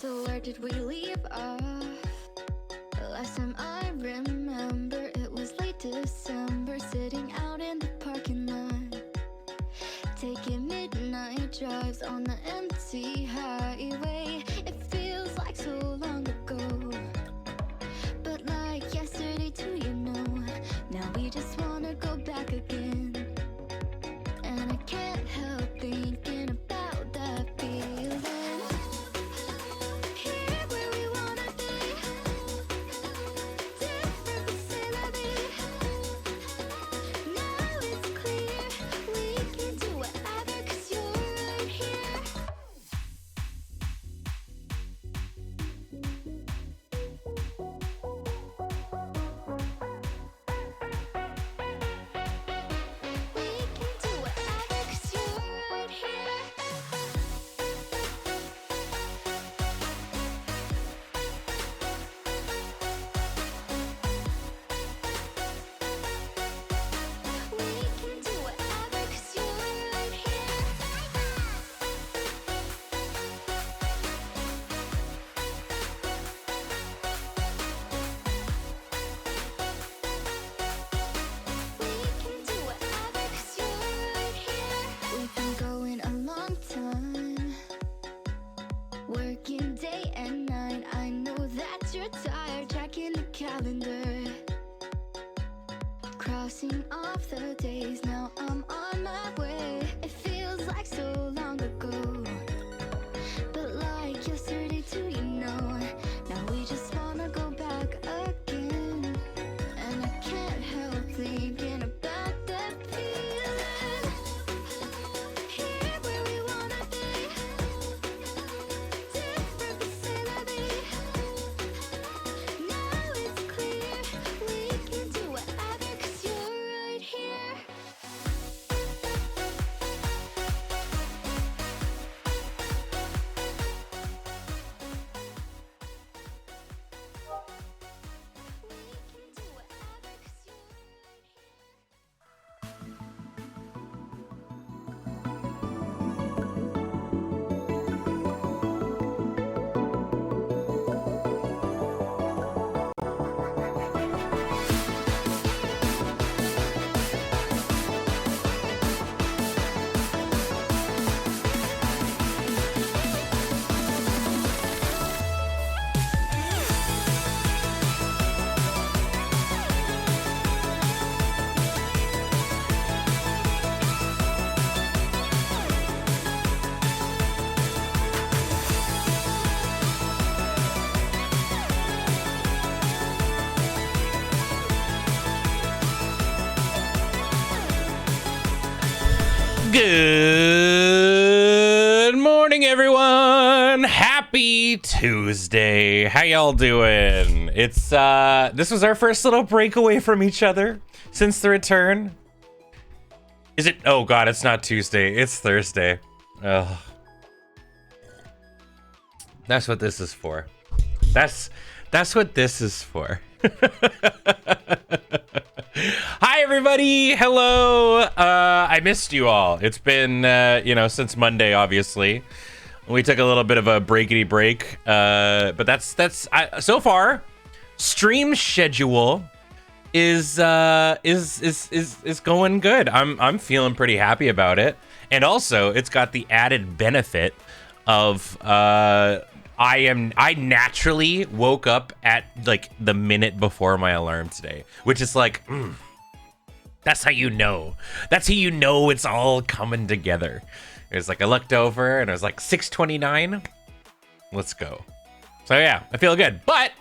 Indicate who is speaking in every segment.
Speaker 1: So where did we leave off? Last time I remember it was late December, sitting out in the parking lot, taking midnight drives on the empty highway. It feels like so long ago, but like yesterday too, you know. Now we just wanna go back again, and I can't help thinking about that feeling. Here where we wanna be, different but c'est la vie. Now it's clear, we can do whatever 'cause you're right here.
Speaker 2: Good morning, everyone. Happy Tuesday. How y'all doing? It's this was our first little breakaway from each other since the return. Is it? Oh God, it's not Tuesday. It's Thursday. Ugh. That's what this is for. That's what this is for. Hi everybody, hello. I missed you all. It's been since Monday, obviously. We took a little bit of a breakity break, but that's so far. Stream schedule is going good. I'm feeling pretty happy about it, and also it's got the added benefit of I naturally woke up at like the minute before my alarm today, which is like, that's how you know. That's how you know it's all coming together. It was like I looked over and it was like 6:29. Let's go. So yeah, I feel good. But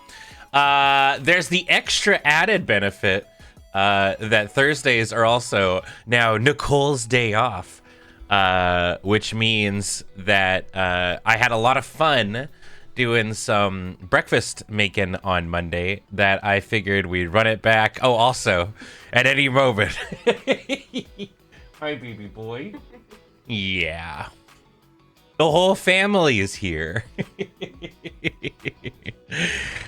Speaker 2: there's the extra added benefit that Thursdays are also now Nicole's day off, which means that I had a lot of fun doing some breakfast making on Monday that I figured we'd run it back. Oh, also, at any moment. Hi, baby boy. Yeah. The whole family is here.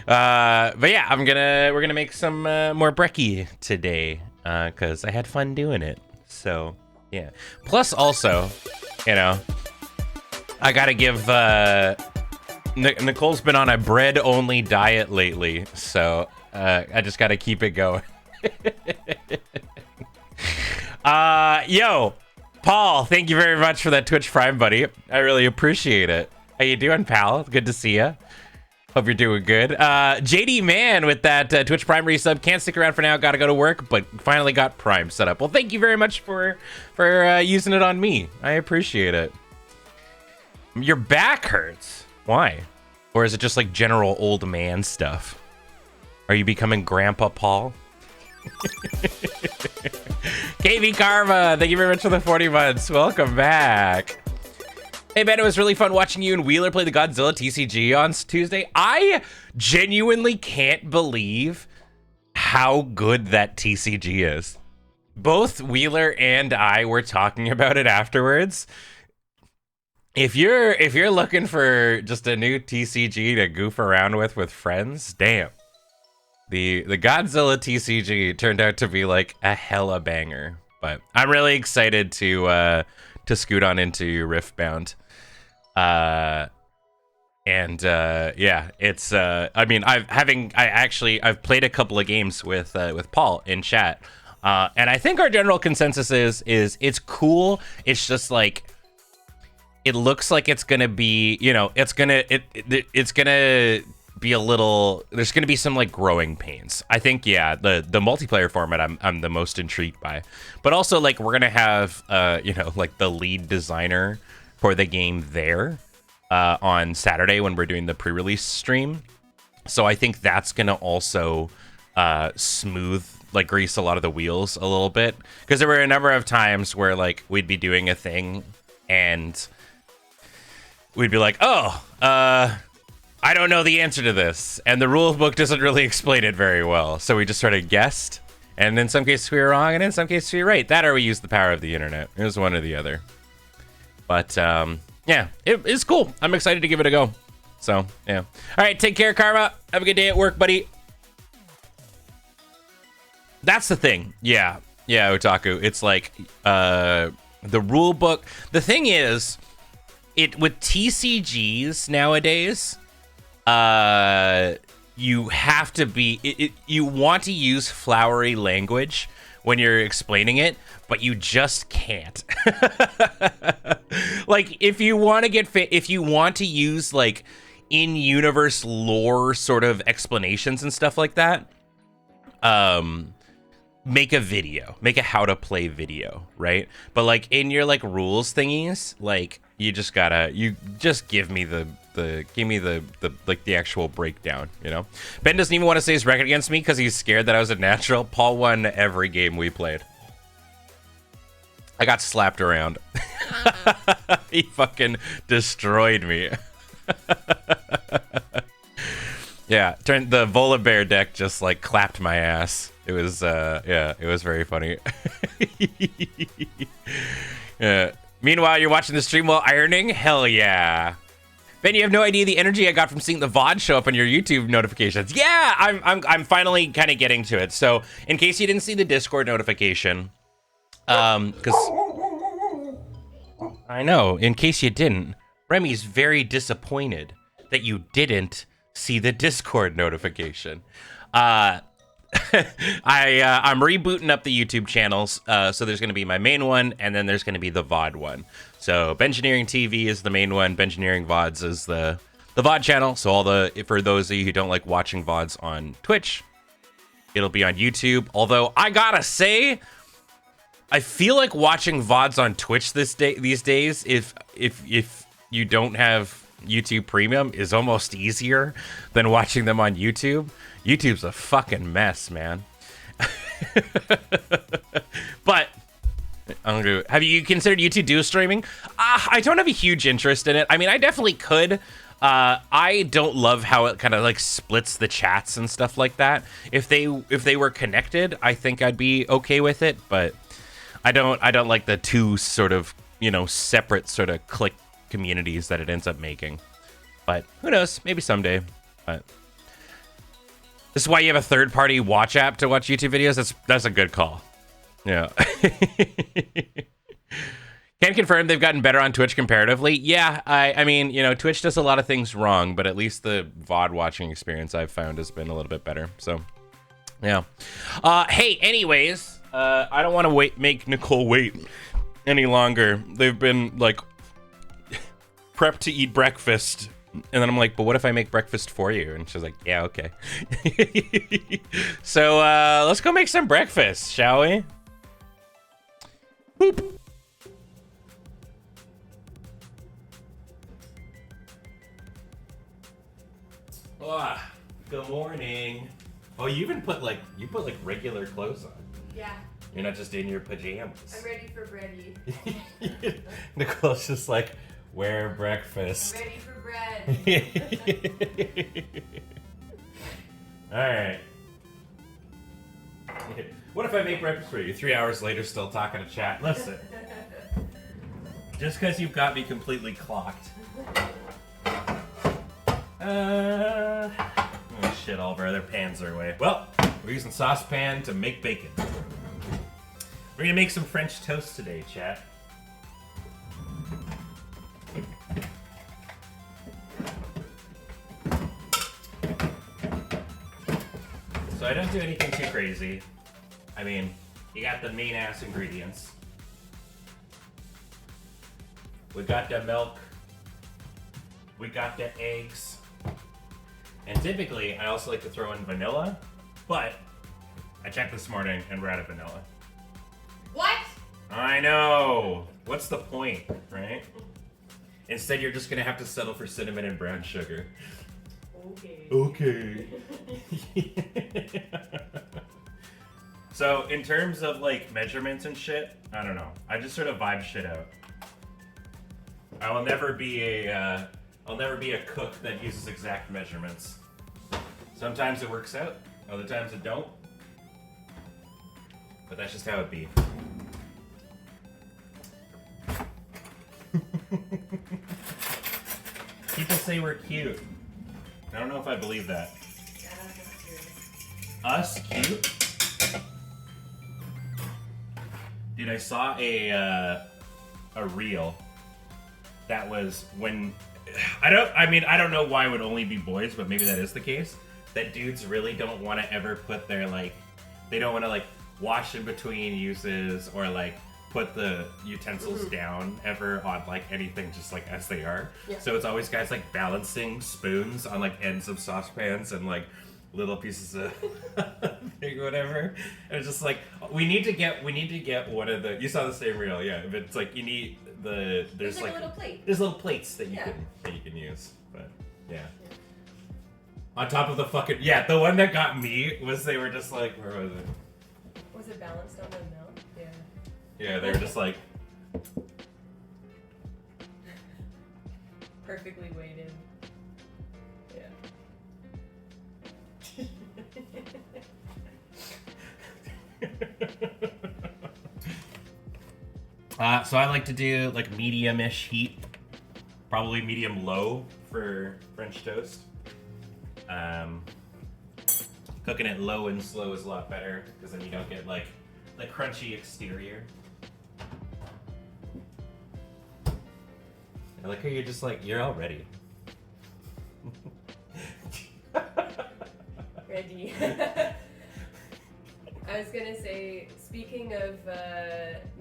Speaker 2: But yeah, we're gonna make some more brekkie today, because I had fun doing it. So yeah. Plus also, I gotta give Nicole's been on a bread-only diet lately, so I just gotta keep it going. Yo, Paul, thank you very much for that Twitch Prime, buddy. I really appreciate it. How you doing, pal? Good to see you. Hope you're doing good. JD Man with that Twitch Prime resub. Can't stick around for now. Gotta go to work, but finally got Prime set up. Well, thank you very much for using it on me. I appreciate it. Your back hurts. Why? Or is it just like general old man stuff? Are you becoming Grandpa Paul? KV Karma, thank you very much for the 40 months. Welcome back. Hey, man, it was really fun watching you and Wheeler play the Godzilla TCG on Tuesday. I genuinely can't believe how good that TCG is. Both Wheeler and I were talking about it afterwards. If you're looking for just a new TCG to goof around with friends, damn. The Godzilla TCG turned out to be like a hella banger. But I'm really excited to scoot on into Riftbound. Yeah, it's I mean, I've played a couple of games with Paul in chat. And I think our general consensus is it's cool. It's just like it looks like it's gonna be, it's gonna be a little. There's gonna be some like growing pains. I think, yeah, the multiplayer format I'm the most intrigued by, but also like we're gonna have like the lead designer for the game there on Saturday when we're doing the pre-release stream. So I think that's gonna also grease a lot of the wheels a little bit, because there were a number of times where like we'd be doing a thing and we'd be like, I don't know the answer to this, and the rule book doesn't really explain it very well. So we just sort of guessed, and in some cases we were wrong, and in some cases we were right. That or we used the power of the internet. It was one or the other. But yeah, it's cool. I'm excited to give it a go. So yeah. All right, take care, Karma. Have a good day at work, buddy. That's the thing. Yeah, Otaku. It's like the rule book. The thing is, with TCGs nowadays, you have to be, you want to use flowery language when you're explaining it, but you just can't. Like, if you want to use like in-universe lore sort of explanations and stuff like that, make a video, make a how to play video, right? But like in your like rules thingies, like you just give me the actual breakdown, Ben doesn't even want to say his record against me because he's scared that I was a natural. Paul won every game we played. I got slapped around. He fucking destroyed me. Yeah, turned the Volibear deck just like clapped my ass. It was yeah, it was very funny. Yeah. Meanwhile, you're watching the stream while ironing? Hell yeah. Ben, you have no idea the energy I got from seeing the VOD show up on your YouTube notifications. Yeah, I'm finally kind of getting to it. So, in case you didn't see the Discord notification, because I know, in case you didn't, Remy's very disappointed that you didn't see the Discord notification. I'm rebooting up the YouTube channels, so there's going to be my main one, and then there's going to be the VOD one. So Bengineering TV is the main one, Bengineering VODs is the VOD channel. So for those of you who don't like watching VODs on Twitch, it'll be on YouTube. Although I gotta say, I feel like watching VODs on Twitch these days, if you don't have YouTube Premium, is almost easier than watching them on YouTube. YouTube's a fucking mess, man. But have you considered YouTube duo streaming? I don't have a huge interest in it. I mean, I definitely could. I don't love how it kind of like splits the chats and stuff like that. If they were connected, I think I'd be okay with it. But I don't like the two sort of, you know, separate sort of click communities that it ends up making. But who knows? Maybe someday. But this is why you have a third-party watch app to watch YouTube videos. That's a good call. Yeah. Can confirm they've gotten better on Twitch comparatively. Yeah, I mean, you know, Twitch does a lot of things wrong, but at least the VOD watching experience I've found has been a little bit better. So, yeah. Hey, anyways, I don't want to make Nicole wait any longer. They've been like prepped to eat breakfast. And then I'm like, but what if I make breakfast for you? And she's like, yeah, okay. So let's go make some breakfast, shall we? Boop. Oh, good morning. Oh, you even put like regular clothes on.
Speaker 3: Yeah.
Speaker 2: You're not just in your pajamas.
Speaker 3: I'm ready for bready.
Speaker 2: Nicole's just like, where breakfast.
Speaker 3: I'm ready for bread.
Speaker 2: All right. What if I make breakfast for you? 3 hours later, still talking to chat. Listen, just because you've got me completely clocked. Oh shit! All of our other pans are away. Well, we're using saucepan to make bacon. We're gonna make some French toast today, chat. So I don't do anything too crazy. I mean, you got the main ass ingredients. We got the milk. We got the eggs. And typically, I also like to throw in vanilla, but I checked this morning and we're out of vanilla.
Speaker 3: What?
Speaker 2: I know. What's the point, right? Instead, you're just gonna have to settle for cinnamon and brown sugar.
Speaker 3: Okay.
Speaker 2: Okay. So, in terms of like measurements and shit, I don't know. I just sort of vibe shit out. I will never be a cook that uses exact measurements. Sometimes it works out, other times it don't. But that's just how it be. People say we're cute. I don't know if I believe that. Us cute? Dude, I saw a reel that was when I don't know why it would only be boys, but maybe that is the case. That dudes really don't want to ever put their they don't want to wash in between uses or put the utensils down ever on anything just as they are.
Speaker 3: Yeah.
Speaker 2: So it's always guys balancing spoons on ends of saucepans and little pieces of thing or whatever. And it's just we need to get one of the, you saw the same reel, yeah. But it's you need there's
Speaker 3: a little plate.
Speaker 2: There's little plates that you can use. But yeah. On top of the fucking the one that got me was they were just where was it?
Speaker 3: Was it balanced on the milk? Yeah.
Speaker 2: Yeah, they were just like,
Speaker 3: Perfectly weighted. Yeah.
Speaker 2: So I like to do like medium-ish heat, probably medium-low for French toast. Cooking it low and slow is a lot better because then you don't get like the crunchy exterior. I like how you're just like, you're all ready.
Speaker 3: Ready. I was gonna say, speaking of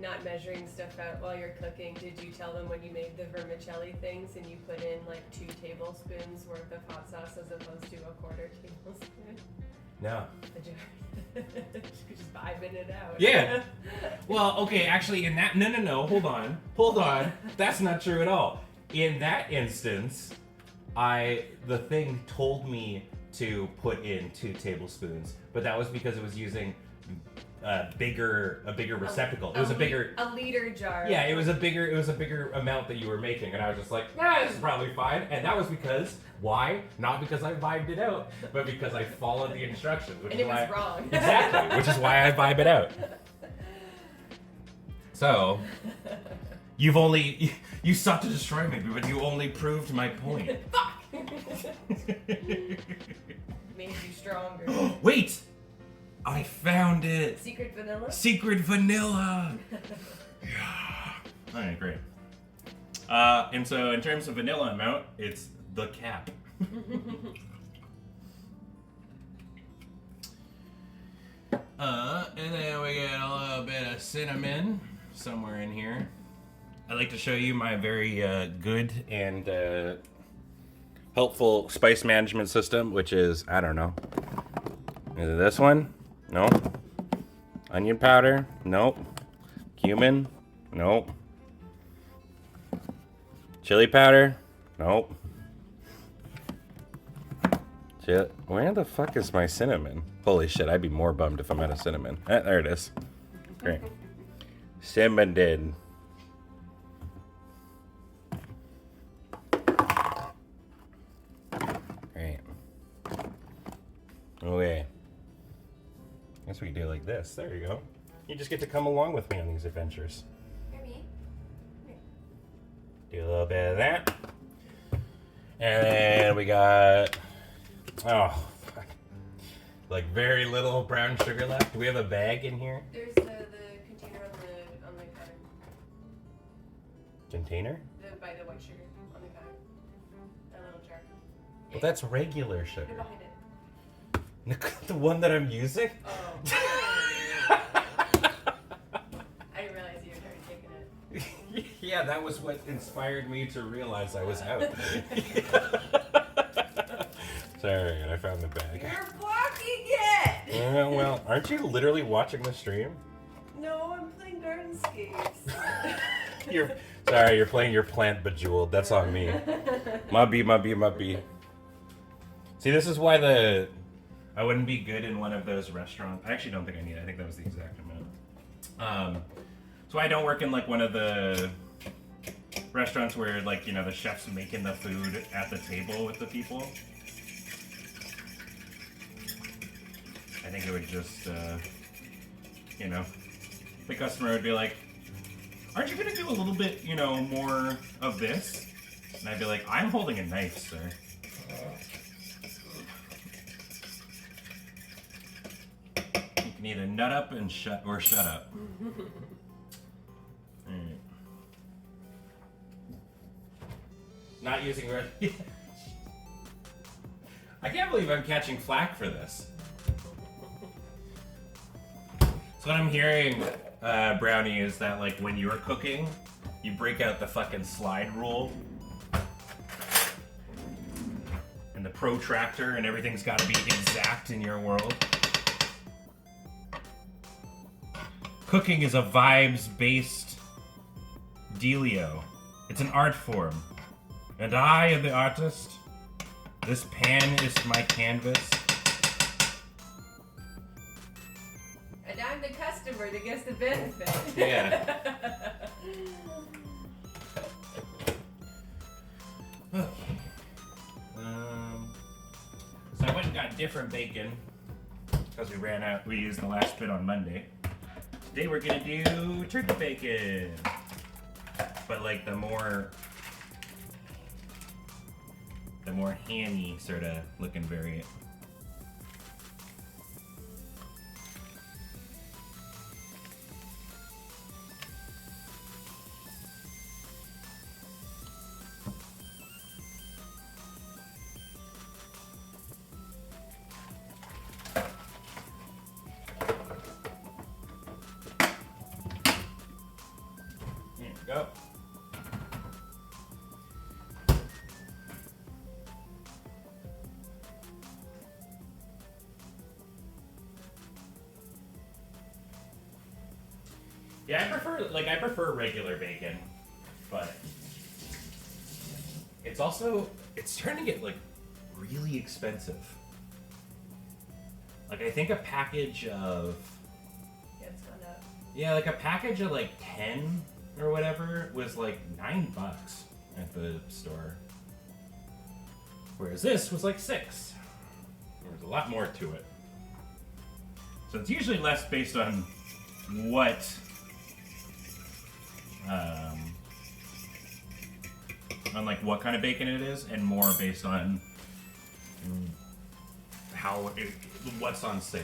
Speaker 3: not measuring stuff out while you're cooking, did you tell them when you made the vermicelli things and you put in like 2 tablespoons worth of hot sauce as opposed to a 1/4 tablespoon?
Speaker 2: No.
Speaker 3: Just vibing it out.
Speaker 2: Yeah. Well, okay, actually in that, no, hold on. That's not true at all. In that instance, the thing told me to put in 2 tablespoons, but that was because it was using a bigger receptacle. It was a bigger
Speaker 3: liter jar.
Speaker 2: Yeah, it was a bigger amount that you were making, and I was just like, nah, this is probably fine. And that was because why? Not because I vibed it out, but because I followed the instructions, which
Speaker 3: And
Speaker 2: is
Speaker 3: it
Speaker 2: why
Speaker 3: was wrong.
Speaker 2: Exactly, which is why I vibe it out. So, you sought to destroy me, but you only proved my point.
Speaker 3: Fuck! Made you stronger.
Speaker 2: Wait! I found it!
Speaker 3: Secret vanilla?
Speaker 2: Secret vanilla! Yeah. Alright, great. And so in terms of vanilla amount, it's the cap. And then we get a little bit of cinnamon somewhere in here. I'd like to show you my very good and helpful spice management system, which is, I don't know. Is it this one? No. Onion powder? Nope. Cumin? Nope. Chili powder? Nope. Where the fuck is my cinnamon? Holy shit, I'd be more bummed if I'm out of cinnamon. There it is. Great. Cinnamon. Great. Okay. I guess we can do it like this. There you go. You just get to come along with me on these adventures. Do a little bit of that. And then we got, oh, fuck. Like very little brown sugar left. Do we have a bag in here?
Speaker 3: There's the container on the counter.
Speaker 2: Container?
Speaker 3: By the white sugar on the counter. That little jar.
Speaker 2: But that's regular
Speaker 3: Right
Speaker 2: sugar.
Speaker 3: behind it.
Speaker 2: The one that I'm using?
Speaker 3: Oh. I didn't realize you had already taken it.
Speaker 2: Yeah, that was what inspired me to realize I was out. Sorry, I found the bag.
Speaker 3: You're blocking it!
Speaker 2: Well, aren't you literally watching the stream?
Speaker 3: No, I'm playing Gardenscapes.
Speaker 2: You're playing your plant bejeweled. That's on me. Mubby. See, this is why I wouldn't be good in one of those restaurants. I actually don't think I need it. I think that was the exact amount. So I don't work in like one of the restaurants where like, you know, the chef's making the food at the table with the people. I think it would just, you know, the customer would be like, aren't you gonna do a little bit, you know, more of this? And I'd be like, I'm holding a knife, sir. You can either nut up and shut up. Alright. Not using red. I can't believe I'm catching flack for this. So what I'm hearing, Brownie, is that like when you're cooking, you break out the fucking slide rule and the protractor, and everything's got to be exact in your world. Cooking is a vibes-based dealio. It's an art form. And I am the artist. This pan is my canvas.
Speaker 3: And I'm the customer. customer that gets the benefit.
Speaker 2: Yeah. Okay. So I went and got different bacon because we ran out. We used the last bit on Monday. Today we're gonna do turkey bacon, but like the more hammy sort of looking variant. Go. Yeah, I prefer regular bacon, but it's starting to get like really expensive. Like I think a package of
Speaker 3: It's gone up.
Speaker 2: yeah, like a package of like 10 or whatever was like $9 at the store. Whereas this was like 6. There's a lot more to it. So it's usually less based on what on like what kind of bacon it is, and more based on what's on sale.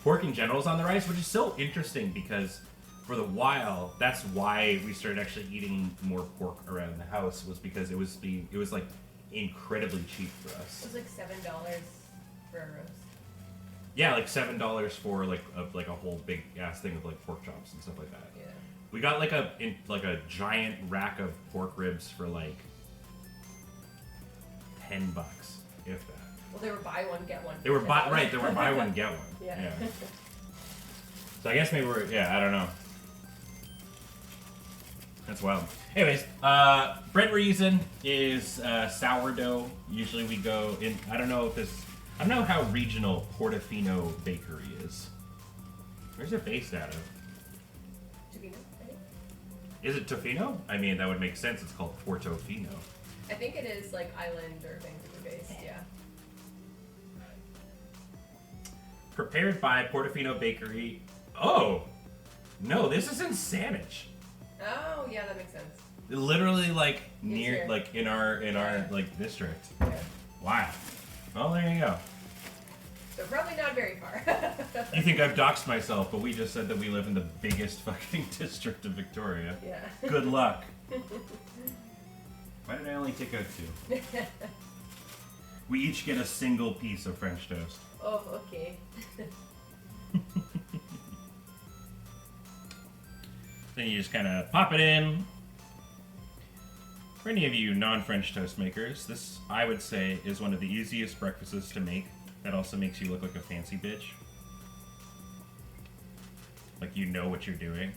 Speaker 2: Pork in general is on the rise, which is so interesting because for the while, that's why we started actually eating more pork around the house, was because it was like incredibly cheap for us.
Speaker 3: It was like $7 for a roast.
Speaker 2: Yeah, like $7 for like a whole big ass thing of like pork chops and stuff like that.
Speaker 3: Yeah.
Speaker 2: We got like a giant rack of pork ribs for like $10, if that.
Speaker 3: Well, they were buy one get one.
Speaker 2: They were buy one get one.
Speaker 3: Yeah.
Speaker 2: So I guess maybe I don't know. That's wild. Anyways, bread we're using is sourdough. Usually we go in. I don't know how regional Portofino Bakery is. Where's it based out of?
Speaker 3: Tofino, I think.
Speaker 2: Is it Tofino? I mean, that would make sense. It's called Portofino.
Speaker 3: I think it is like island or Vancouver based. Yeah.
Speaker 2: Prepared by Portofino Bakery. Oh, no, this is in Saanich.
Speaker 3: Oh, yeah, that makes sense.
Speaker 2: Literally, like near,
Speaker 3: here.
Speaker 2: like in our like district.
Speaker 3: Yeah.
Speaker 2: Wow. Well, there you go.
Speaker 3: So probably not very far.
Speaker 2: You think I've doxed myself, but we just said that we live in the biggest fucking district of Victoria.
Speaker 3: Yeah.
Speaker 2: Good luck. Why did I only take out 2? We each get a single piece of French toast.
Speaker 3: Oh, okay.
Speaker 2: Then you just kind of pop it in. For any of you non-French toast makers, this, I would say, is one of the easiest breakfasts to make. That also makes you look like a fancy bitch. Like you know what you're doing.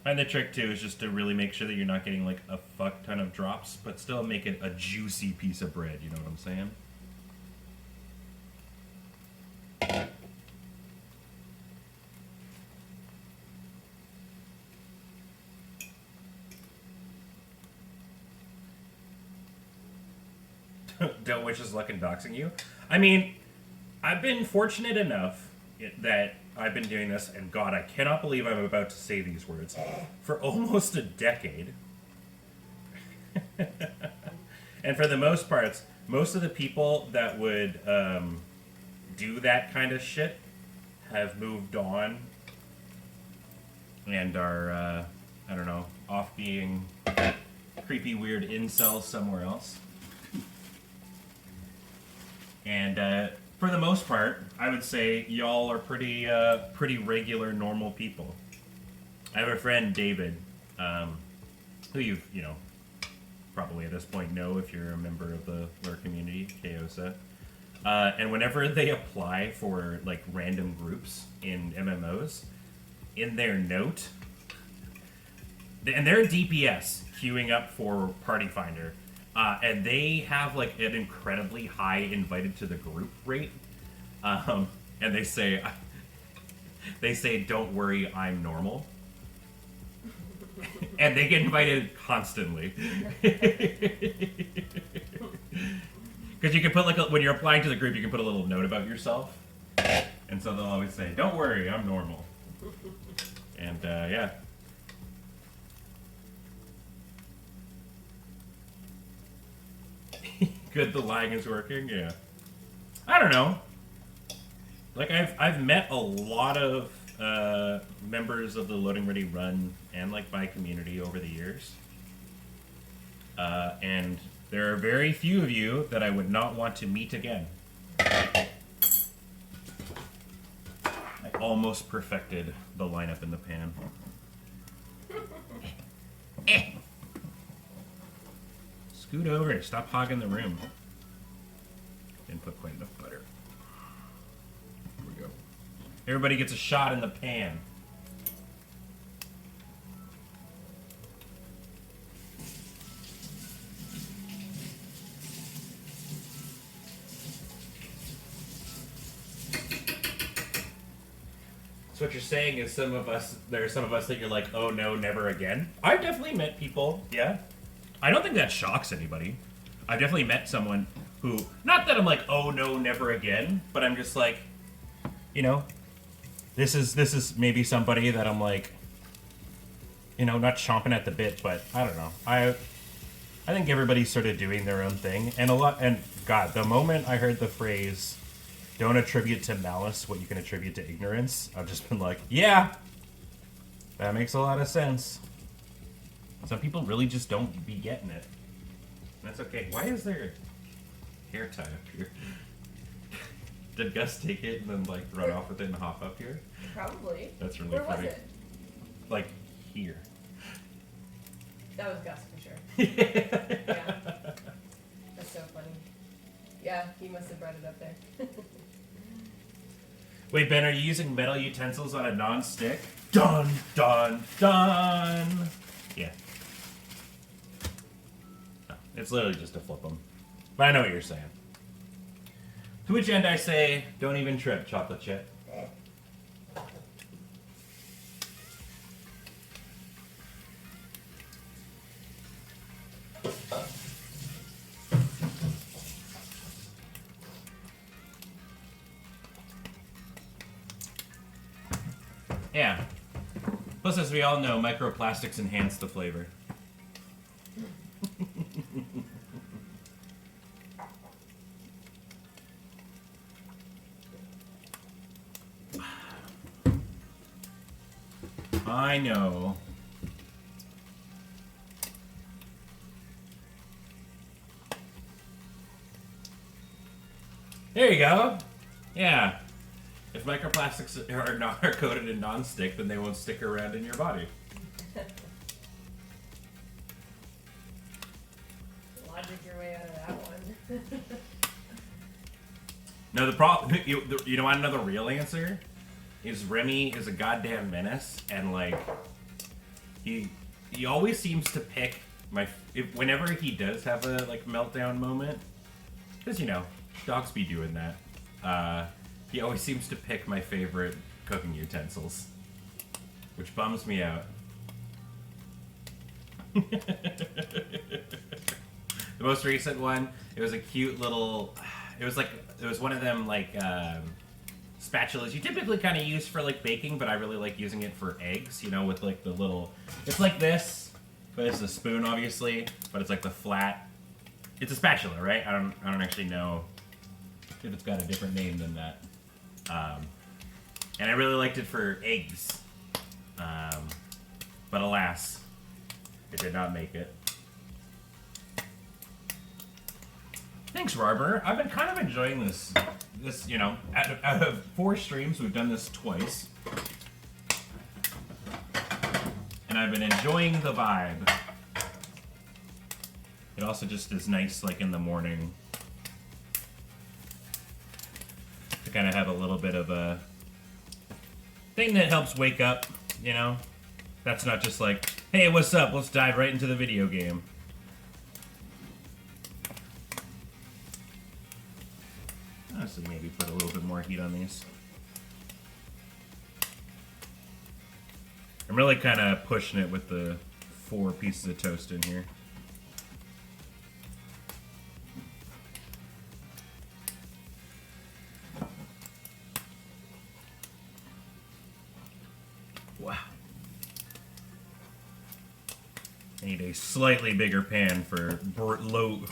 Speaker 2: And the trick, too, is just to really make sure that you're not getting, like, a fuck ton of drops, but still make it a juicy piece of bread, you know what I'm saying? Don't wish us luck in doxing you. I mean, I've been fortunate enough that I've been doing this, and God, I cannot believe I'm about to say these words, for almost a decade. And for the most parts, most of the people that would do that kind of shit have moved on and are, I don't know, off being creepy, weird incels somewhere else. And for the most part, I would say y'all are pretty regular, normal people. I have a friend, David, who you've, probably at this point know if you're a member of the lure community, Chaosa. And whenever they apply for, like, random groups in MMOs, in their note, and they're a DPS queuing up for Party Finder, and they have, like, an incredibly high invited to the group rate. And and they say, "Don't worry, I'm normal," and they get invited constantly. Because you can put when you're applying to the group, you can put a little note about yourself, and so they'll always say, "Don't worry, I'm normal," and yeah. Good, the lying is working. Yeah, I don't know. Like I've met a lot of members of the Loading Ready Run and like my community over the years, and there are very few of you that I would not want to meet again. I almost perfected the lineup in the pan. Scoot over. Stop hogging the room. Didn't put quite enough butter. Here we go. Everybody gets a shot in the pan. So what you're saying is there are some of us that you're like, oh no, never again? I've definitely met people, yeah. I don't think that shocks anybody. I've definitely met someone who, not that I'm like, oh no, never again, but I'm just like, you know, this is maybe somebody that I'm like, you know, not chomping at the bit, but I don't know. I think everybody's sort of doing their own thing, and God, the moment I heard the phrase, "Don't attribute to malice what you can attribute to ignorance," I've just been like, yeah, that makes a lot of sense. Some people really just don't be getting it. That's okay. Why is there hair tie up here? Did Gus take it and then like run off with it and hop up here?
Speaker 3: Probably.
Speaker 2: That's really
Speaker 3: Where
Speaker 2: funny.
Speaker 3: was it?
Speaker 2: Like here.
Speaker 3: That was Gus for sure. Yeah. That's so funny. Yeah, he must have brought it up there.
Speaker 2: Wait, Ben, are you using metal utensils on a non-stick? Dun, dun, dun! Yeah. No, it's literally just to flip them. But I know what you're saying. To which end I say, don't even trip, chocolate chip. Yeah. Plus, as we all know, microplastics enhance the flavor. I know. There you go. Yeah. If microplastics are coated in non-stick, then they won't stick around in your body.
Speaker 3: Logic your way out of that one.
Speaker 2: No, the problem. You know what? Another real answer is Remy is a goddamn menace, and like he always seems to pick whenever he does have a like meltdown moment, because you know dogs be doing that. He always seems to pick my favorite cooking utensils, which bums me out. The most recent one, it was a cute little. It was one of them like spatulas you typically kind of use for like baking, but I really like using it for eggs. You know, with like the little. It's like this, but it's a spoon, obviously. But it's like the flat. It's a spatula, right? I don't actually know if it's got a different name than that. And I really liked it for eggs. But alas, it did not make it. Thanks, Barber. I've been kind of enjoying this, you know, out of 4 streams, we've done this twice. And I've been enjoying the vibe. It also just is nice, like, in the morning, to kind of have a little bit of a thing that helps wake up, you know? That's not just like, hey, what's up? Let's dive right into the video game. Honestly, maybe put a little bit more heat on these. I'm really kind of pushing it with the 4 pieces of toast in here. Wow. I need a slightly bigger pan for low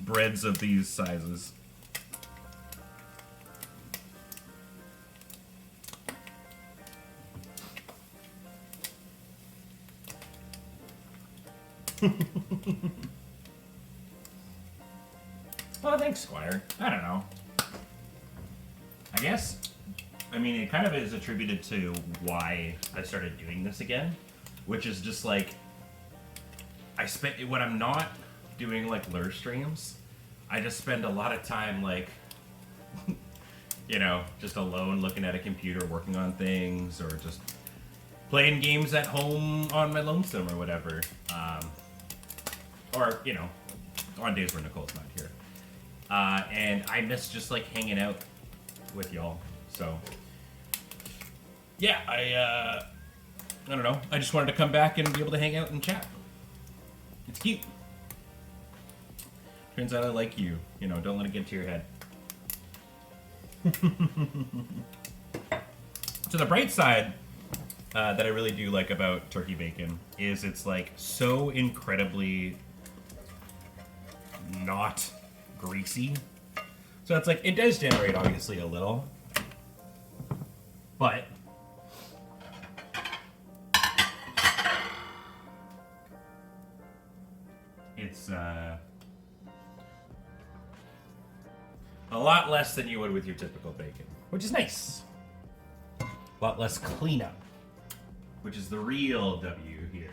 Speaker 2: breads of these sizes. Well, thanks, Squire. I don't know. I guess, I mean, it kind of is attributed to why I started doing this again, which is just like, when I'm not doing like lure streams, I just spend a lot of time like, you know, just alone looking at a computer, working on things, or just playing games at home on my lonesome or whatever. Or, you know, on days where Nicole's not here. And I miss just like hanging out with y'all. So, yeah, I don't know. I just wanted to come back and be able to hang out and chat. It's cute. Turns out I like you. You know, don't let it get to your head. So the bright side that I really do like about turkey bacon is it's like so incredibly not greasy. So it's like, it does generate obviously a little, but it's a lot less than you would with your typical bacon, which is nice. A lot less cleanup, which is the real W here.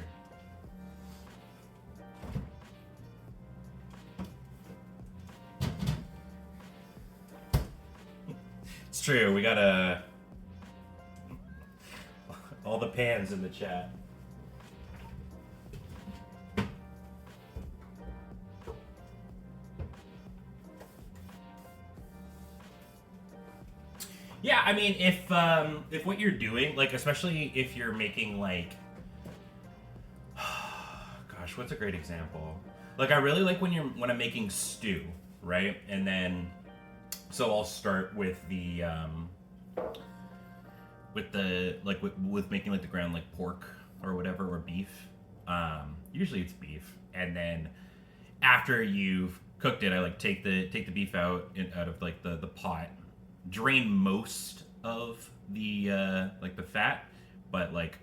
Speaker 2: It's true, we got all the pans in the chat. Yeah, I mean, if what you're doing, like, especially if you're making, like, gosh, what's a great example? Like, I really like when I'm making stew, right? And then, so I'll start with the with making like the ground like pork or whatever, or beef. Usually it's beef, and then after you've cooked it, I like take the beef out of like the pot. Drain most of the like the fat, but like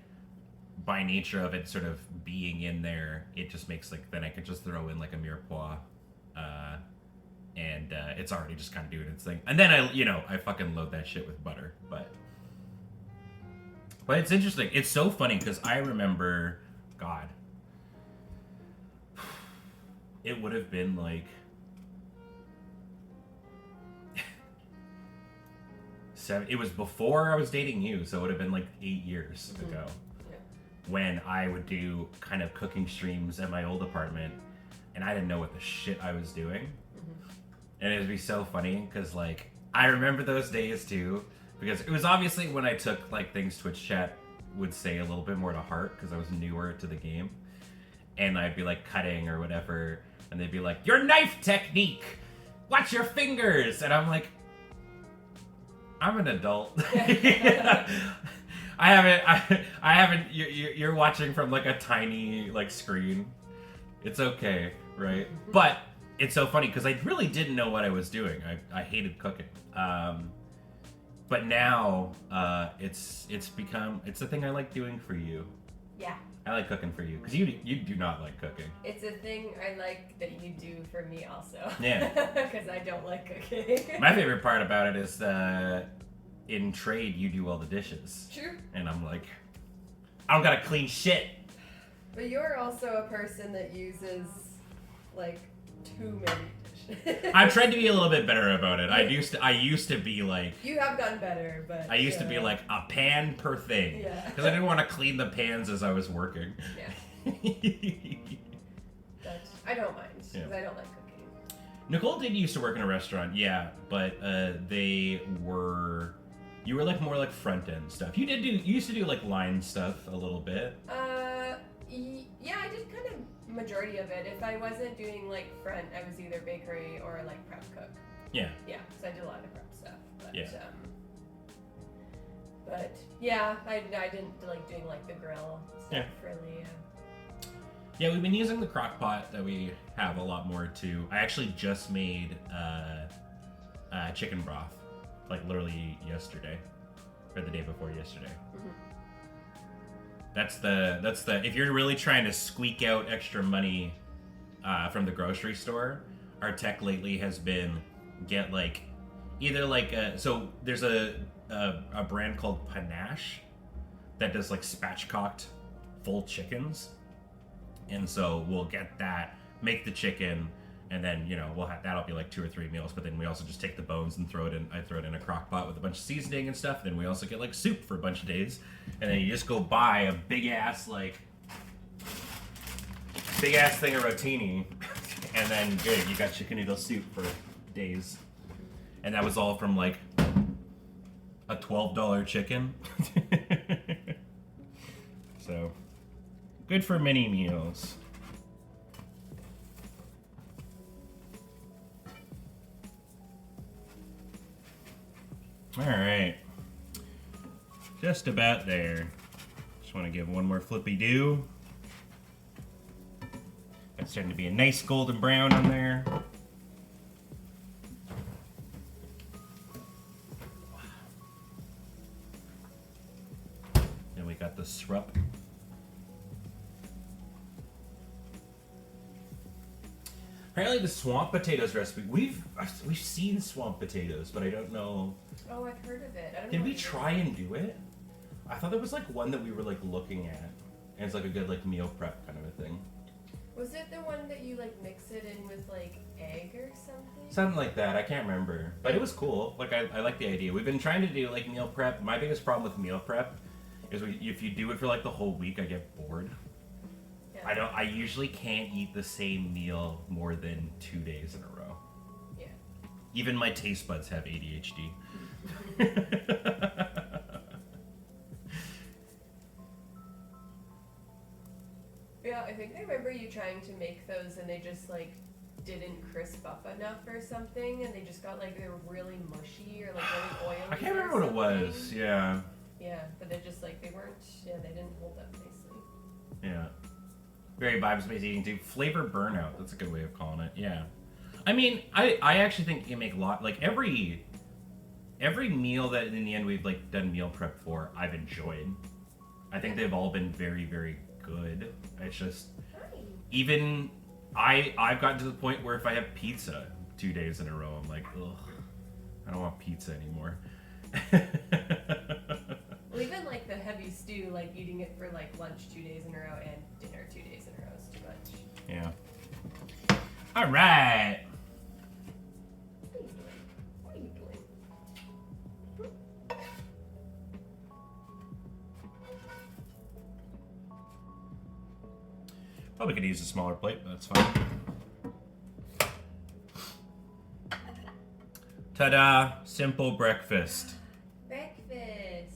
Speaker 2: by nature of it sort of being in there, it just makes like, then I could just throw in like a mirepoix, and it's already just kind of doing its thing. And then I fucking load that shit with butter. But it's interesting. It's so funny because I remember, God, it would have been like it was before I was dating you, so it would have been like 8 years ago, when I would do kind of cooking streams at my old apartment, and I didn't know what the shit I was doing. And it would be so funny because like I remember those days too, because it was obviously when I took like things Twitch chat would say a little bit more to heart because I was newer to the game, and I'd be like cutting or whatever, and they'd be like, "Your knife technique, watch your fingers," and I'm like, I'm an adult. I haven't. You're watching from like a tiny like screen. It's okay, right? But it's so funny because I really didn't know what I was doing. I hated cooking. But now it's the thing I like doing for you.
Speaker 3: Yeah.
Speaker 2: I like cooking for you because you do not like cooking.
Speaker 3: It's a thing I like that you do for me also.
Speaker 2: Yeah.
Speaker 3: Because I don't like cooking.
Speaker 2: My favorite part about it is in trade you do all the dishes.
Speaker 3: True.
Speaker 2: And I'm like, I don't gotta clean shit.
Speaker 3: But you're also a person that uses like too many dishes.
Speaker 2: I've tried to be a little bit better about it. I used to be like,
Speaker 3: you have gotten better, but
Speaker 2: I used to be like a pan per thing.
Speaker 3: Yeah.
Speaker 2: Because I didn't want to clean the pans as I was working.
Speaker 3: Yeah. I don't mind because I don't like cooking.
Speaker 2: Nicole did used to work in a restaurant, yeah, but they were You were like more like front end stuff. You used to do like line stuff a little bit.
Speaker 3: Yeah, I did kind of majority of it. If I wasn't doing like front, I was either bakery or like prep cook.
Speaker 2: Yeah.
Speaker 3: Yeah, so I did a lot of prep stuff. But,
Speaker 2: Yeah.
Speaker 3: But yeah, I didn't like doing like the grill stuff really.
Speaker 2: Yeah, we've been using the crock pot that we have a lot more too. I actually just made chicken broth, like literally yesterday, or the day before yesterday.
Speaker 3: Mm-hmm.
Speaker 2: That's the if you're really trying to squeak out extra money from the grocery store, our tech lately has been get like either like so there's a brand called Panache that does like spatchcocked full chickens. And so we'll get that, make the chicken, and then, you know, we'll have that'll be like 2 or 3 meals. But then we also just take the bones and throw it in. I throw it in a crock pot with a bunch of seasoning and stuff. Then we also get like soup for a bunch of days. And then you just go buy a big ass thing of rotini, and then good, you got chicken noodle soup for days. And that was all from like a $12 chicken. So. Good for mini meals. All right. Just about there. Just want to give one more flippy do. That's starting to be a nice golden brown on there. Then we got the syrup. Apparently the swamp potatoes recipe, we've seen swamp potatoes, but I don't know.
Speaker 3: Oh, I've heard of it. I don't
Speaker 2: Did
Speaker 3: know
Speaker 2: we
Speaker 3: what it
Speaker 2: try and do it? I thought there was like one that we were like looking at, and it's like a good like meal prep kind of a thing.
Speaker 3: Was it the one that you like mix it in with like egg or something?
Speaker 2: Something like that. I can't remember, but it was cool. Like I like the idea. We've been trying to do like meal prep. My biggest problem with meal prep is if you do it for like the whole week, I get bored.
Speaker 3: Yeah.
Speaker 2: I usually can't eat the same meal more than 2 days in a row.
Speaker 3: Yeah.
Speaker 2: Even my taste buds have ADHD.
Speaker 3: Yeah, I think I remember you trying to make those and they just like didn't crisp up enough or something, and they just got like they were really mushy or like really oily.
Speaker 2: I can't remember what it was. Yeah.
Speaker 3: Yeah, but they just like they didn't hold up nicely.
Speaker 2: Yeah. Very vibes-based eating too. Flavor burnout. That's a good way of calling it. Yeah. I mean, I actually think you can make a lot. Like every meal that in the end we've like done meal prep for, I've enjoyed. I think they've all been very, very good. It's just even I've gotten to the point where if I have pizza 2 days in a row, I'm like, ugh, I don't want pizza anymore.
Speaker 3: Well, even like the heavy stew, like eating it for like lunch 2 days in a row and dinner 2 days in a row is too much.
Speaker 2: Yeah. All right.
Speaker 3: What are you doing?
Speaker 2: Probably could use a smaller plate, but that's fine. Ta-da! Simple breakfast.
Speaker 3: Breakfast.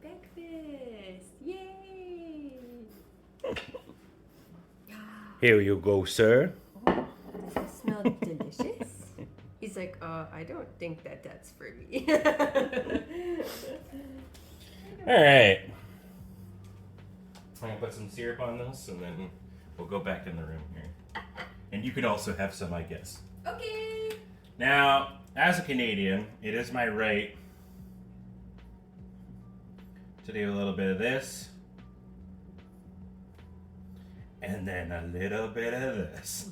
Speaker 3: Breakfast. Yay!
Speaker 2: Here you go, sir.
Speaker 3: Does it smell delicious? He's like, I don't think that's for me.
Speaker 2: All right. I'm gonna put some syrup on this, and then we'll go back in the room here. And you could also have some, I guess.
Speaker 3: Okay.
Speaker 2: Now, as a Canadian, it is my right to do a little bit of this, and then a little bit of this.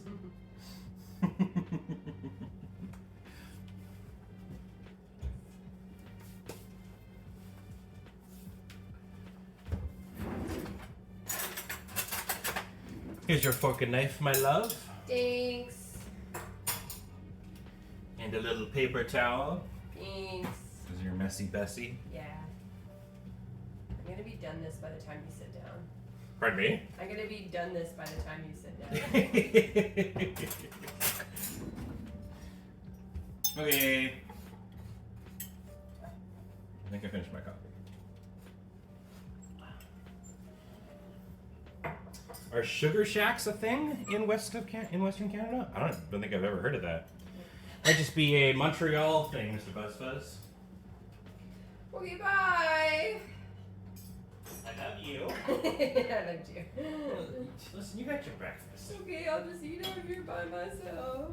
Speaker 2: Here's your fork and knife, my love.
Speaker 3: Thanks.
Speaker 2: And a little paper towel.
Speaker 3: Thanks.
Speaker 2: Because you're messy Bessie.
Speaker 3: Yeah. I'm gonna be done this by the time you sit down.
Speaker 2: Pardon me?
Speaker 3: I'm gonna be done this by the time you sit down.
Speaker 2: Okay. I think I finished my coffee. Are sugar shacks a thing in Western Canada? I don't think I've ever heard of that. Might just be a Montreal thing, Mr. BuzzFuzz.
Speaker 3: Okay, bye.
Speaker 2: I love you.
Speaker 3: I loved you.
Speaker 2: Listen, you got your breakfast.
Speaker 3: Okay, I'll just eat out here by myself.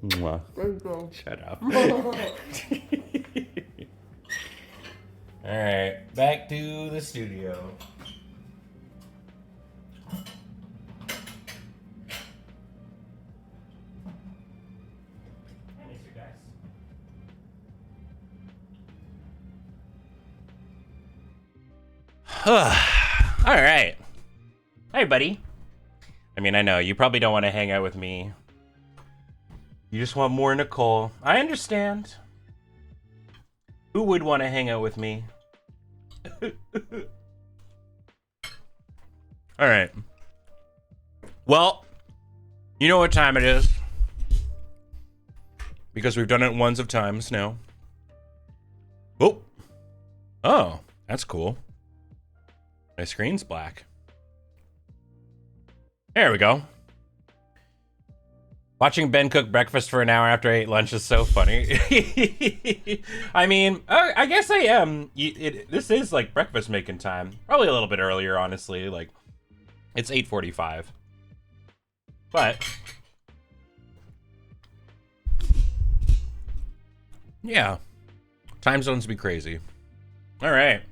Speaker 2: Mwah. Shut up. Alright, back to the studio. Alright. Hey, buddy. I mean, I know, you probably don't want to hang out with me. You just want more Nicole. I understand. Who would want to hang out with me? Alright. Well, you know what time it is. Because we've done it ones of times now. Oh. Oh, that's cool. My screen's black. There we go. Watching Ben cook breakfast for an hour after I ate lunch is so funny. I mean, I guess I am. This is like breakfast making time. Probably a little bit earlier, honestly. Like, it's 8:45. But yeah, time zones be crazy. All right.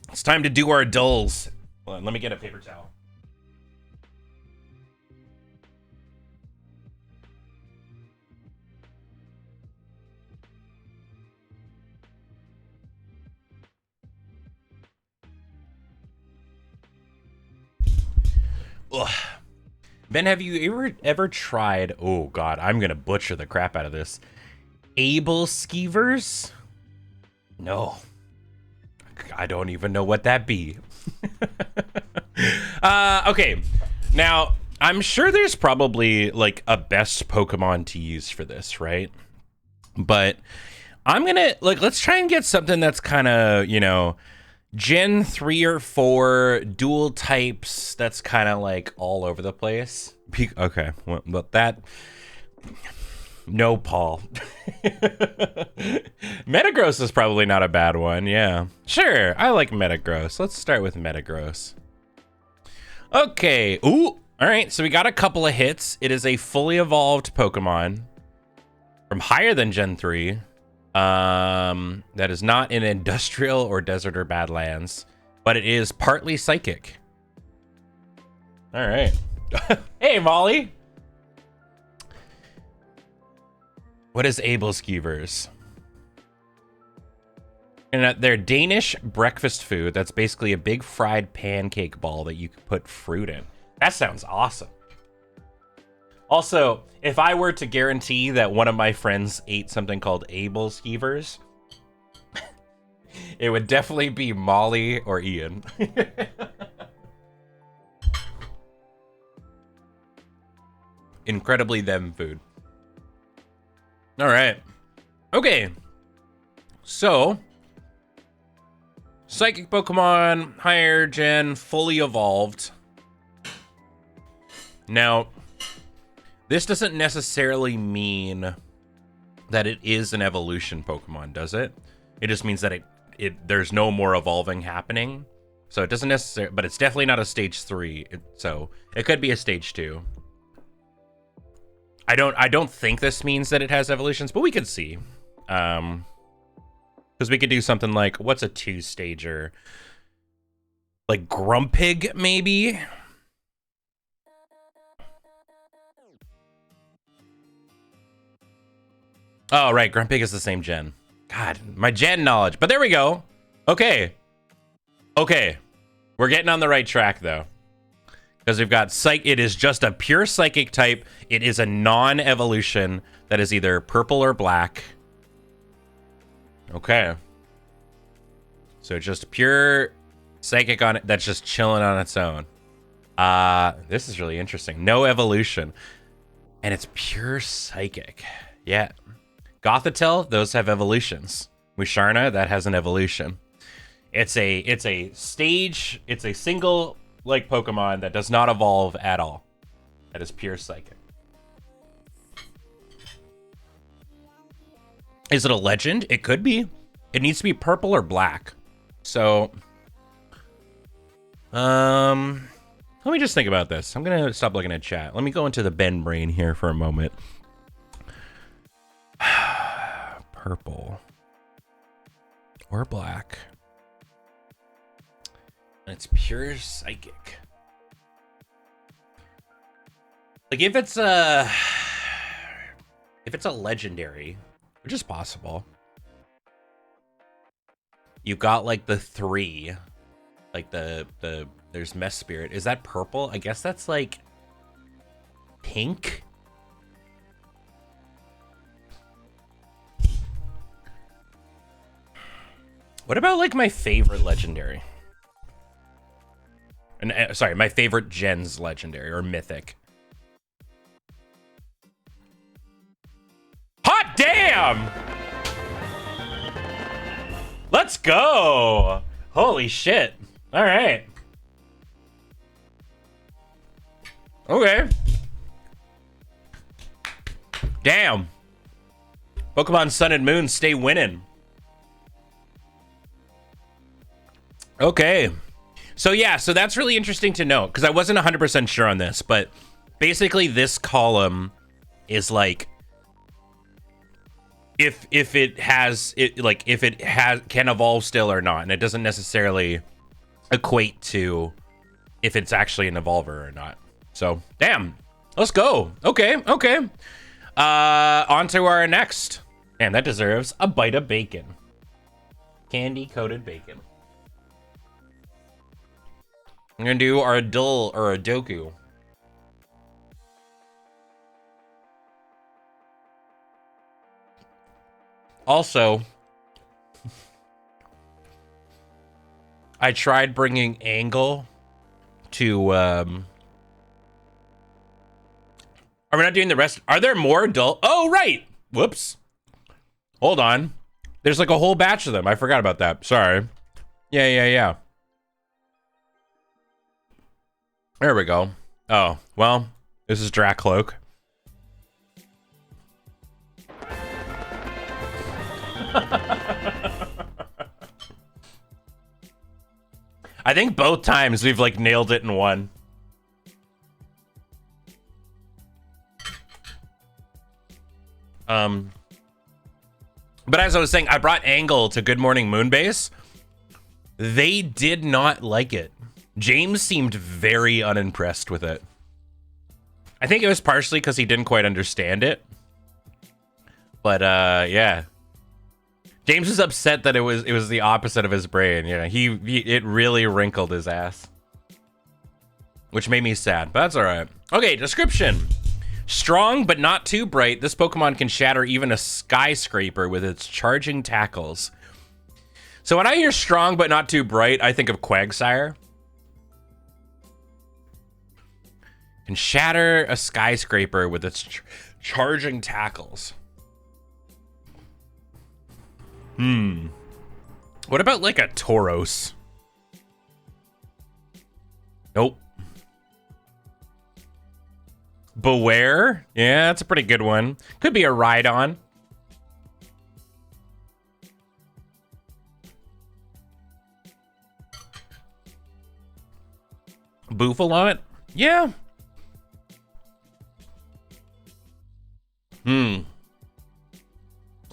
Speaker 2: It's time to do our dulls. Hold on, let me get a paper towel. Ugh. Ben, have you ever tried, oh god, I'm gonna butcher the crap out of this, able skeevers? No. I don't even know what that be. Okay, now I'm sure there's probably like a best Pokemon to use for this, right? But I'm gonna let's try and get something that's kind of, you know, Gen 3 or 4 dual types. That's kind of like all over the place. Okay, well that. No, Paul. Metagross is probably not a bad one, yeah. Sure, I like Metagross. Let's start with Metagross. Okay, ooh, all right, so we got a couple of hits. It is a fully evolved Pokemon from higher than Gen 3. That is not in Industrial or Desert or Badlands, but it is partly Psychic. All right. Hey, Molly. What is able skeevers? And they're Danish breakfast food. That's basically a big fried pancake ball that you can put fruit in. That sounds awesome. Also, if I were to guarantee that one of my friends ate something called able skeevers, it would definitely be Molly or Ian. Incredibly them food. All right. Okay. So, Psychic Pokemon, higher gen, fully evolved. Now, this doesn't necessarily mean that it is an evolution Pokemon, does it? It just means that there's no more evolving happening. So it doesn't necessarily, but it's definitely not a stage 3. So it could be a stage 2. I don't think this means that it has evolutions, but we could see. Because we could do something like, what's a 2-stager? Like Grumpig, maybe? Oh, right, Grumpig is the same gen. God, my gen knowledge. But there we go. Okay. Okay. We're getting on the right track, though. Because we've got it is just a pure Psychic type. It is a non-evolution that is either purple or black. Okay. So just pure Psychic on it that's just chilling on its own. This is really interesting. No evolution. And it's pure psychic. Yeah. Gothitelle, those have evolutions. Musharna, that has an evolution. It's a stage, it's a single like Pokemon that does not evolve at all. That is pure psychic. Is it a legend? It could be. It needs to be purple or black. So let me just think about this. I'm gonna stop looking at chat. Let me go into the Ben brain here for a moment. Purple or black. And it's pure psychic. Like if it's a legendary, which is possible. You've got like the 3, like the there's Mess Spirit. Is that purple? I guess that's like pink. What about like my favorite legendary? And sorry, my favorite gens legendary or mythic. Hot damn! Let's go! Holy shit. All right. Okay. Damn. Pokemon Sun and Moon stay winning. Okay. So yeah, so that's really interesting to know because I wasn't 100% sure on this, but basically this column is like if it can evolve still or not, and it doesn't necessarily equate to if it's actually an evolver or not. So damn, let's go. Okay. On to our next. Man, that deserves a bite of bacon. Candy coated bacon. I'm gonna do our Adul or a Doku. Also, I tried bringing Angle to, are we not doing the rest? Are there more adult? Oh, right. Whoops. Hold on. There's like a whole batch of them. I forgot about that. Sorry. Yeah. There we go. Oh, well, this is Dracloak. I think both times we've like nailed it in one. But as I was saying, I brought Angle to Good Morning Moonbase. They did not like it. James seemed very unimpressed with it. I think it was partially because he didn't quite understand it. But yeah. James was upset that it was the opposite of his brain. Yeah, it really wrinkled his ass. Which made me sad, but that's alright. Okay, description. Strong but not too bright, this Pokemon can shatter even a skyscraper with its charging tackles. So when I hear strong but not too bright, I think of Quagsire. Can shatter a skyscraper with its charging tackles. What about like a Tauros? Nope. Beware? Yeah, that's a pretty good one. Could be a Rhydon. Bouffalant? Yeah.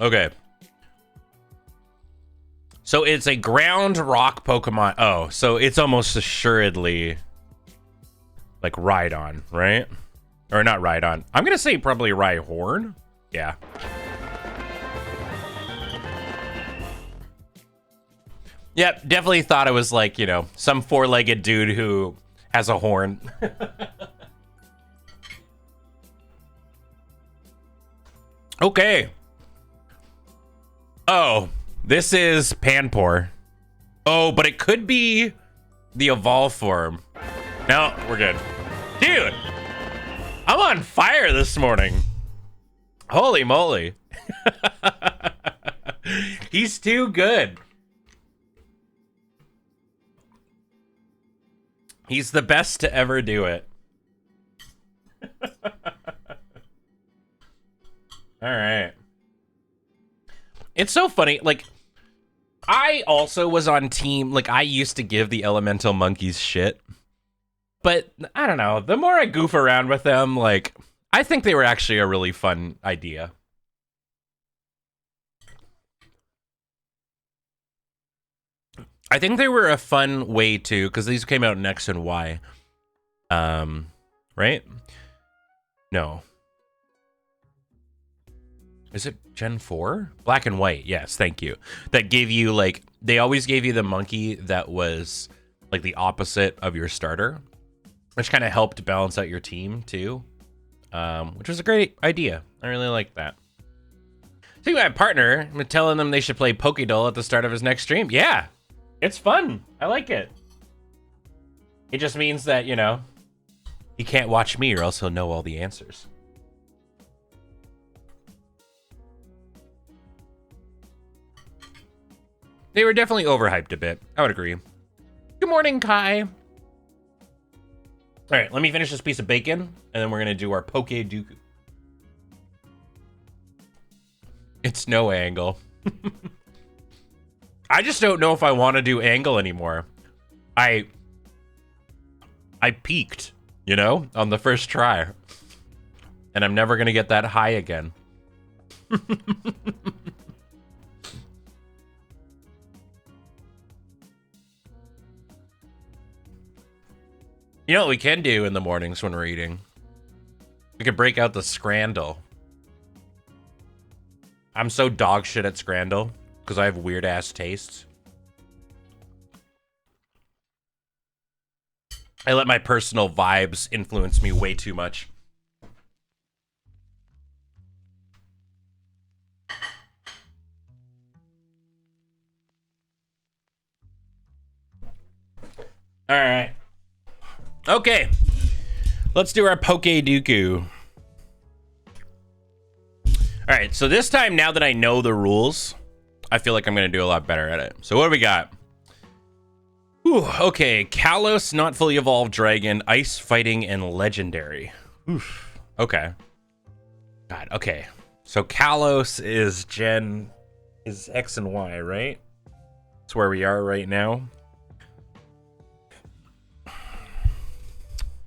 Speaker 2: Okay. So it's a ground rock Pokemon. Oh, so it's almost assuredly like Rhydon, right? Or not Rhydon. I'm going to say probably Rhyhorn. Yeah. Yep, definitely thought it was like, you know, some four-legged dude who has a horn. Okay. Oh, this is Panpour. Oh, but it could be the evolve form. No, we're good. Dude, I'm on fire this morning. Holy moly. He's too good. He's the best to ever do it. All right. It's so funny. Like, I also was on team. Like, I used to give the elemental monkeys shit. But, I don't know. The more I goof around with them, like, I think they were actually a really fun idea. I think they were a fun way to, because these came out in X and Y. Right? No. Is it Gen 4? Black and white, yes, thank you. That gave you, like, they always gave you the monkey that was, like, the opposite of your starter, which kind of helped balance out your team, too, which was a great idea. I really like that. Speaking of my partner, I'm telling them they should play Pokédoll at the start of his next stream. Yeah, it's fun. I like it. It just means that, you know, he can't watch me or else he'll know all the answers. They were definitely overhyped a bit. I would agree. Good morning, Kai. All right, let me finish this piece of bacon, and then we're going to do our Poke Dooku. It's no angle. I just don't know if I want to do angle anymore. I peaked, you know, on the first try. And I'm never going to get that high again. You know what we can do in the mornings when we're eating? We could break out the Scrandle. I'm so dog shit at Scrandle because I have weird ass tastes. I let my personal vibes influence me way too much. All right. Okay. Let's do our Poke Dooku. All right, so this time, now that I know the rules, I feel like I'm going to do a lot better at it. So what do we got? Ooh, okay, Kalos, not fully evolved dragon, ice fighting, and legendary. Oof. Okay. God, okay. So Kalos is X and Y, right? That's where we are right now.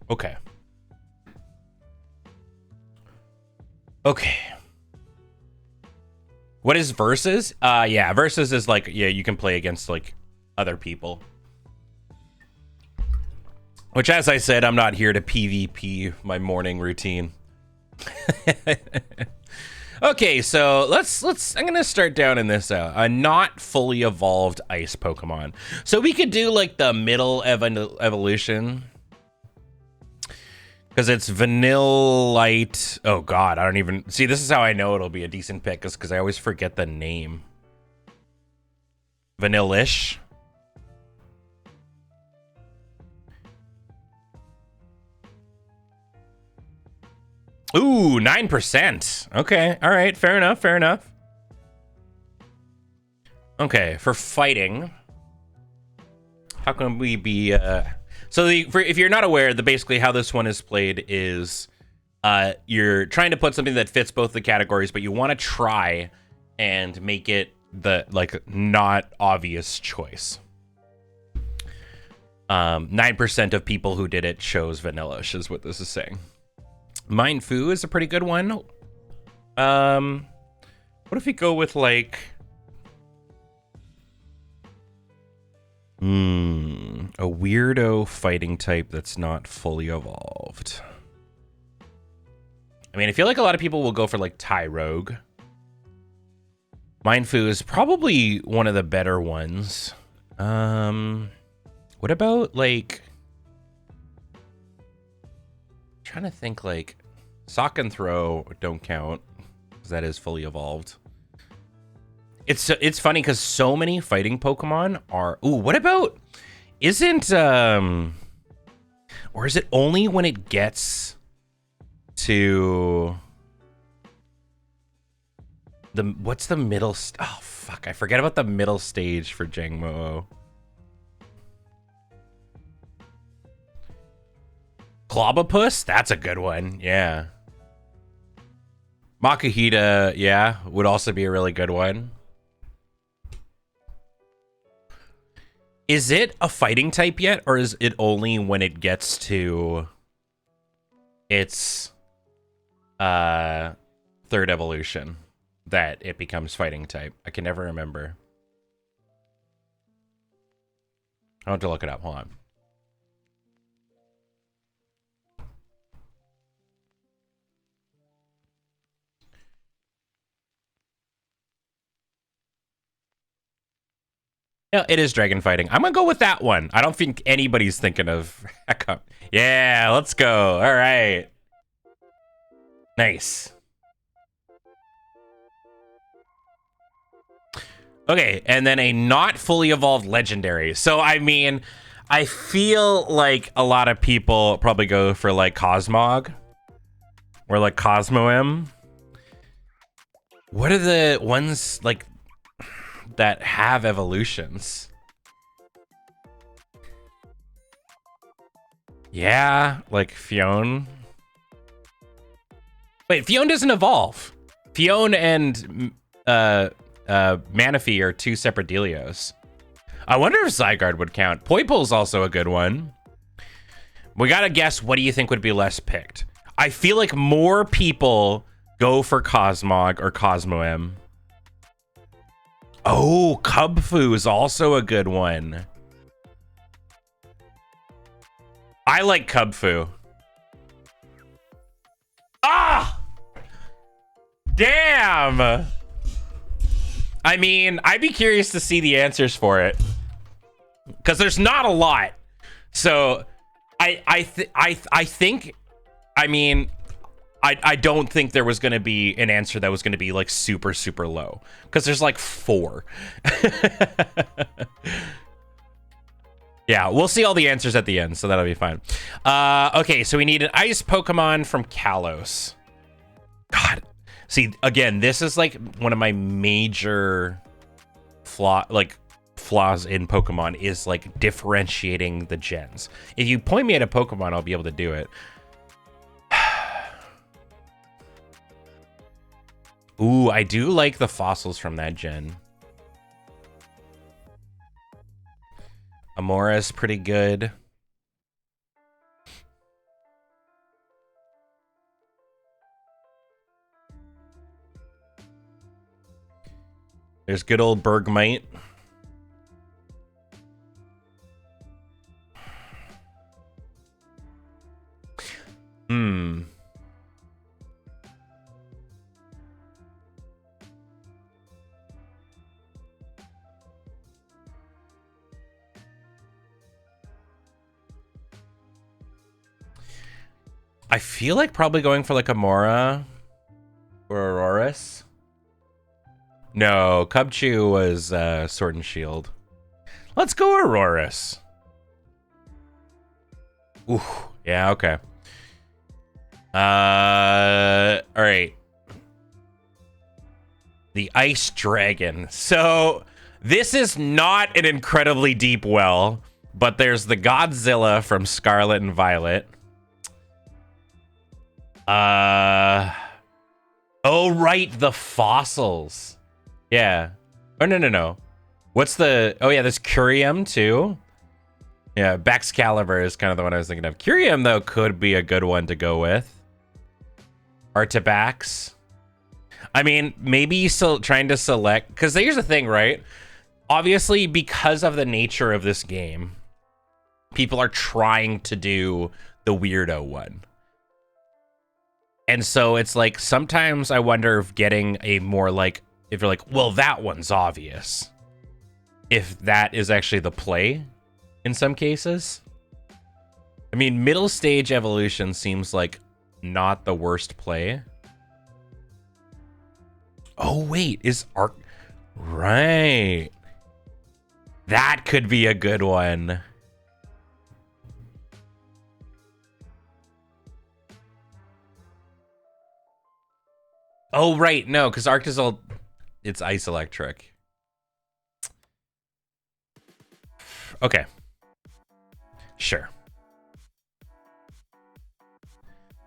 Speaker 2: Okay. Okay. What is versus? Yeah, versus is like, yeah, you can play against like other people. Which, as I said, I'm not here to PvP my morning routine. Okay, so let's I'm gonna start down in this a not fully evolved ice Pokemon. So we could do like the middle evolution. Because it's Vanillite. Oh god, I don't even see. This is how I know it'll be a decent pick, is because I always forget the name. Vanillish. Ooh, 9%. Okay, all right, fair enough, fair enough. Okay, for fighting, how can we be? So if you're not aware, basically how this one is played is you're trying to put something that fits both the categories, but you want to try and make it the like not obvious choice. 9% of people who did it chose Vanillish is what this is saying. Mindfu is a pretty good one. What if we go with like a weirdo fighting type that's not fully evolved? I mean, I feel like a lot of people will go for like Tyrogue. Mindfu is probably one of the better ones. What about like, I'm trying to think, like Sock and Throw don't count because that is fully evolved. It's funny because so many fighting Pokemon are. Ooh, what about Isn't or is it only when it gets to what's the middle oh fuck, I forget about the middle stage for Jangmo. Clobopus? That's a good one. Yeah. Makuhita, yeah, would also be a really good one. Is it a fighting type yet, or is it only when it gets to its third evolution that it becomes fighting type? I can never remember. I'll have to look it up. Hold on. Yeah, it is dragon fighting. I'm gonna go with that one. I don't think anybody's thinking of Heccup. Yeah, let's go. All right. Nice. Okay, and then a not fully evolved legendary. So, I mean, I feel like a lot of people probably go for like Cosmog or like Cosmoem. What are the ones like that have evolutions? Yeah, like Fion. Wait, Fion doesn't evolve. Fion and Manaphy are two separate dealios. I wonder if Zygarde would count. Poipol's also a good one. We gotta guess, what do you think would be less picked? I feel like more people go for Cosmog or Cosmoem. Oh, Cubfu is also a good one. I like Cubfu. Ah! Damn! I mean, I'd be curious to see the answers for it, because there's not a lot. So, I think, I mean, I don't think there was going to be an answer that was going to be like super, super low, because there's like 4. Yeah, we'll see all the answers at the end, so that'll be fine. Okay, so we need an ice Pokemon from Kalos. God, see, again, this is like one of my major flaws in Pokemon is like differentiating the gens. If you point me at a Pokemon, I'll be able to do it. Ooh, I do like the fossils from that gen. Amora's pretty good. There's good old Bergmite. I feel like probably going for like Amora or Aurorus. No, Cubchoo was Sword and Shield. Let's go Aurorus. Ooh, yeah, okay. All right. The Ice Dragon. So this is not an incredibly deep well, but there's the Godzilla from Scarlet and Violet. Oh, right, the fossils. Yeah. Oh, no. What's the... Oh, yeah, there's Curium, too. Yeah, Baxcalibur is kind of the one I was thinking of. Curium, though, could be a good one to go with. Artabax. I mean, maybe still trying to select... Because here's the thing, right? Obviously, because of the nature of this game, people are trying to do the weirdo one. And so it's like, sometimes I wonder if getting a more like, if you're like, well, that one's obvious, if that is actually the play in some cases. I mean, middle stage evolution seems like not the worst play. Oh, wait, is right. That could be a good one. Oh, right. No, because Arctazol, it's ice electric. Okay. Sure.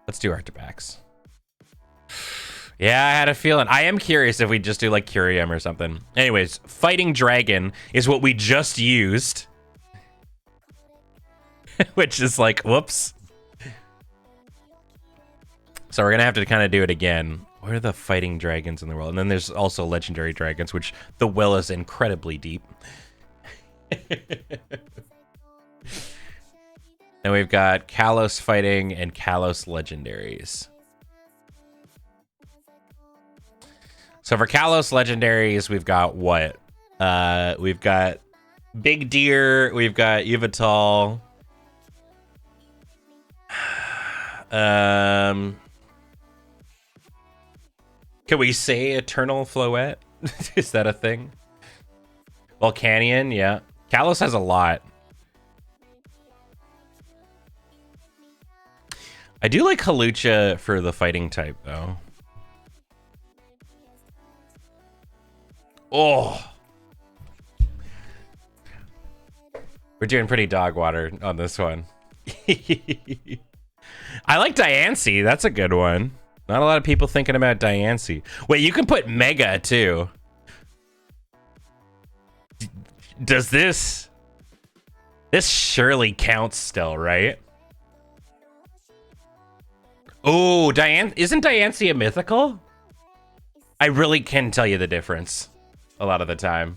Speaker 2: Let's do Arctibax. Yeah, I had a feeling. I am curious if we just do like Curium or something. Anyways, Fighting Dragon is what we just used. Which is like, whoops. So we're going to have to kind of do it again. What are the fighting dragons in the world? And then there's also legendary dragons, which the well is incredibly deep. Then we've got Kalos fighting and Kalos legendaries. So for Kalos legendaries, we've got what? We've got Big Deer, we've got Yveltal. Can we say Eternal Floette? Is that a thing? Volcanion, yeah. Kalos has a lot. I do like Halucha for the fighting type, though. Oh. We're doing pretty dog water on this one. I like Diancie. That's a good one. Not a lot of people thinking about Diancie. Wait, you can put Mega, too. Does this... This surely counts still, right? Oh, isn't Diancie a mythical? I really can tell you the difference a lot of the time.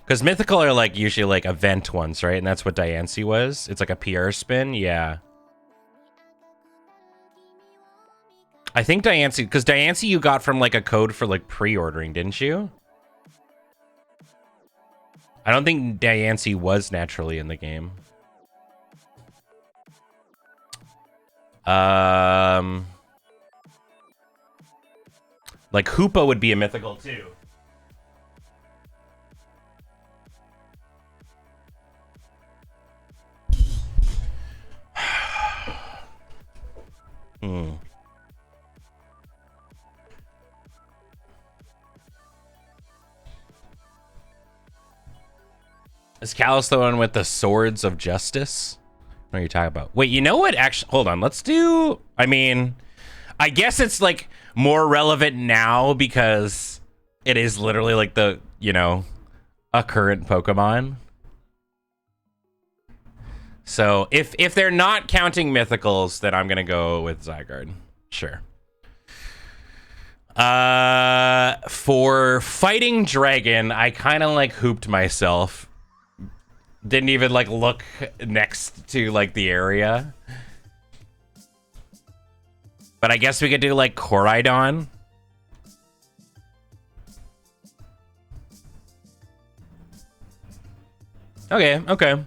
Speaker 2: Because mythical are like usually like event ones, right? And that's what Diancie was. It's like a PR spin, yeah. I think Diancie, because Diancie you got from like a code for like pre-ordering, didn't you? I don't think Diancie was naturally in the game. Like Hoopa would be a mythical too. Is Kalos the one with the swords of justice? What are you talking about? Wait, you know what? Actually, hold on. Let's do... I mean, I guess it's like more relevant now because it is literally like the, you know, a current Pokemon. So if they're not counting mythicals, then I'm gonna go with Zygarde. Sure. For Fighting Dragon, I kind of like hooped myself. Didn't even like look next to like the area. But I guess we could do like Koraidon. Okay.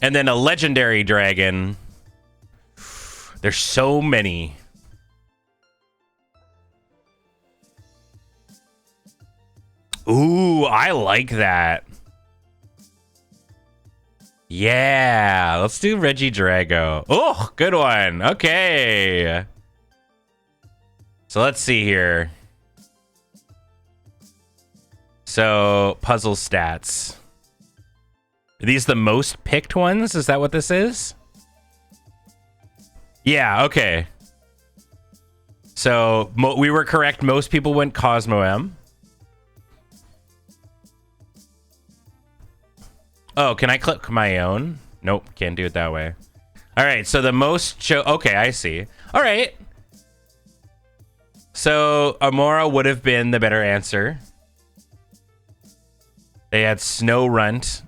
Speaker 2: And then a legendary dragon. There's so many. Ooh, I like that. Yeah, let's do Regidrago. Oh, good one. Okay. So let's see here. So, puzzle stats. Are these the most picked ones? Is that what this is? Yeah, okay. So, we were correct. Most people went Cosmo M. Oh, can I click my own? Nope, can't do it that way. All right, so the most okay, I see. All right. So Amora would have been the better answer. They had Snow Runt.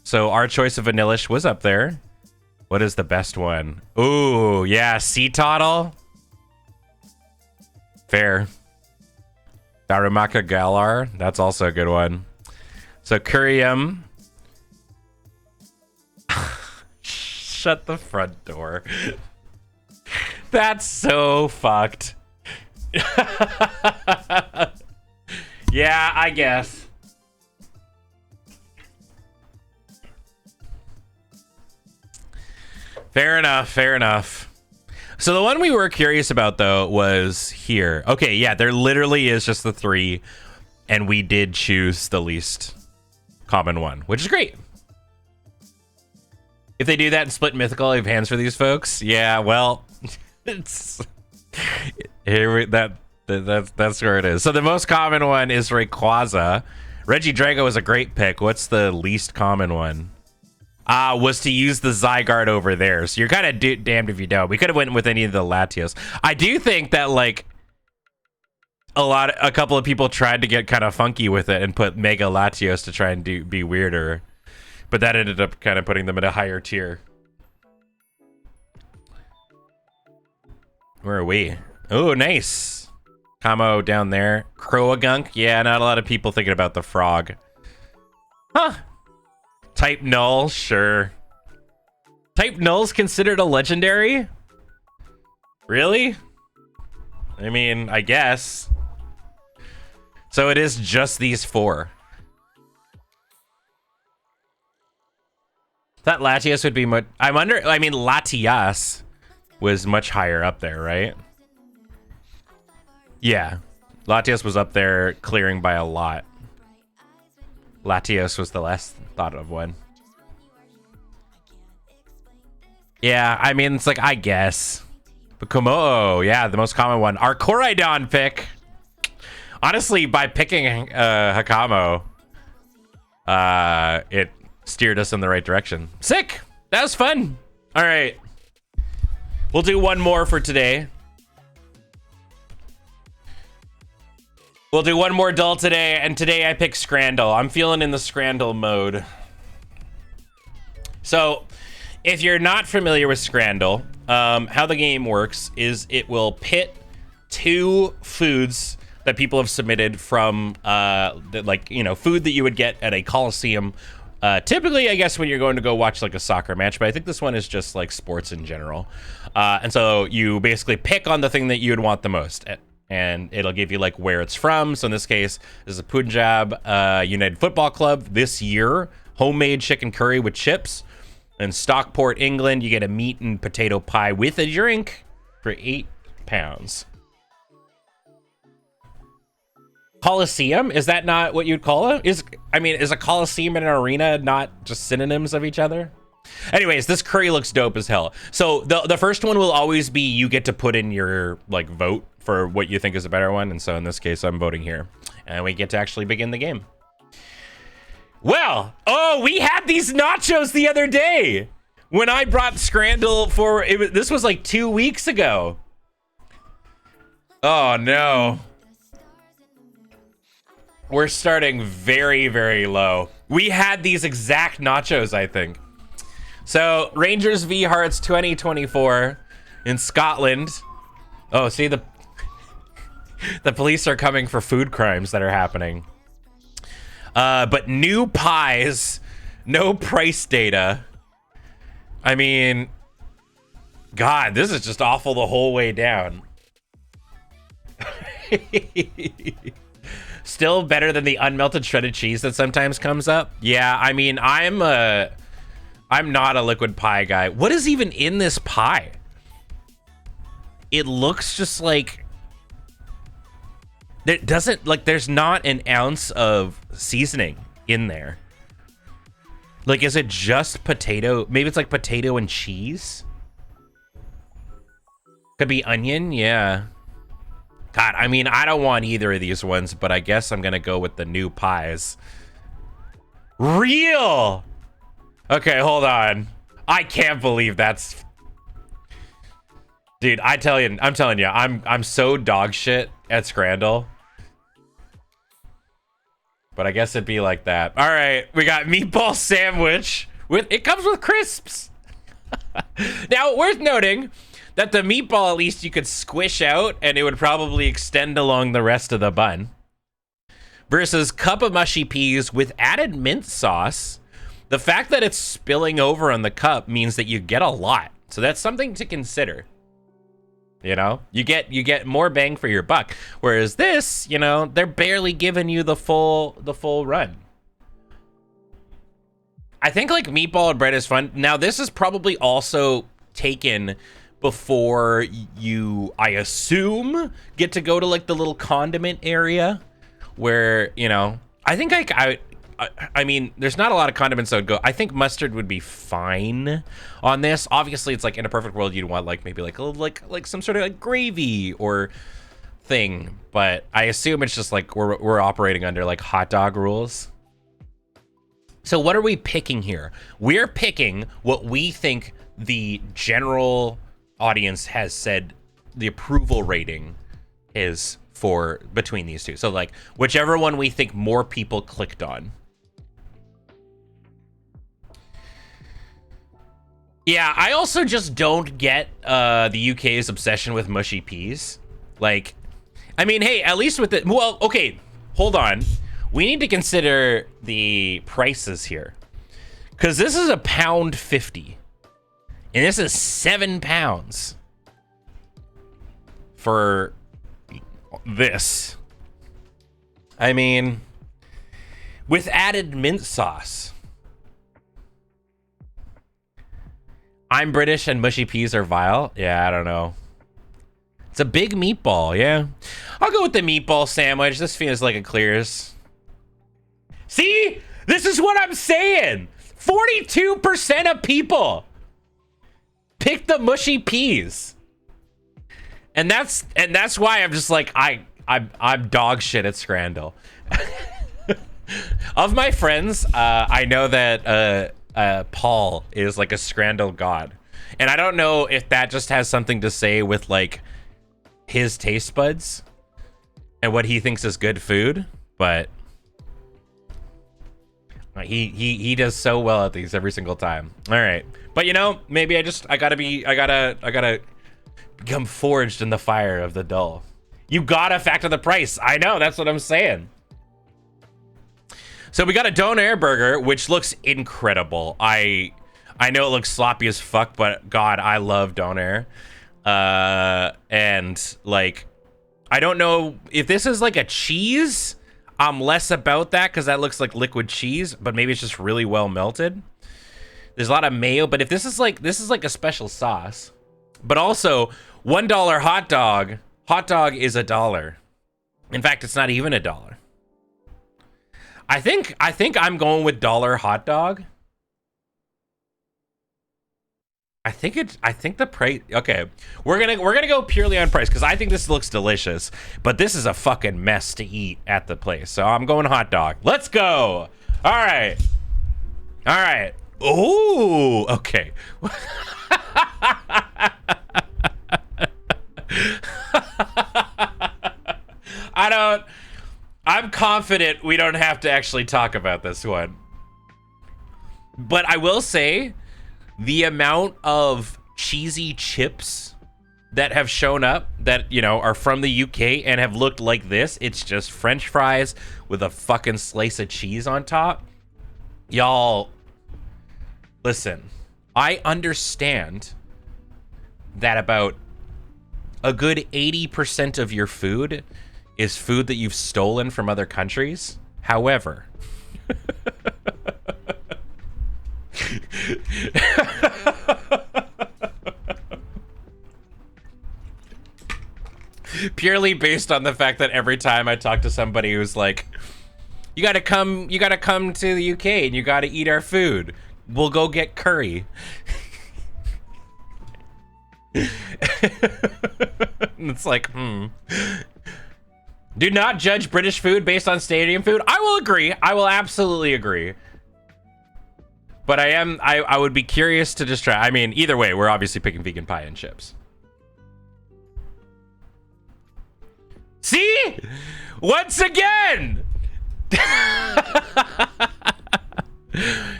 Speaker 2: So our choice of Vanillish was up there. What is the best one? Ooh, yeah, Sea Toddle. Fair. Darumaka Galar, that's also a good one. So Curium. Shut the front door. That's so fucked. Yeah, I guess. Fair enough. Fair enough. So the one we were curious about, though, was here. Okay, yeah, there literally is just the 3, and we did choose the least common one, which is great. If they do that in Split Mythical, I have hands for these folks. Yeah, well, it's that's where it is. So the most common one is Rayquaza. Reggie Drago is a great pick. What's the least common one? Was to use the Zygarde over there. So you're kind of damned if you don't. We could have went with any of the Latios. I do think that like a couple of people tried to get kind of funky with it and put Mega Latios to try and be weirder, but that ended up kind of putting them in a higher tier. Where are we? Oh, nice. Camo down there. Croagunk. Yeah, not a lot of people thinking about the frog. Huh. Type Null, sure. Type Null's considered a legendary? Really? I mean, I guess. So it is just these 4. That Latias would be much... I mean, Latias was much higher up there, right? Yeah. Latias was up there clearing by a lot. Latios was the last thought of one. Yeah, I mean, it's like, I guess. But Komodo, yeah, the most common one. Our Koraidon pick. Honestly, by picking Hakamo, it steered us in the right direction. Sick! That was fun. All right. We'll do one more for today. We'll do one more dull today, and today I pick Scrandle. I'm feeling in the Scrandle mode. So, if you're not familiar with Scrandle, how the game works is it will pit 2 foods that people have submitted from, food that you would get at a Coliseum. Typically, I guess, when you're going to go watch, like, a soccer match, but I think this one is just, like, sports in general. And so you basically pick on the thing that you would want the most. And it'll give you like where it's from. So in this case, this is a Punjab United Football Club this year. Homemade chicken curry with chips. In Stockport, England, you get a meat and potato pie with a drink for £8. Coliseum? Is that not what you'd call it? Is a Coliseum and an arena not just synonyms of each other? Anyways, this curry looks dope as hell. So the first one will always be you get to put in your like vote for what you think is a better one. And so in this case, I'm voting here. And we get to actually begin the game. Well, oh, we had these nachos the other day when I brought Scrandle for it. This was like 2 weeks ago. Oh no. We're starting very, very low. We had these exact nachos, I think. So, Rangers v Hearts 2024 in Scotland. Oh, see, the police are coming for food crimes that are happening. But new pies, no price data. I mean, God, this is just awful the whole way down. Still better than the unmelted shredded cheese that sometimes comes up. Yeah, I mean, I'm not a liquid pie guy. What is even in this pie? It looks just like it doesn't, like, there's not an ounce of seasoning in there. Like, is it just potato? Maybe it's like potato and cheese. Could be onion, yeah. God, I mean, I don't want either of these ones, but I guess I'm gonna go with the new pies. Real! Okay, hold on. I can't believe that's... Dude, I'm telling you, I'm so dog shit at Scrandle. But I guess it'd be like that. All right, we got meatball sandwich. It comes with crisps. Now, worth noting that the meatball, at least you could squish out and it would probably extend along the rest of the bun. Versus cup of mushy peas with added mint sauce. The fact that it's spilling over on the cup means that you get a lot. So that's something to consider. You know, you get more bang for your buck. Whereas this, you know, they're barely giving you the full run. I think like meatball and bread is fun. Now this is probably also taken before you, I assume, get to go to like the little condiment area where, you know, I think I mean, there's not a lot of condiments that would go. I think mustard would be fine on this. Obviously, it's like in a perfect world, you'd want like maybe like a little like some sort of like gravy or thing. But I assume it's just like we're operating under like hot dog rules. So what are we picking here? We're picking what we think the general audience has said the approval rating is for between these two. So like whichever one we think more people clicked on. Yeah, I also just don't get the UK's obsession with mushy peas. Like, I mean, hey, at least with it, well, okay, hold on. We need to consider the prices here. Because this is £1.50. And this is £7 for this. I mean, with added mint sauce. I'm British and mushy peas are vile. Yeah, I don't know. It's a big meatball, yeah. I'll go with the meatball sandwich. This feels like it clears. See? This is what I'm saying. 42% of people pick the mushy peas. And that's why I'm just like I'm dog shit at Scrandle. Of my friends, I know that Paul is like a Scrandle god. And I don't know if that just has something to say with like his taste buds and what he thinks is good food, but he does so well at these every single time. All right. But you know, maybe I gotta become forged in the fire of the dull. You gotta factor the price. I know, that's what I'm saying. So we got a Donair burger, which looks incredible. I know it looks sloppy as fuck, but God, I love Donair. And like, I don't know if this is like a cheese. I'm less about that because that looks like liquid cheese, but maybe it's just really well melted. There's a lot of mayo, but if this is like a special sauce. But also, $1 hot dog. Hot dog is $1. In fact, it's not even $1. I think I'm going with dollar hot dog. I think the price. Okay, we're gonna go purely on price because I think this looks delicious, but this is a fucking mess to eat at the place. So I'm going hot dog. Let's go. All right. Ooh. Okay. I'm confident we don't have to actually talk about this one. But I will say the amount of cheesy chips that have shown up that, you know, are from the UK and have looked like this, it's just French fries with a fucking slice of cheese on top. Y'all, listen, I understand that about a good 80% of your food is food that you've stolen from other countries. However, purely based on the fact that every time I talk to somebody who's like, you gotta come to the UK and you gotta eat our food. We'll go get curry. It's like, Do not judge British food based on stadium food. I will agree. I will absolutely agree. But I would be curious to just try. I mean, either way, we're obviously picking vegan pie and chips. See? Once again!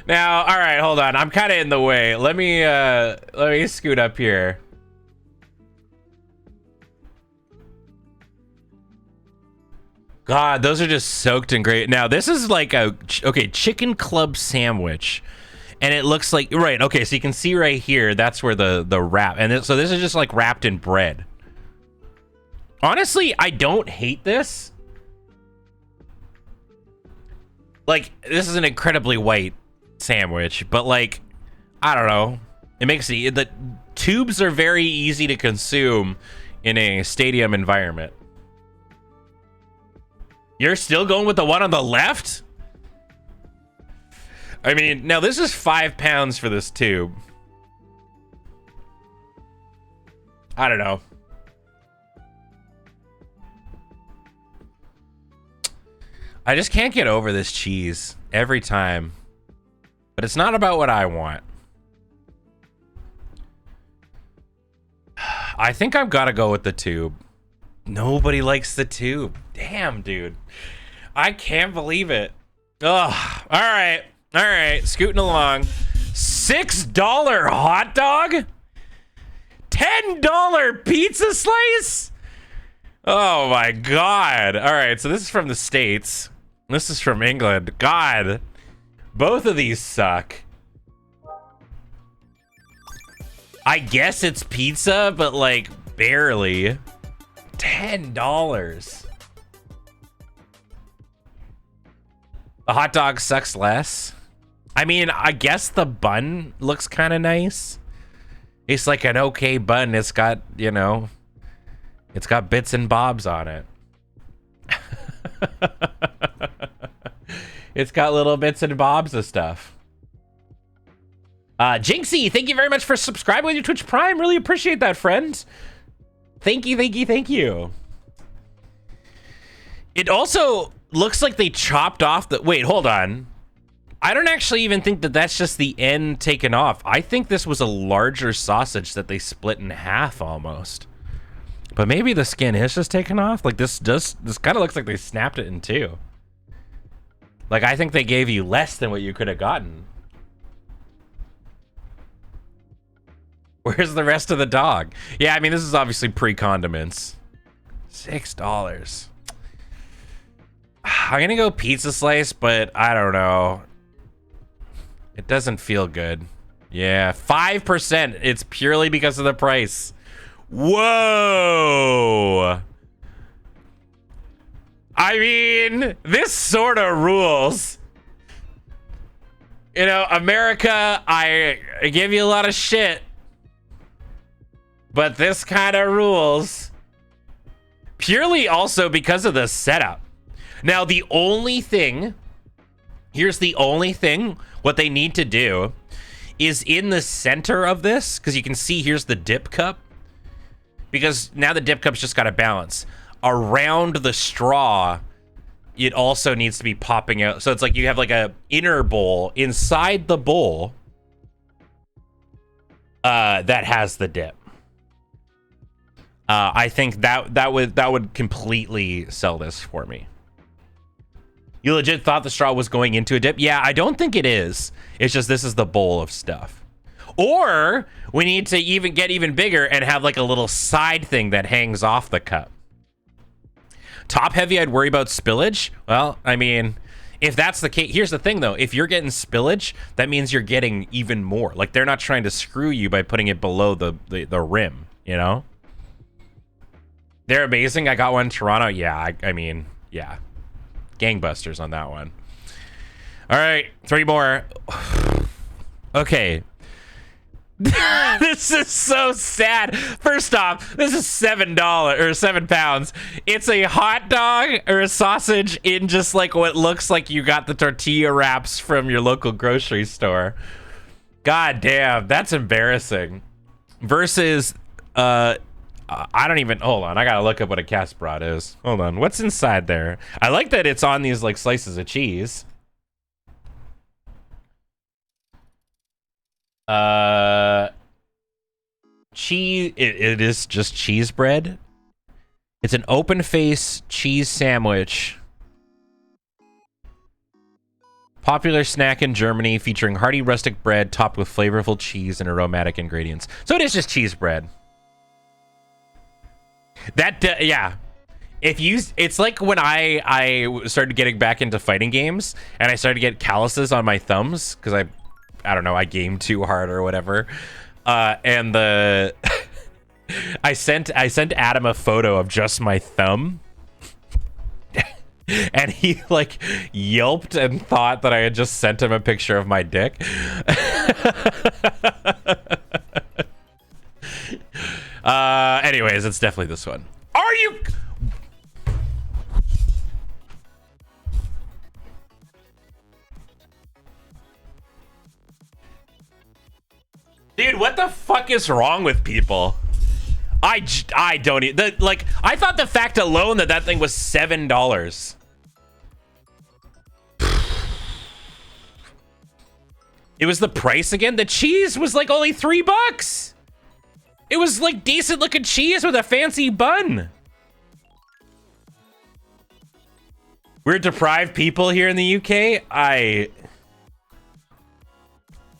Speaker 2: Now, all right, hold on. I'm kind of in the way. Let me scoot up here. God, those are just soaked in great. Now, this is like okay, chicken club sandwich. And it looks like, right, okay, so you can see right here, that's where the wrap, and so this is just like wrapped in bread. Honestly, I don't hate this. Like, this is an incredibly white sandwich, but like, I don't know. It makes the tubes are very easy to consume in a stadium environment. You're still going with the one on the left? I mean, now this is £5 for this tube. I don't know. I just can't get over this cheese every time. But it's not about what I want. I think I've got to go with the tube. Nobody likes the tube. Damn, dude. I can't believe it. Ugh. All right. All right. Scooting along. $6 hot dog? $10 pizza slice? Oh, my God. All right. So this is from the States. This is from England. God. Both of these suck. I guess it's pizza, but like barely. $10. The hot dog sucks less. I mean, I guess the bun looks kind of nice. It's like an okay bun. It's got, you know, it's got bits and bobs on it. It's got little bits and bobs of stuff. Jinxie, thank you very much for subscribing with your Twitch Prime. Really appreciate that, friend. Thank you, thank you, thank you. It also looks like they chopped off the... Wait, hold on. I don't actually even think that that's just the end taken off. I think this was a larger sausage that they split in half almost. But maybe the skin is just taken off. Like this kind of looks like they snapped it in two. Like I think they gave you less than what you could have gotten. Where's the rest of the dog? Yeah, I mean, this is obviously pre-condiments. $6. I'm gonna go pizza slice, but I don't know. It doesn't feel good. Yeah, 5%. It's purely because of the price. Whoa. I mean, this sort of rules. You know, America, I give you a lot of shit. But this kind of rules. Purely also because of the setup. Now, the only thing, here's the only thing, what they need to do is in the center of this, because you can see here's the dip cup. Because now the dip cup's just got to balance. Around the straw, it also needs to be popping out. So it's like you have like a inner bowl inside the bowl that has the dip. I think that would completely sell this for me. You legit thought the straw was going into a dip? Yeah, I don't think it is. It's just this is the bowl of stuff. Or we need to get even bigger and have like a little side thing that hangs off the cup. Top heavy, I'd worry about spillage. Well, I mean, if that's the case, here's the thing though. If you're getting spillage, that means you're getting even more. Like they're not trying to screw you by putting it below the rim, you know? They're amazing. I got one in Toronto. Yeah, I mean, yeah. Gangbusters on that one. All right, 3 more. Okay. This is so sad. First off, this is $7 or £7. It's a hot dog or a sausage in just like what looks like you got the tortilla wraps from your local grocery store. God damn, that's embarrassing. Versus, I don't even, hold on, I gotta look up what a cast brat is. Hold on, what's inside there? I like that it's on these like slices of cheese. Cheese, it is just cheese bread. It's an open face cheese sandwich. Popular snack in Germany featuring hearty rustic bread topped with flavorful cheese and aromatic ingredients. So it is just cheese bread. That, yeah. It's like when I started getting back into fighting games and I started to get calluses on my thumbs because I don't know, I gamed too hard or whatever. And I sent Adam a photo of just my thumb. And he like yelped and thought that I had just sent him a picture of my dick. Anyways, it's definitely this one. Are you? Dude, what the fuck is wrong with people? I don't even, like, I thought the fact alone that thing was $7. It was the price again. The cheese was like only $3. It was like decent looking cheese with a fancy bun. We're deprived people here in the UK.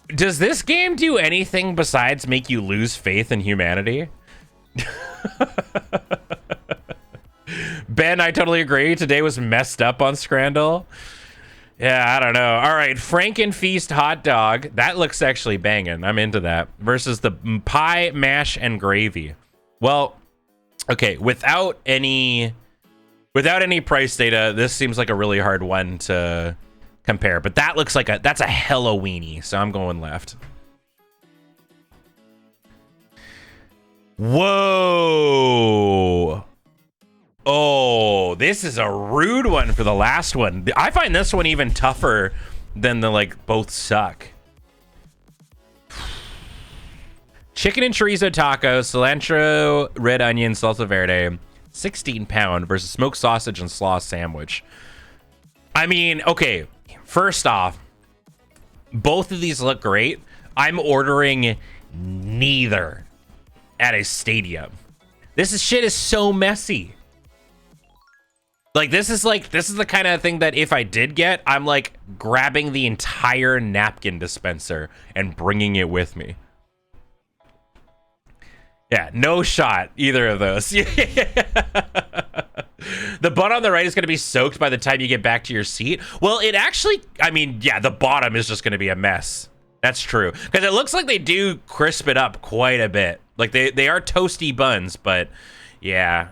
Speaker 2: Does this game do anything besides make you lose faith in humanity? Ben, I totally agree. Today was messed up on Scrandle. Yeah, I don't know. All right, Frankenfeast hot dog. That looks actually banging. I'm into that. Versus the pie, mash, and gravy. Well, okay, without any price data, this seems like a really hard one to compare. But that looks like that's a Halloweeny, so I'm going left. Whoa. Oh, this is a rude one for the last one. I find this one even tougher than the, like, both suck. Chicken and chorizo taco, cilantro, red onion, salsa verde, 16-pound versus smoked sausage and slaw sandwich. I mean, okay, first off, both of these look great. I'm ordering neither at a stadium. This shit is so messy. Like, this is the kind of thing that if I did get, I'm like grabbing the entire napkin dispenser and bringing it with me. Yeah, no shot, either of those. The bun on the right is going to be soaked by the time you get back to your seat. Well, it actually, I mean, yeah, the bottom is just going to be a mess. That's true. Because it looks like they do crisp it up quite a bit. Like, they are toasty buns, but yeah.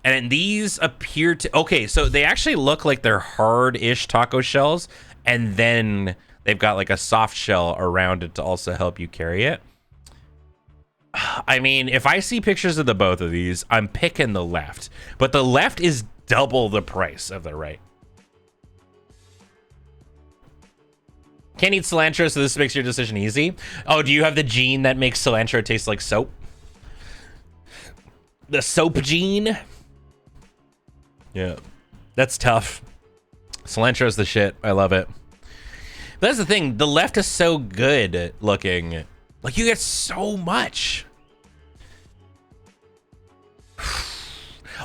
Speaker 2: And these appear to... Okay, so they actually look like they're hard-ish taco shells, and then they've got, like, a soft shell around it to also help you carry it. I mean, if I see pictures of the both of these, I'm picking the left. But the left is double the price of the right. Can't eat cilantro, so this makes your decision easy. Oh, do you have the gene that makes cilantro taste like soap? The soap gene? Yeah, that's tough. Cilantro's the shit. I love it. But that's the thing. The left is so good looking. Like, you get so much.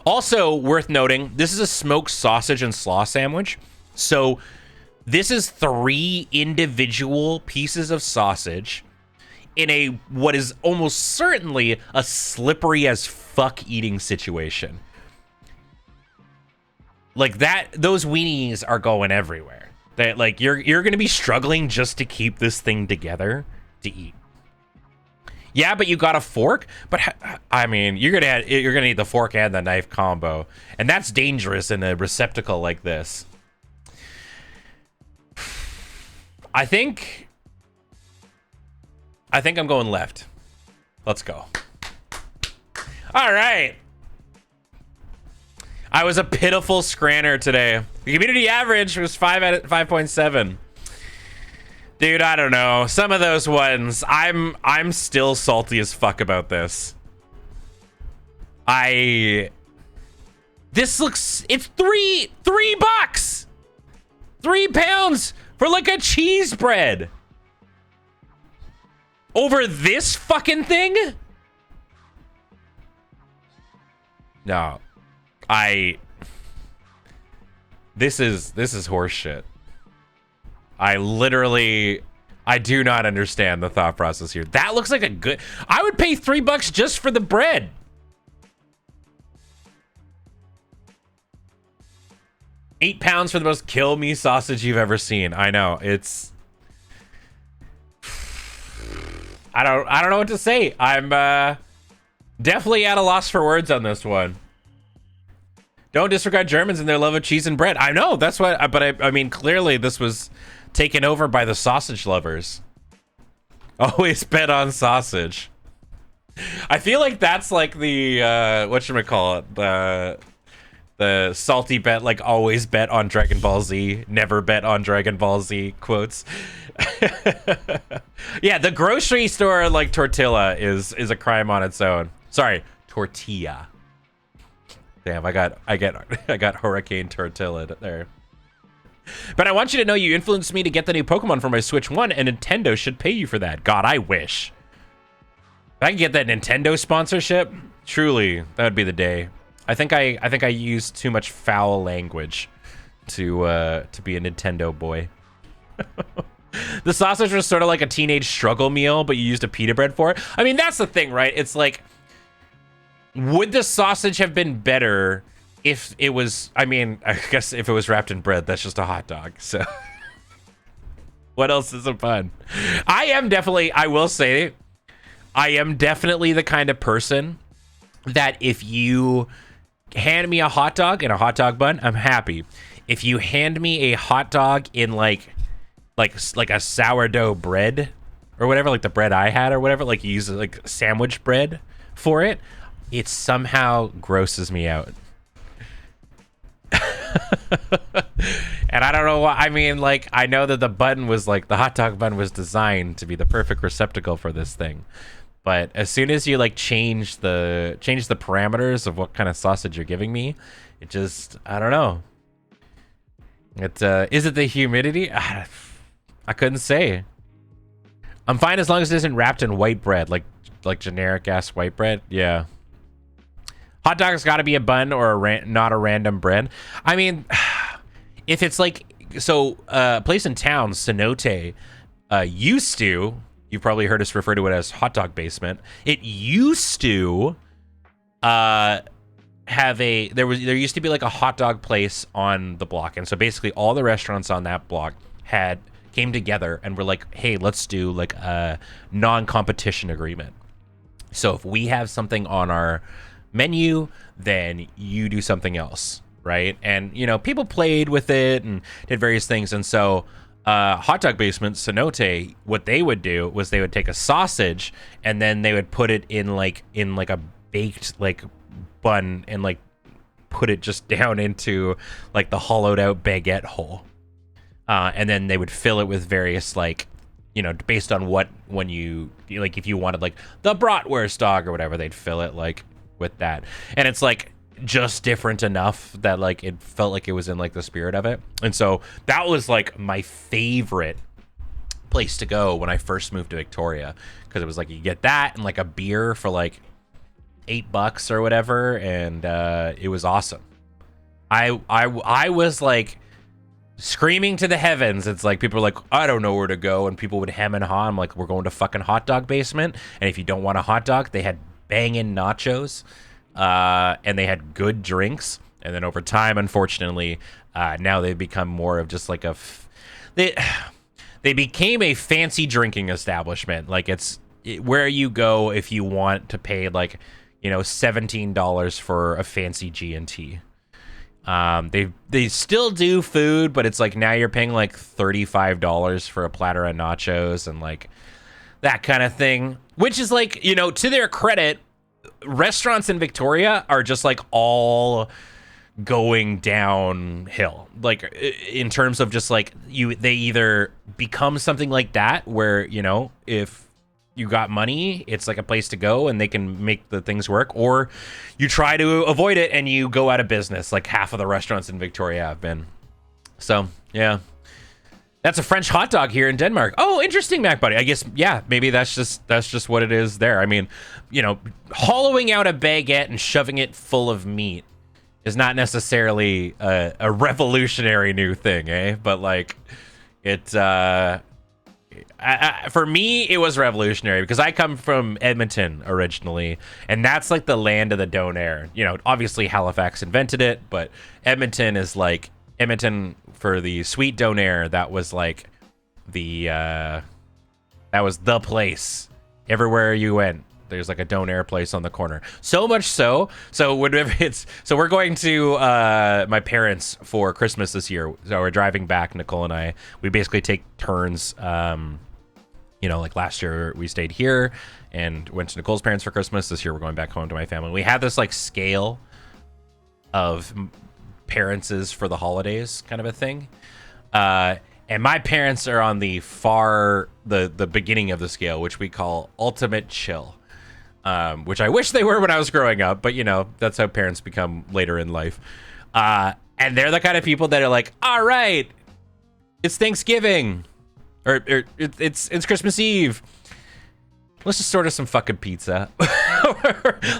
Speaker 2: Also worth noting, this is a smoked sausage and slaw sandwich. So this is 3 individual pieces of sausage in a what is almost certainly a slippery as fuck eating situation. Like that, those weenies are going everywhere. That, like, you're gonna be struggling just to keep this thing together to eat. Yeah, but you got a fork. But I mean, you're gonna need the fork and the knife combo, and that's dangerous in a receptacle like this. I think I'm going left. Let's go. All right. I was a pitiful scranner today. The community average was 5.7. Dude, I don't know. Some of those ones, I'm still salty as fuck about this. This looks, it's $3 bucks. 3 pounds for like a cheese bread. Over this fucking thing? No. This is horse shit. I do not understand the thought process here. That looks like a good... I would pay $3 just for the bread. £8 for the most kill me sausage you've ever seen. I know, it's... I don't know what to say. I'm definitely at a loss for words on this one. Don't disregard Germans and their love of cheese and bread. I know, that's what, but I mean, clearly this was taken over by the sausage lovers. Always bet on sausage. I feel like that's like the whatchamacallit, the salty bet, like always bet on Dragon Ball Z, never bet on Dragon Ball Z quotes. Yeah, the grocery store like tortilla is a crime on its own. Sorry, tortilla. Damn, I got Hurricane Tortilla there. But I want you to know you influenced me to get the new Pokemon for my Switch 1, and Nintendo should pay you for that. God, I wish. If I could get that Nintendo sponsorship, truly, that would be the day. I think I used too much foul language to be a Nintendo boy. The sausage was sort of like a teenage struggle meal, but you used a pita bread for it. I mean, that's the thing, right? It's like, would the sausage have been better if it was, I mean, I guess if it was wrapped in bread, that's just a hot dog. So what else is fun? I will say, I am definitely the kind of person that if you hand me a hot dog and a hot dog bun, I'm happy. If you hand me a hot dog in like a sourdough bread or whatever, like the bread I had or whatever, like you use like sandwich bread for it, it somehow grosses me out. And I don't know why. I mean, like, I know that the hot dog bun was designed to be the perfect receptacle for this thing. But as soon as you like change the parameters of what kind of sausage you're giving me, it just, I don't know. Is it the humidity? I couldn't say. I'm fine as long as it isn't wrapped in white bread, like generic ass white bread. Yeah. Hot dog's got to be a bun or not a random bread. I mean, if it's like, so a place in town, Cenote, used to, you've probably heard us refer to it as hot dog basement. It used to there used to be like a hot dog place on the block. And so basically all the restaurants on that block came together and were like, hey, let's do like a non-competition agreement. So if we have something on our menu, then you do something else, right? And you know, people played with it and did various things. And so hot dog basement, Cenote, what they would do was they would take a sausage and then they would put it in like a baked like bun and like put it just down into like the hollowed out baguette hole, and then they would fill it with various, like, you know, based on when you like, if you wanted like the bratwurst dog or whatever, they'd fill it like with that. And it's like just different enough that like it felt like it was in like the spirit of it. And so that was like my favorite place to go when I first moved to Victoria, because it was like you get that and like a beer for like $8 or whatever, and it was awesome. I was like screaming to the heavens. It's like people are like, I don't know where to go, and people would hem and haw. I'm like, we're going to fucking hot dog basement. And if you don't want a hot dog, they had banging nachos, and they had good drinks. And then over time, unfortunately, now they've become more of just like they became a fancy drinking establishment. Like where you go if you want to pay like, you know, $17 for a fancy G&T. They still do food, but it's like now you're paying like $35 for a platter of nachos and like that kind of thing, which is like, you know, to their credit, restaurants in Victoria are just like all going downhill, like in terms of just like they either become something like that where, you know, if you got money, it's like a place to go and they can make the things work, or you try to avoid it and you go out of business, like half of the restaurants in Victoria have been. So yeah, that's a French hot dog here in Denmark. Oh, interesting, Mac Buddy. I guess, yeah, maybe that's just what it is there. I mean, you know, hollowing out a baguette and shoving it full of meat is not necessarily a revolutionary new thing, eh? But like, it for me, it was revolutionary because I come from Edmonton originally, and that's like the land of the donair. You know, obviously Halifax invented it, but Edmonton is like, Edmonton for the sweet donair, that was like that was the place. Everywhere you went, there's like a donair place on the corner. So much so whenever we're going to my parents for Christmas this year. So we're driving back, Nicole and I. We basically take turns You know, like last year we stayed here and went to Nicole's parents for Christmas. This year we're going back home to my family. We have this like scale of parents for the holidays kind of a thing. And my parents are on the the beginning of the scale, which we call ultimate chill. Which I wish they were when I was growing up, but you know, that's how parents become later in life. And they're the kind of people that are like, all right, it's Thanksgiving. Or it's Christmas Eve. Let's just order some fucking pizza.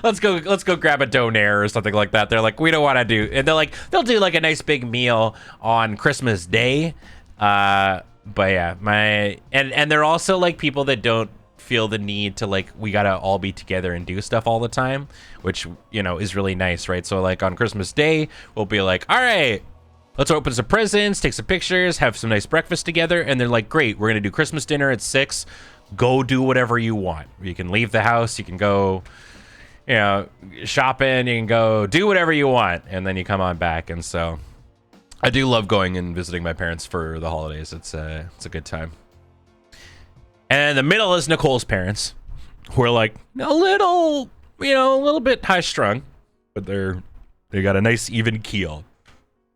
Speaker 2: let's go grab a donair or something like that. They're like, we don't want to do, and they'll do like a nice big meal on Christmas Day. But yeah, and they're also like people that don't feel the need to like, we gotta all be together and do stuff all the time, which, you know, is really nice, right? So like on Christmas Day, we'll be like, all right, let's open some presents, take some pictures, have some nice breakfast together. And they're like, great, we're going to do Christmas dinner at 6. Go do whatever you want. You can leave the house. You can go, you know, shopping. You can go do whatever you want. And then you come on back. And so I do love going and visiting my parents for the holidays. It's a good time. And in the middle is Nicole's parents, who are like a little bit high strung, but they got a nice even keel.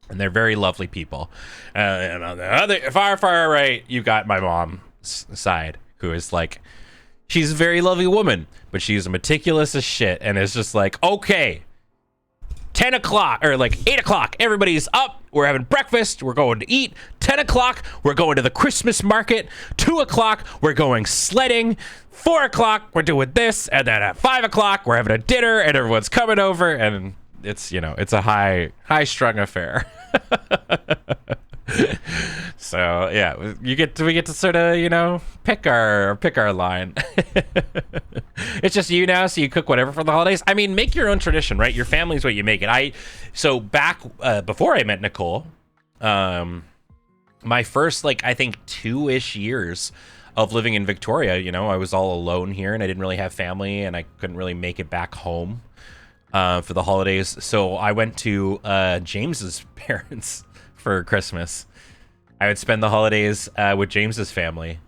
Speaker 2: And they're very lovely people. And on the other, far right, you got my mom's side, who is like, she's a very lovely woman, but she's meticulous as shit. And it's just like, okay, 10 o'clock or like 8 o'clock, everybody's up. We're having breakfast. We're going to eat. 10 o'clock, we're going to the Christmas market. 2 o'clock, we're going sledding. 4 o'clock, we're doing this. And then at 5 o'clock, we're having a dinner and everyone's coming over. And it's, you know, it's a high strung affair. So yeah, we get to sort of, you know, pick our line. It's just you now, so you cook whatever for the holidays. I mean, make your own tradition, right? Your family's what you make it. So back before I met Nicole, my first like I think 2-ish years of living in Victoria, you know, I was all alone here and I didn't really have family and I couldn't really make it back home for the holidays. So I went to James's parents for Christmas. I would spend the holidays with James's family,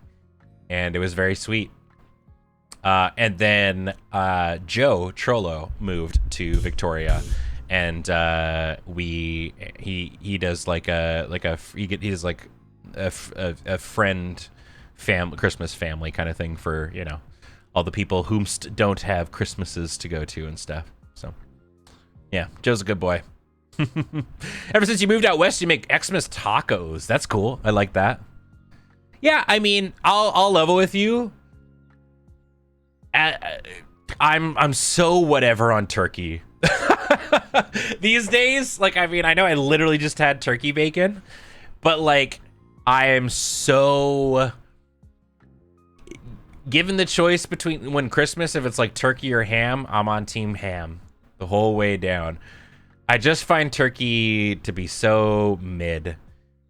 Speaker 2: and it was very sweet. And then Joe Trollo moved to Victoria, and he does like he does like a friend family Christmas family kind of thing for, you know, all the people who don't have Christmases to go to and stuff. So yeah, Joe's a good boy. Ever since you moved out west, you make Xmas tacos. That's cool. I like that. Yeah, I mean, I'll level with you. I'm so whatever on turkey these days. Like, I mean, I know I literally just had turkey bacon, but like, I am so given the choice between when Christmas, if it's like turkey or ham, I'm on team ham the whole way down. I just find turkey to be so mid.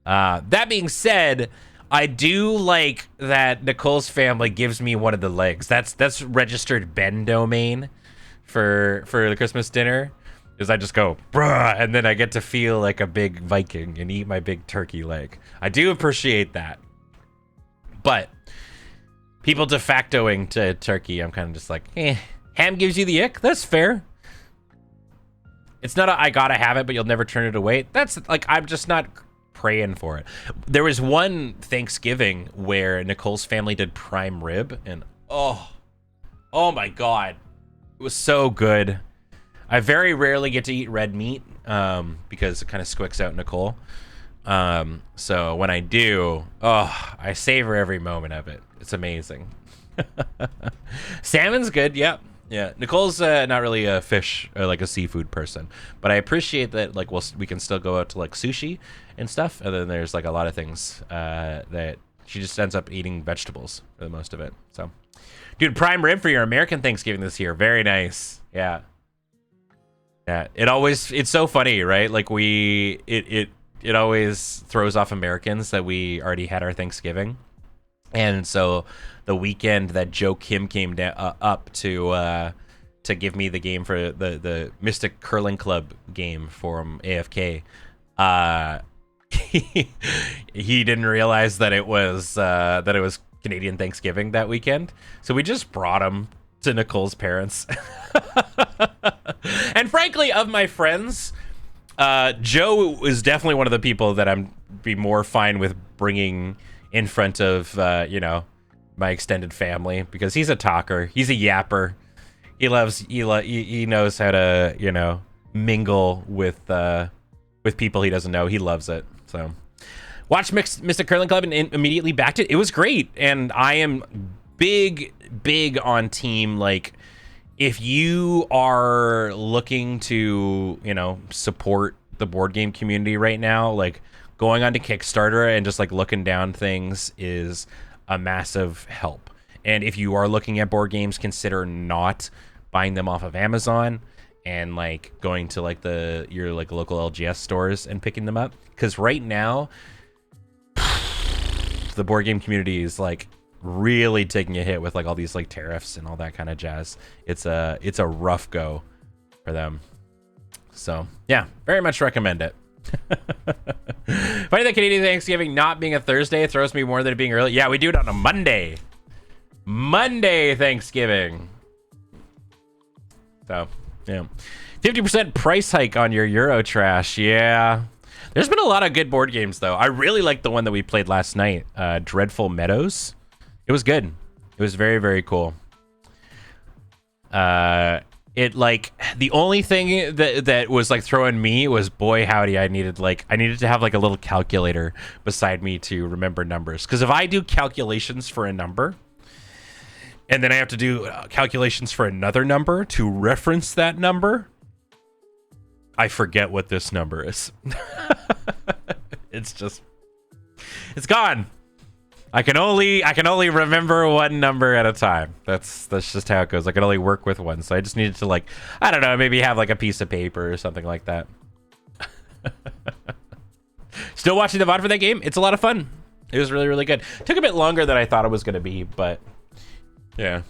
Speaker 2: That being said, I do like that Nicole's family gives me one of the legs. That's registered Ben domain for the Christmas dinner. Is I just go, bruh, and then I get to feel like a big Viking and eat my big turkey leg. I do appreciate that. But people de factoing to turkey, I'm kind of just like, ham gives you the ick. That's fair. It's not I gotta have it, but you'll never turn it away. That's like, I'm just not praying for it. There was one Thanksgiving where Nicole's family did prime rib, and oh my God, it was so good. I very rarely get to eat red meat because it kind of squicks out Nicole. So when I do, I savor every moment of it. It's amazing. Salmon's good, yep. Yeah, Nicole's not really a fish or like a seafood person, but I appreciate that. Like, we can still go out to like sushi and stuff, and then there's like a lot of things that she just ends up eating vegetables for the most of it. So, dude, prime rib for your American Thanksgiving this year, very nice. Yeah, it's so funny, right? Like it always throws off Americans that we already had our Thanksgiving, and so the weekend that Joe Kim came up to give me the game for the Mystic Curling Club game from AFK, he didn't realize that it was Canadian Thanksgiving that weekend. So we just brought them to Nicole's parents. And frankly, of my friends, Joe is definitely one of the people that I'm be more fine with bringing in front of, my extended family, because he's a talker. He's a yapper. He knows how to, mingle with people he doesn't know. He loves it. So watched Mystic Curling Club and immediately backed it. It was great. And I am big on team, like, if you are looking to, support the board game community right now, like going onto Kickstarter and just like looking down things is a massive help. And if you are looking at board games, consider not buying them off of Amazon and like going to like your like local LGS stores and picking them up. Because right now, the board game community is like really taking a hit with like all these like tariffs and all that kind of jazz. It's a rough go for them. So yeah, very much recommend it. Funny that Canadian Thanksgiving not being a Thursday throws me more than it being early. Yeah, we do it on a Monday. Monday Thanksgiving. So yeah, 50% price hike on your Euro Trash. Yeah. There's been a lot of good board games, though. I really liked the one that we played last night, Dreadful Meadows. It was good. It was very, very cool. The only thing that was like throwing me was, boy howdy, I needed to have like a little calculator beside me to remember numbers. Because if I do calculations for a number, and then I have to do calculations for another number to reference that number, I forget what this number is. It's gone. I can only remember one number at a time. That's just how it goes. I can only work with one. So I just needed to, like, I don't know, maybe have like a piece of paper or something like that. Still watching the VOD for that game. It's a lot of fun. It was really, really good. Took a bit longer than I thought it was going to be, but yeah.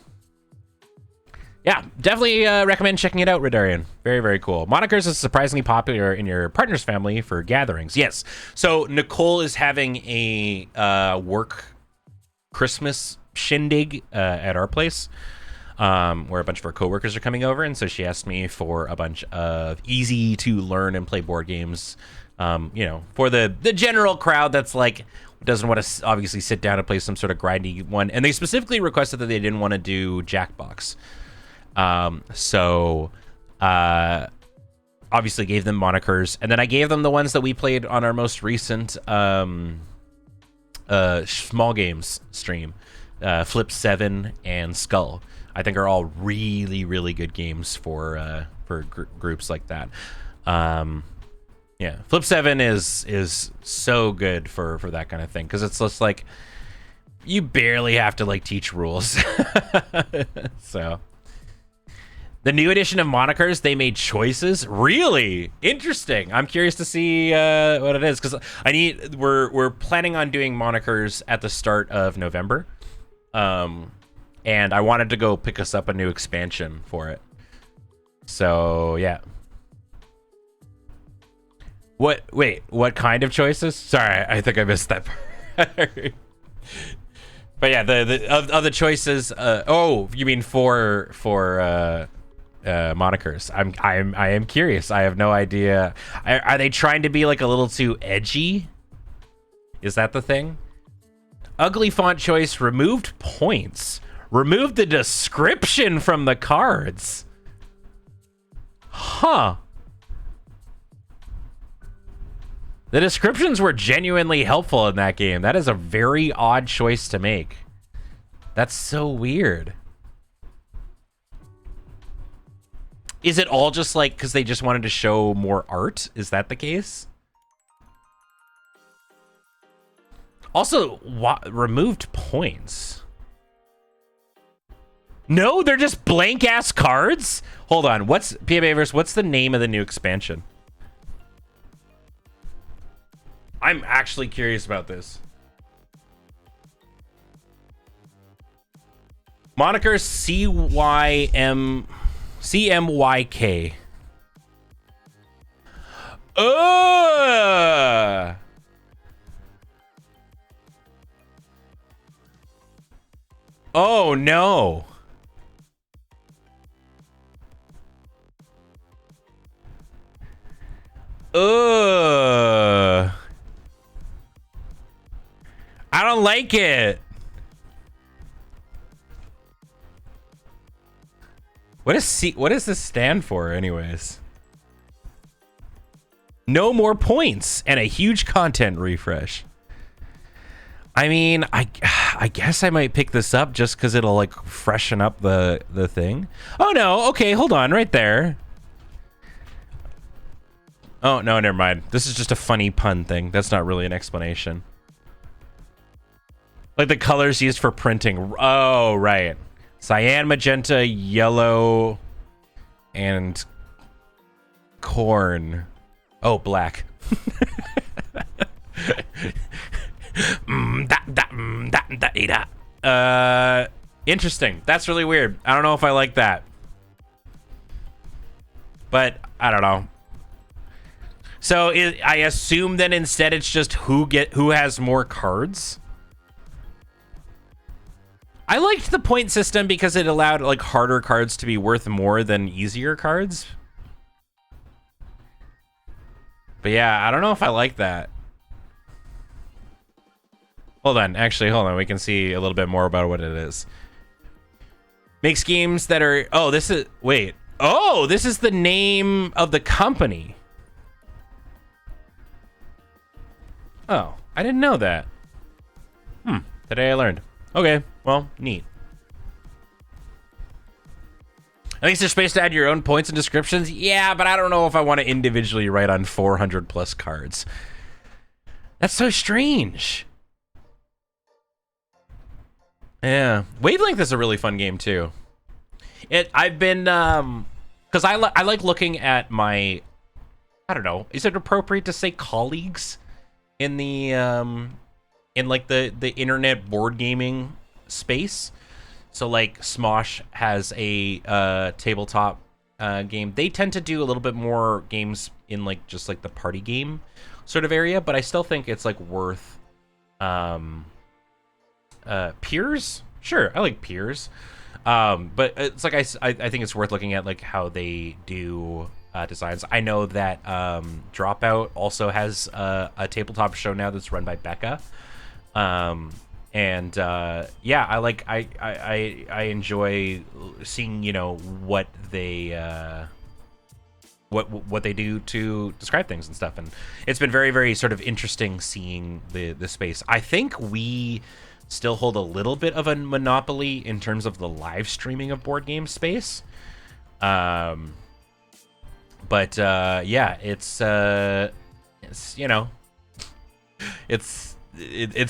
Speaker 2: Yeah, definitely recommend checking it out, Redarian. Very, very cool. Monikers is surprisingly popular in your partner's family for gatherings. Yes. So Nicole is having a work Christmas shindig at our place, where a bunch of our coworkers are coming over, and so she asked me for a bunch of easy to learn and play board games, for the general crowd that's like doesn't want to obviously sit down and play some sort of grindy one. And they specifically requested that they didn't want to do Jackbox. So obviously gave them Monikers, and then I gave them the ones that we played on our most recent small games stream, Flip 7 and Skull. I think are all really, really good games for groups like that. Yeah, Flip 7 is so good for that kind of thing, because it's just like you barely have to like teach rules. So the new edition of Monikers, they made choices. Really interesting. I'm curious to see what it is, because we're planning on doing Monikers at the start of November, and I wanted to go pick us up a new expansion for it. So yeah. What kind of choices? Sorry, I think I missed that part. But yeah, of the choices. Oh, you mean for Monikers? I am curious. I have no idea. Are they trying to be like a little too edgy? Is that the thing? Ugly font choice removed points. Removed the description from the cards. Huh. The descriptions were genuinely helpful in that game. That is a very odd choice to make. That's so weird. Is it all just like because they just wanted to show more art? Is that the case? Also, removed points. No, they're just blank ass cards. Hold on. What's PMAverse? What's the name of the new expansion? I'm actually curious about this. Moniker CMYK. Oh no. Ugh. I don't like it. What does this stand for anyways? No more points and a huge content refresh. I mean, I guess I might pick this up just because it'll like freshen up the thing. Oh no, okay, hold on, right there. Oh no, never mind. This is just a funny pun thing. That's not really an explanation. Like the colors used for printing. Oh, right. Cyan, magenta, yellow, and corn. Oh, black. Interesting. That's really weird. I don't know if I like that. But I don't know. So I assume then instead it's just who has more cards. I liked the point system because it allowed like harder cards to be worth more than easier cards. But yeah, I don't know if I like that. Hold on, actually, hold on. We can see a little bit more about what it is. Makes games that are, oh, this is, wait. Oh, this is the name of the company. Oh, I didn't know that. Today I learned. Okay, well, neat. At least there's space to add your own points and descriptions. Yeah, but I don't know if I want to individually write on 400 plus cards. That's so strange. Yeah, Wavelength is a really fun game too. I've been because I like looking at my, I don't know, is it appropriate to say colleagues in the in like the internet board gaming space? So like Smosh has a tabletop game. They tend to do a little bit more games in like just like the party game sort of area, but I still think it's like worth peers. Sure, I like peers. But it's like I think it's worth looking at like how they do designs. I know that Dropout also has a tabletop show now that's run by Becca. And yeah, I enjoy seeing, you know, what they what they do to describe things and stuff, and it's been very, very sort of interesting seeing the space. I think we still hold a little bit of a monopoly in terms of the live streaming of board game space. But yeah, it's you know, it's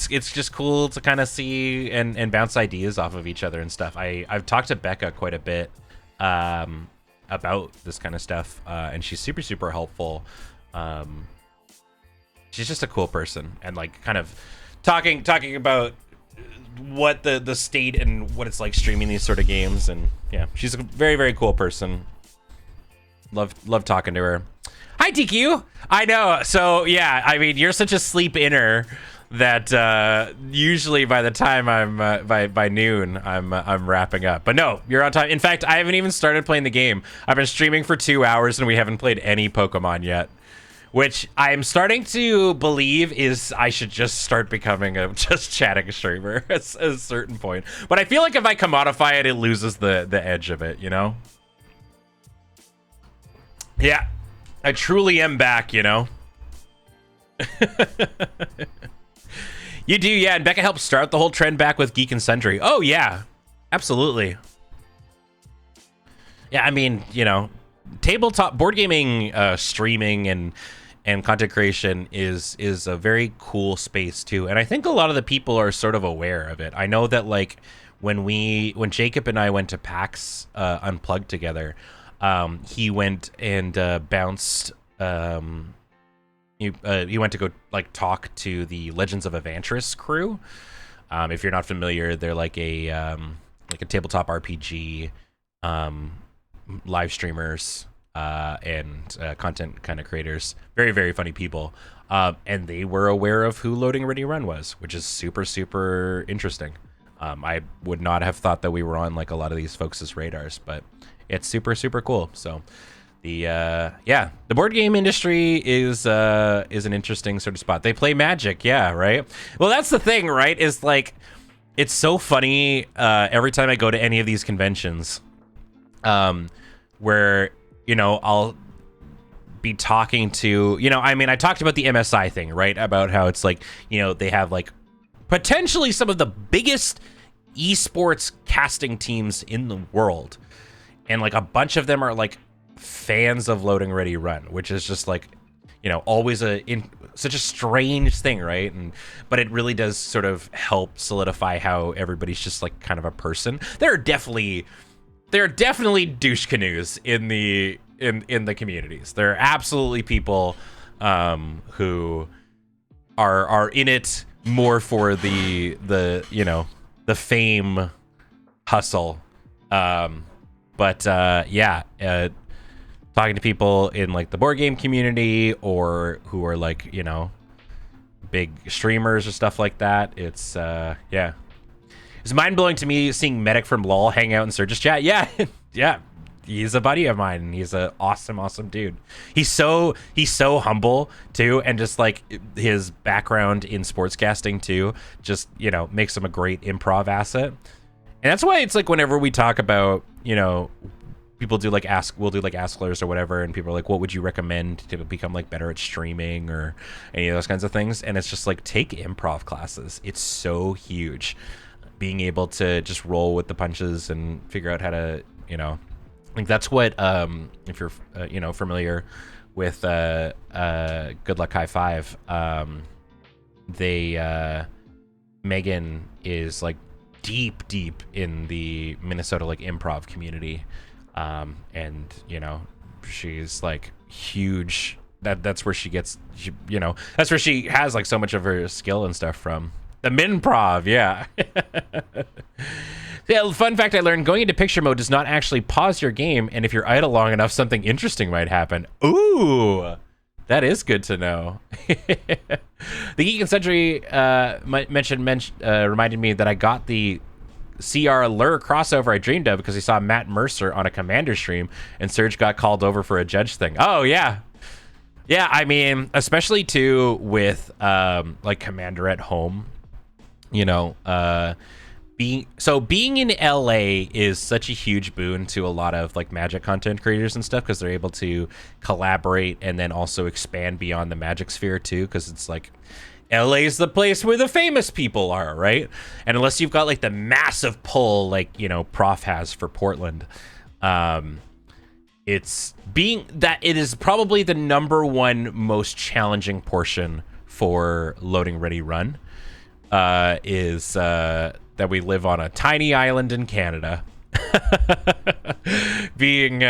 Speaker 2: just cool to kind of see and bounce ideas off of each other and stuff. I've talked to Becca quite a bit about this kind of stuff, and she's super, super helpful. She's just a cool person, and like kind of talking about what the state and what it's like streaming these sort of games. And yeah, she's a very, very cool person. Love talking to her. Hi, TQ. I know. So yeah, I mean, you're such a sleep inner that usually by the time I'm by noon I'm wrapping up. But no, you're on time. In fact, I haven't even started playing the game. I've been streaming for 2 hours and we haven't played any Pokemon yet, which I'm starting to believe is I should just start becoming a just chatting streamer at a certain point. But I feel like if I commodify it, it loses the edge of it, you know? Yeah, I truly am back, you know? You do, yeah, and Becca helped start the whole trend back with Geek and Sundry. Oh, yeah, absolutely. Yeah, I mean, you know, tabletop board gaming, streaming and content creation is a very cool space too, and I think a lot of the people are sort of aware of it. I know that like when Jacob and I went to PAX Unplugged together, he went and bounced. He went to go like talk to the Legends of Evantris crew. If you're not familiar, they're like a tabletop RPG, live streamers and content kind of creators. Very, very funny people. And they were aware of who Loading Ready Run was, which is super, super interesting. I would not have thought that we were on like a lot of these folks' radars, but it's super, super cool. So the the board game industry is an interesting sort of spot. They play Magic, yeah, right? Well, that's the thing, right? Is like, it's so funny every time I go to any of these conventions, where, you know, I'll be talking to, you know, I mean, I talked about the MSI thing, right? About how it's like, you know, they have like potentially some of the biggest esports casting teams in the world. And like a bunch of them are like fans of Loading Ready Run, which is just like, you know, always such a strange thing, right? But it really does sort of help solidify how everybody's just like kind of a person. There are definitely douche canoes in the communities. There are absolutely people who are in it more for the you know, the fame hustle. Talking to people in like the board game community or who are like, you know, big streamers or stuff like that. It's it's mind-blowing to me seeing Medic from LOL hang out in Surge's chat. Yeah. Yeah. He's a buddy of mine. He's an awesome dude. He's so humble too, and just like his background in sportscasting too, just, you know, makes him a great improv asset. And that's why it's like whenever we talk about, you know, people do like we'll do like Asklers or whatever, and people are like, what would you recommend to become like better at streaming or any of those kinds of things? And it's just like, take improv classes. It's so huge. Being able to just roll with the punches and figure out how to, you know, like that's what if you're you know, familiar with Good Luck High Five, Megan is like deep in the Minnesota like improv community, and you know, she's like huge. That's where she gets, you know, that's where she has like so much of her skill and stuff from. The Minprov, yeah. Yeah, fun fact I learned, going into picture mode does not actually pause your game, and if you're idle long enough, something interesting might happen. Ooh, that is good to know. The Geek and Sentry reminded me that I got the CR Lure crossover I dreamed of because he saw Matt Mercer on a Commander stream, and Serge got called over for a judge thing. Oh, yeah. Yeah, I mean, especially, too, with, like, Commander at home, you know, being in LA is such a huge boon to a lot of like Magic content creators and stuff, because they're able to collaborate and then also expand beyond the Magic sphere too, because it's like LA is the place where the famous people are, right? And unless you've got like the massive pull like, you know, Prof has for Portland, it's being that it is probably the #1 most challenging portion for Loading Ready Run, is that we live on a tiny island in Canada. being,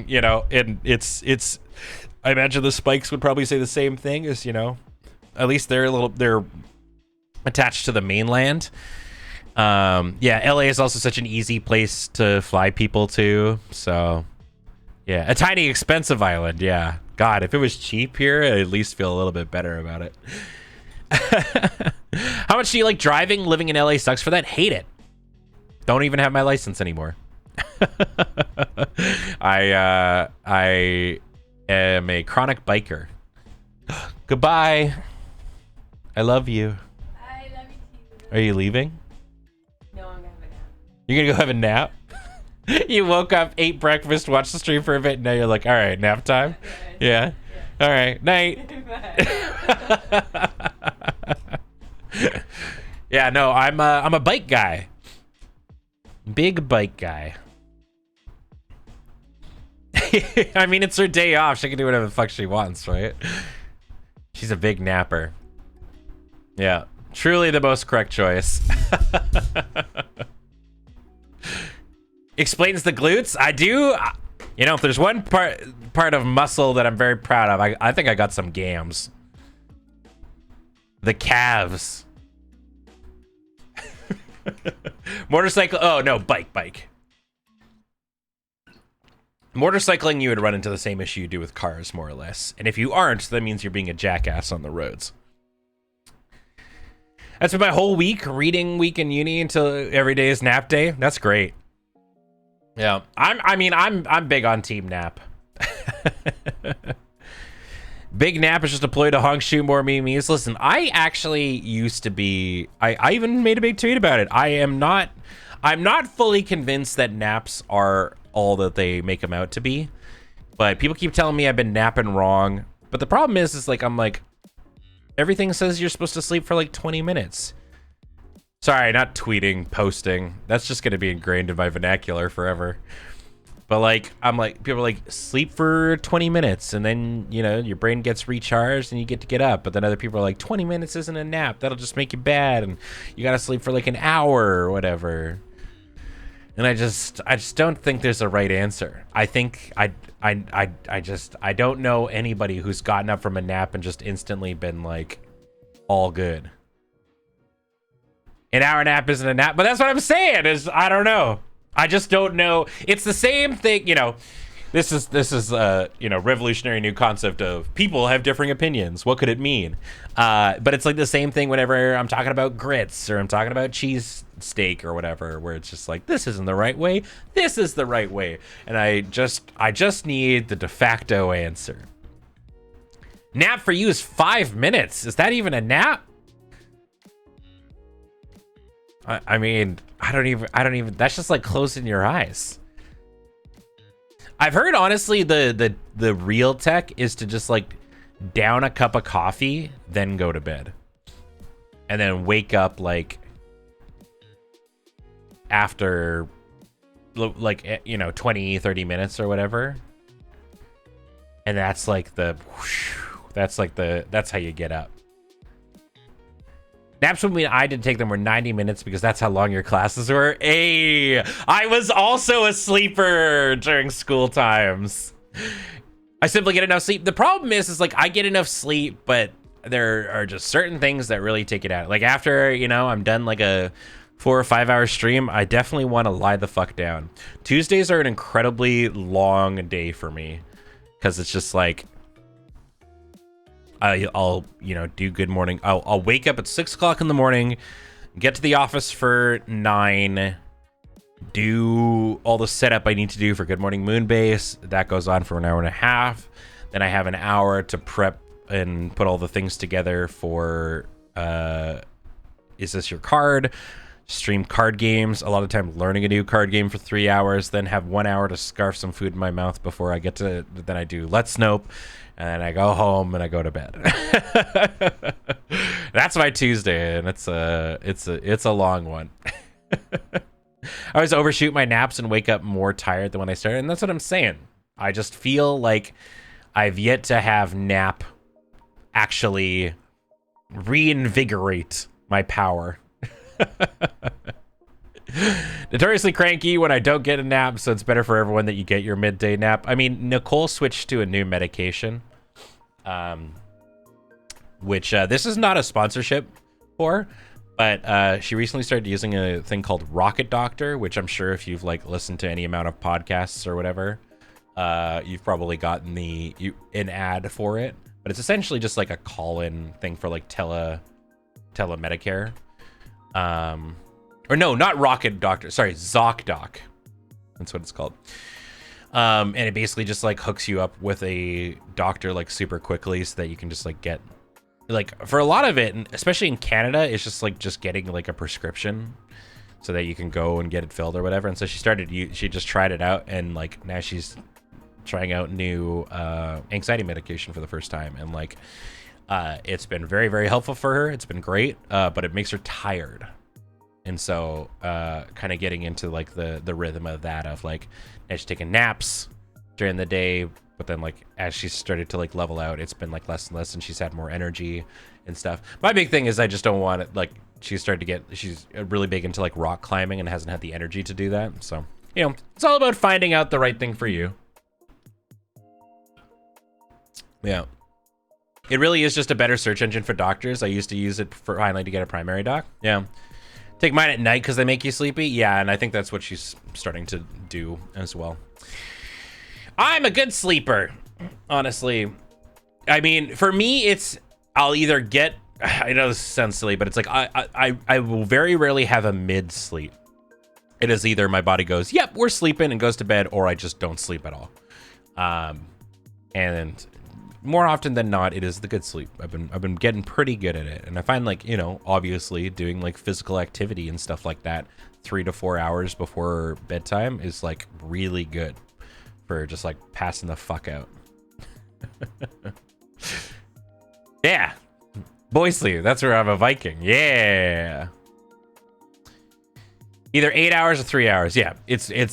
Speaker 2: you know, and it's, I imagine the Spikes would probably say the same thing, as, you know, at least they're attached to the mainland. Yeah, LA is also such an easy place to fly people to. So yeah, a tiny expensive island. Yeah. God, if it was cheap here, I'd at least feel a little bit better about it. How much do you like driving? Living in LA sucks for that. Hate it. Don't even have my license anymore. I am a chronic biker. Goodbye. I love you.
Speaker 3: I love you too.
Speaker 2: Are you leaving?
Speaker 3: No, I'm gonna have a nap.
Speaker 2: You're gonna go have a nap? You woke up, ate breakfast, watched the stream for a bit, and now you're like, all right, nap time? Yeah. All right, night. Yeah, no, I'm a bike guy. Big bike guy. I mean, it's her day off. She can do whatever the fuck she wants, right? She's a big napper. Yeah, truly the most correct choice. Explains the glutes. I do. You know, if there's one part of muscle that I'm very proud of, I think I got some gams. The calves. Motorcycle. Oh, no, bike. Motorcycling, you would run into the same issue you do with cars, more or less. And if you aren't, that means you're being a jackass on the roads. That's been my whole week, reading week in uni until every day is nap day. That's great. Yeah, I'm big on team nap. Big nap is just a ploy to honk, shoot more memes. Listen, I actually used to be. I even made a big tweet about it. I'm not fully convinced that naps are all that they make them out to be. But people keep telling me I've been napping wrong. But the problem is like I'm like, everything says you're supposed to sleep for like 20 minutes. Sorry, not tweeting, posting. That's just gonna be ingrained in my vernacular forever. But like, I'm like, people are like, sleep for 20 minutes and then, you know, your brain gets recharged and you get to get up. But then other people are like, 20 minutes isn't a nap. That'll just make you bad. And you gotta sleep for like an hour or whatever. And I just don't think there's a right answer. I think I don't know anybody who's gotten up from a nap and just instantly been like all good. An hour nap isn't a nap, but that's what I'm saying is I don't know. I just don't know. It's the same thing, you know. This is you know, revolutionary new concept of people have differing opinions. What could it mean? But it's like the same thing whenever I'm talking about grits or I'm talking about cheese steak or whatever, where it's just like, this isn't the right way. This is the right way. And I just need the de facto answer. Nap for you is 5 minutes. Is that even a nap? I mean, I don't even, that's just like closing your eyes. I've heard, honestly, the real tech is to just like down a cup of coffee, then go to bed. And then wake up like after like, you know, 20, 30 minutes or whatever. And that's like that's how you get up. Naps when I did take them were 90 minutes because that's how long your classes were. Hey, I was also a sleeper during school times. I simply get enough sleep. The problem is like I get enough sleep, but there are just certain things that really take it out. Like after, you know, I'm done like a 4 or 5 hour stream, I definitely want to lie the fuck down. Tuesdays are an incredibly long day for me because it's just like, I'll you know, do good morning. I'll wake up at 6 o'clock in the morning, get to the office for 9, do all the setup I need to do for Good Morning Moonbase. That goes on for an hour and a half. Then I have an hour to prep and put all the things together for Is This Your Card? Stream card games. A lot of time learning a new card game for 3 hours. Then have 1 hour to scarf some food in my mouth before I get to. Then I do Let's Nope. And then I go home and I go to bed. That's my Tuesday, and it's a long one. I always overshoot my naps and wake up more tired than when I started, and that's what I'm saying. I just feel like I've yet to have nap actually reinvigorate my power. Notoriously cranky when I don't get a nap, so it's better for everyone that you get your midday nap. I mean, Nicole switched to a new medication, which this is not a sponsorship for, but she recently started using a thing called Rocket Doctor, which I'm sure if you've like listened to any amount of podcasts or whatever, you've probably gotten an ad for it. But it's essentially just like a call-in thing for like telemedicare. Or no, not Rocket Doctor. Sorry, ZocDoc. That's what it's called. And it basically just like hooks you up with a doctor like super quickly so that you can just like get like for a lot of it, and especially in Canada, it's just getting like a prescription so that you can go and get it filled or whatever. And so she just tried it out, and like now she's trying out new anxiety medication for the first time, and like it's been very, very helpful for her. It's been great, but it makes her tired. And so kind of getting into like the rhythm of that, of like now she's taking naps during the day, but then like as she's started to like level out, it's been like less and less, and she's had more energy and stuff. My big thing is I just don't want it, like she's really big into like rock climbing and hasn't had the energy to do that. So, you know, it's all about finding out the right thing for you. Yeah. It really is just a better search engine for doctors. I used to use it for finally to get a primary doc. Yeah. Take mine at night because they make you sleepy. Yeah, and I think that's what she's starting to do as well. I'm a good sleeper, honestly. I mean, for me, it's I'll either get I know this sounds silly, but it's like I will very rarely have a mid sleep. It is either my body goes, yep, we're sleeping, and goes to bed, or I just don't sleep at all. And more often than not, it is the good sleep. I've been getting pretty good at it, and I find, like, you know, obviously doing like physical activity and stuff like that 3 to 4 hours before bedtime is like really good for just like passing the fuck out. Yeah, boy sleep. That's where I'm a Viking. Yeah. Either 8 hours or 3 hours. Yeah,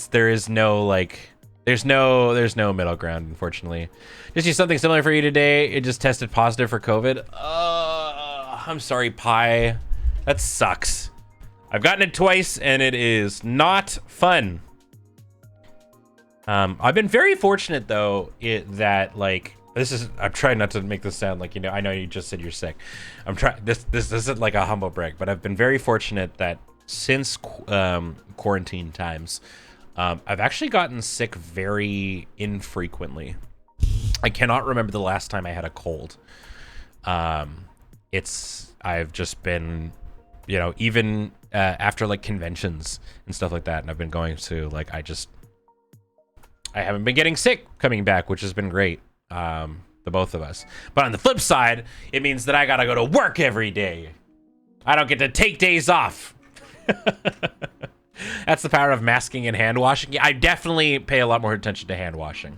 Speaker 2: there is no like, there's no middle ground, unfortunately. Just use something similar for you today. It just tested positive for COVID. I'm sorry, Pi. That sucks. I've gotten it twice, and it is not fun. I've been very fortunate though, that like, I'm trying not to make this sound like, you know, I know you just said you're sick. I'm trying, this isn't like a humble brag, but I've been very fortunate that since quarantine times, I've actually gotten sick very infrequently. I cannot remember the last time I had a cold. I've just been, you know, even after like conventions and stuff like that, and I've been going to like, I haven't been getting sick coming back, which has been great. The both of us. But on the flip side, it means that I gotta go to work every day. I don't get to take days off. That's the power of masking and hand washing. Yeah, I definitely pay a lot more attention to hand washing.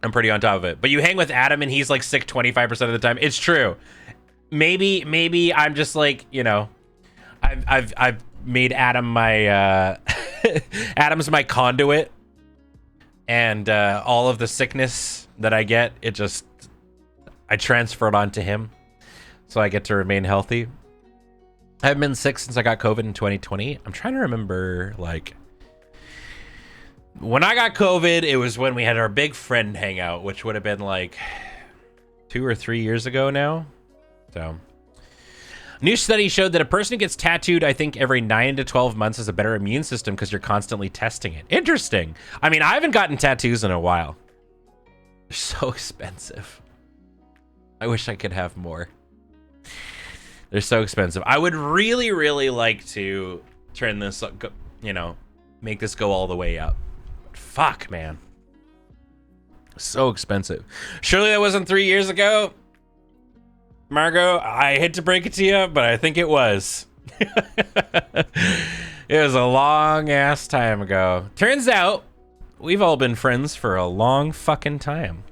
Speaker 2: I'm pretty on top of it. But you hang with Adam and he's like sick 25% of the time. It's true. Maybe I'm just like, you know, I've made Adam my Adam's my conduit, and all of the sickness that I get, I transfer it onto him, so I get to remain healthy. I haven't been sick since I got COVID in 2020. I'm trying to remember, like, when I got COVID, it was when we had our big friend hangout, which would have been like 2 or 3 years ago now. So, a new study showed that a person who gets tattooed, I think, every 9 to 12 months has a better immune system because you're constantly testing it. Interesting. I mean, I haven't gotten tattoos in a while. They're so expensive. I wish I could have more. They're so expensive. I would really, really like to turn this, you know, make this go all the way up. But fuck, man. So expensive. Surely that wasn't 3 years ago? Margot, I hate to break it to you, but I think it was. It was a long ass time ago. Turns out, we've all been friends for a long fucking time.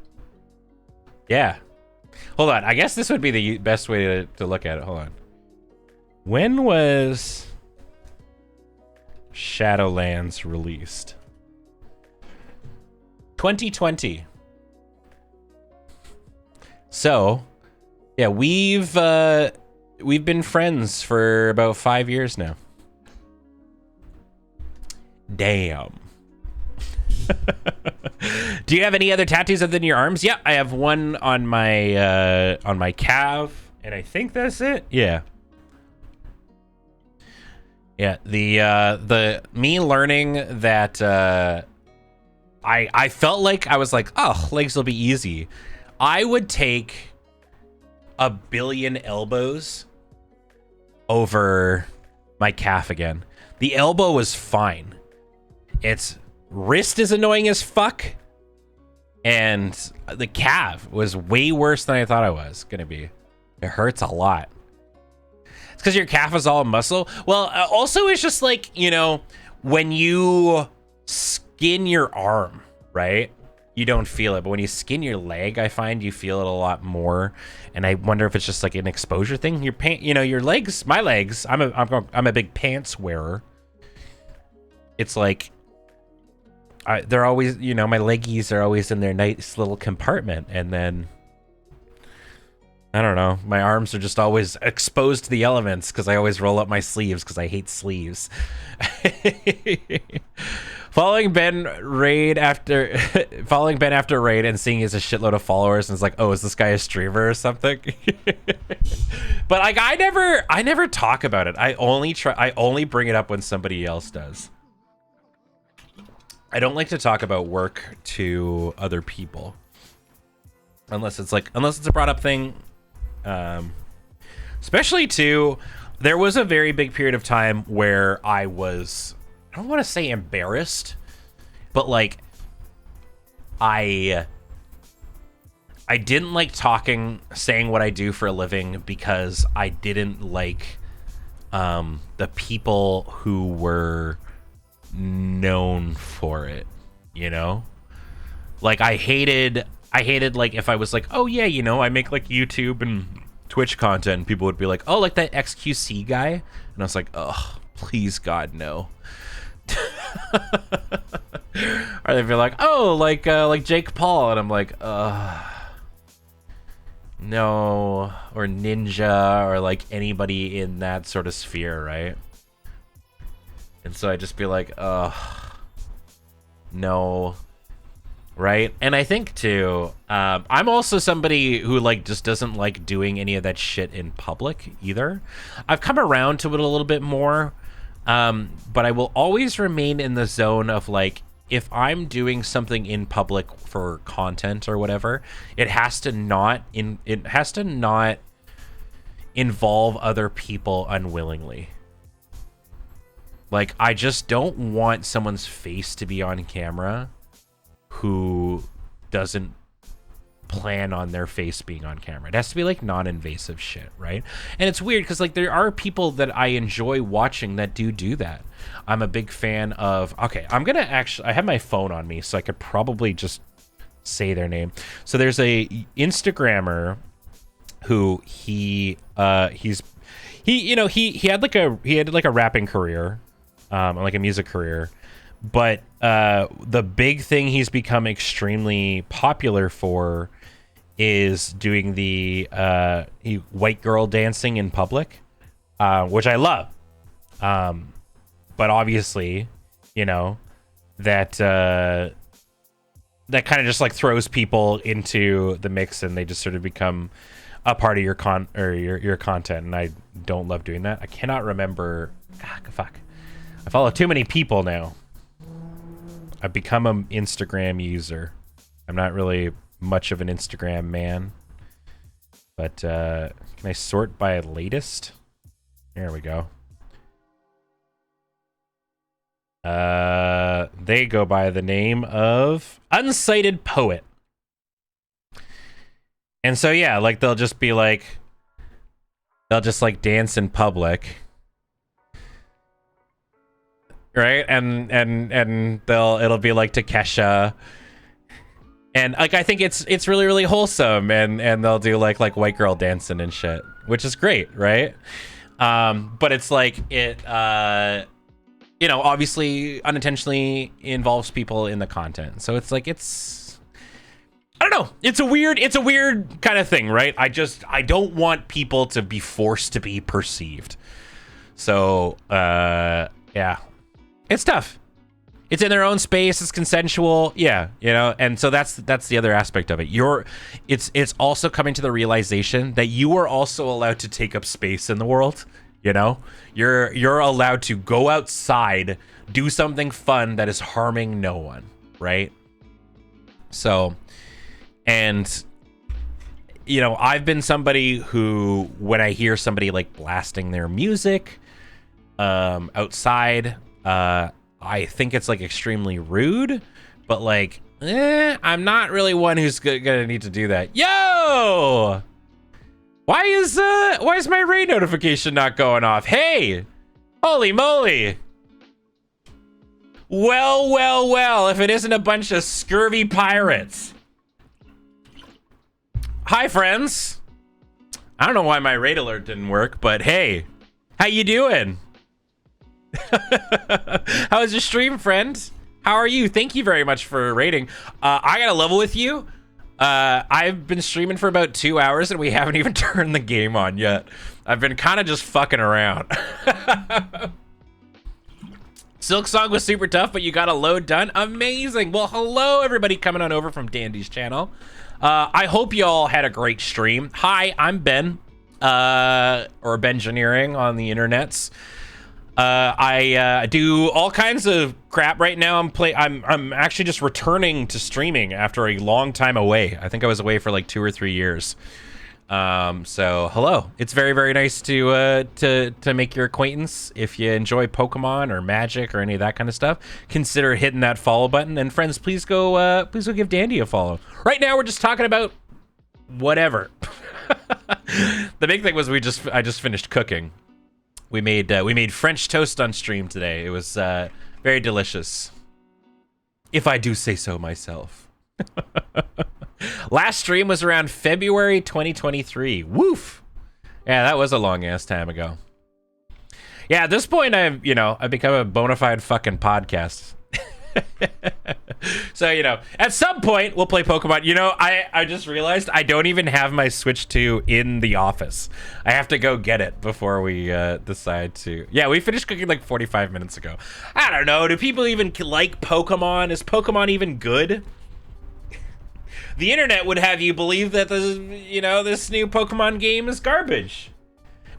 Speaker 2: Yeah. Hold on, I guess this would be the best way to look at it. Hold on. When was Shadowlands released? 2020. So, yeah, we've been friends for about 5 years now. Damn. Do you have any other tattoos other than your arms? Yeah, I have one on my calf, and I think that's it. Yeah. Yeah, the me learning that I felt like I was like, oh, legs will be easy. I would take a billion elbows over my calf again. The elbow was fine. Its wrist is annoying as fuck, and the calf was way worse than I thought it was gonna be. It hurts a lot. It's because your calf is all muscle. Well, also it's just like, you know, when you skin your arm, right? You don't feel it, but when you skin your leg, I find you feel it a lot more. And I wonder if it's just like an exposure thing. Your pant, you know, your legs, my legs. I'm a big pants wearer. It's like they're always, you know, my leggies are always in their nice little compartment, and then I don't know, my arms are just always exposed to the elements because I always roll up my sleeves because I hate sleeves. Following Ben after raid and seeing he has a shitload of followers, and it's like, oh, is this guy a streamer or something? But like, I never talk about it. I only bring it up when somebody else does. I don't like to talk about work to other people unless it's a brought up thing. Especially too, there was a very big period of time where I don't want to say embarrassed, but like I didn't like saying what I do for a living because I didn't like the people who were known for it, you know? Like I hated like if I was like, oh yeah, you know, I make like YouTube and Twitch content, and people would be like, oh, like that XQC guy, and I was like, oh, please God, no. Or they'd be like, oh, like Jake Paul, and I'm like, no, or Ninja, or like anybody in that sort of sphere, right? And so I'd just be like, no. Right? And I think too, I'm also somebody who like just doesn't like doing any of that shit in public either. I've come around to it a little bit more, but I will always remain in the zone of like, if I'm doing something in public for content or whatever, it has to not involve other people unwillingly. Like, I just don't want someone's face to be on camera who doesn't plan on their face being on camera. It has to be like non-invasive shit, right? And it's weird because like there are people that I enjoy watching that do that. I'm a big fan of, okay, I'm gonna actually, I have my phone on me so I could probably just say their name. So there's a Instagrammer who he had like a rapping career, like a music career. But the big thing he's become extremely popular for is doing the white girl dancing in public, which I love. But obviously, you know, that kind of just like throws people into the mix, and they just sort of become a part of your your content. And I don't love doing that. I cannot remember. Fuck. I follow too many people now. I've become an Instagram user. I'm not really much of an Instagram man. But can I sort by latest? There we go. They go by the name of Unsighted Poet. And so yeah, like they'll just like dance in public. Right, and it'll be like to Kesha, and like I think it's really, really wholesome, and they'll do like white girl dancing and shit, which is great, right? But it's like it you know, obviously unintentionally involves people in the content, so it's like I don't know, it's a weird kind of thing, right? I don't want people to be forced to be perceived, so yeah. It's tough. It's in their own space. It's consensual. Yeah, you know. And so that's the other aspect of it. It's also coming to the realization that you are also allowed to take up space in the world. You know, you're allowed to go outside, do something fun that is harming no one, right? So, and you know, I've been somebody who, when I hear somebody like blasting their music outside, I think it's like extremely rude, but like, I'm not really one who's gonna need to do that. Yo, why is my raid notification not going off? Hey, holy moly. Well, if it isn't a bunch of scurvy pirates. Hi, friends. I don't know why my raid alert didn't work, but hey, how you doing? How was your stream, friend? How are you? Thank you very much for raiding. I gotta level with you. I've been streaming for about 2 hours and we haven't even turned the game on yet. I've been kind of just fucking around. Silk Song was super tough, but you got a load done. Amazing. Well, hello everybody coming on over from Dandy's channel. I hope you all had a great stream. Hi, I'm Ben, or Bengineering on the internets. I do all kinds of crap right now. I'm actually just returning to streaming after a long time away. I think I was away for like 2 or 3 years. So hello. It's very, very nice to make your acquaintance. If you enjoy Pokemon or Magic or any of that kind of stuff, consider hitting that follow button. And friends, please go give Dandy a follow. Right now, we're just talking about whatever. The big thing was I just finished cooking. We made French toast on stream today. It was very delicious, if I do say so myself. Last stream was around February 2023. Woof. Yeah, that was a long ass time ago. Yeah, at this point I've become a bona fide fucking podcast. So, at some point we'll play Pokemon. I just realized I don't even have my Switch 2 in the office. I have to go get it before we decide to. Yeah, we finished cooking like 45 minutes ago. I don't know. Do people even like Pokemon? Is Pokemon even good? The internet would have you believe that this new Pokemon game is garbage.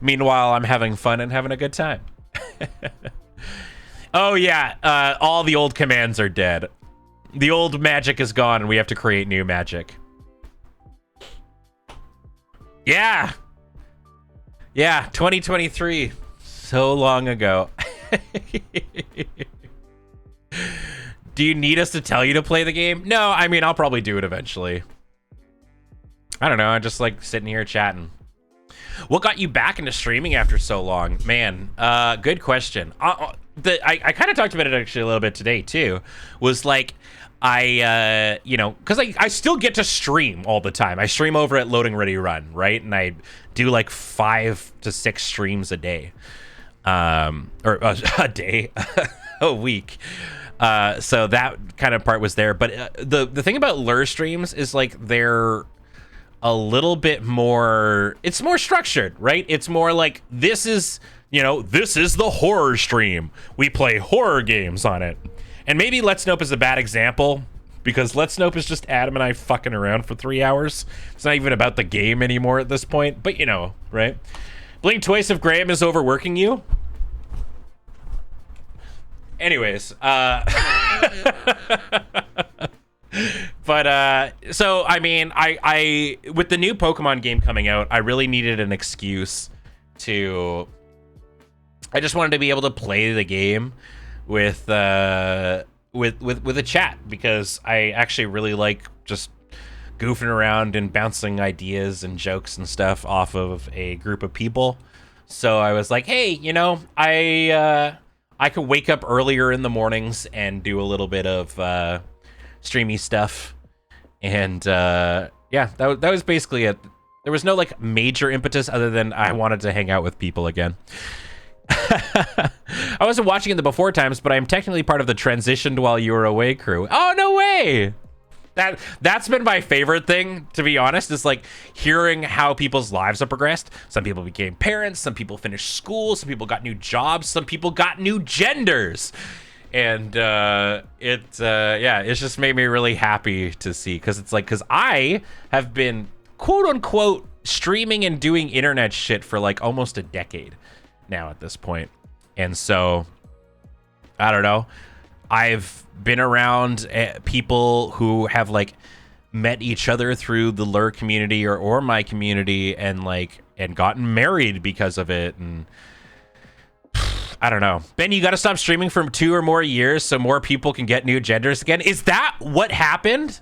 Speaker 2: Meanwhile, I'm having fun and having a good time. Oh yeah, all the old commands are dead. The old magic is gone and we have to create new magic. Yeah. Yeah, 2023. So long ago. Do you need us to tell you to play the game? No, I mean, I'll probably do it eventually. I don't know, I'm just like sitting here chatting. What got you back into streaming after so long? Man, good question. I kind of talked about it actually a little bit today too. Was like, because I still get to stream all the time. I stream over at Loading Ready Run, right? And I do like 5 to 6 streams a day. Or a day, a week. So that kind of part was there. But the thing about lure streams is like they're a little bit more, it's more structured, right? It's more like this is the horror stream. We play horror games on it. And maybe Let's Nope is a bad example because Let's Nope is just Adam and I fucking around for 3 hours. It's not even about the game anymore at this point, but right? Blink twice if Graham is overworking you. Anyways, but so I mean, I with the new Pokemon game coming out, I really needed an excuse to. I just wanted to be able to play the game with a chat because I actually really like just goofing around and bouncing ideas and jokes and stuff off of a group of people. So I was like, hey, I could wake up earlier in the mornings and do a little bit of streamy stuff. And yeah, that was basically it. There was no like major impetus other than I wanted to hang out with people again. I wasn't watching in the before times, but I'm technically part of the transitioned while you were away crew. Oh, no way. That's been my favorite thing, to be honest, is like hearing how people's lives have progressed. Some people became parents, some people finished school, some people got new jobs, some people got new genders. And it's just made me really happy to see, because I have been quote unquote streaming and doing internet shit for like almost a decade now at this point. And so I don't know, I've been around people who have like met each other through the lure community or my community and gotten married because of it. And I don't know. Ben, you got to stop streaming for 2 or more years so more people can get new genders again. Is that what happened?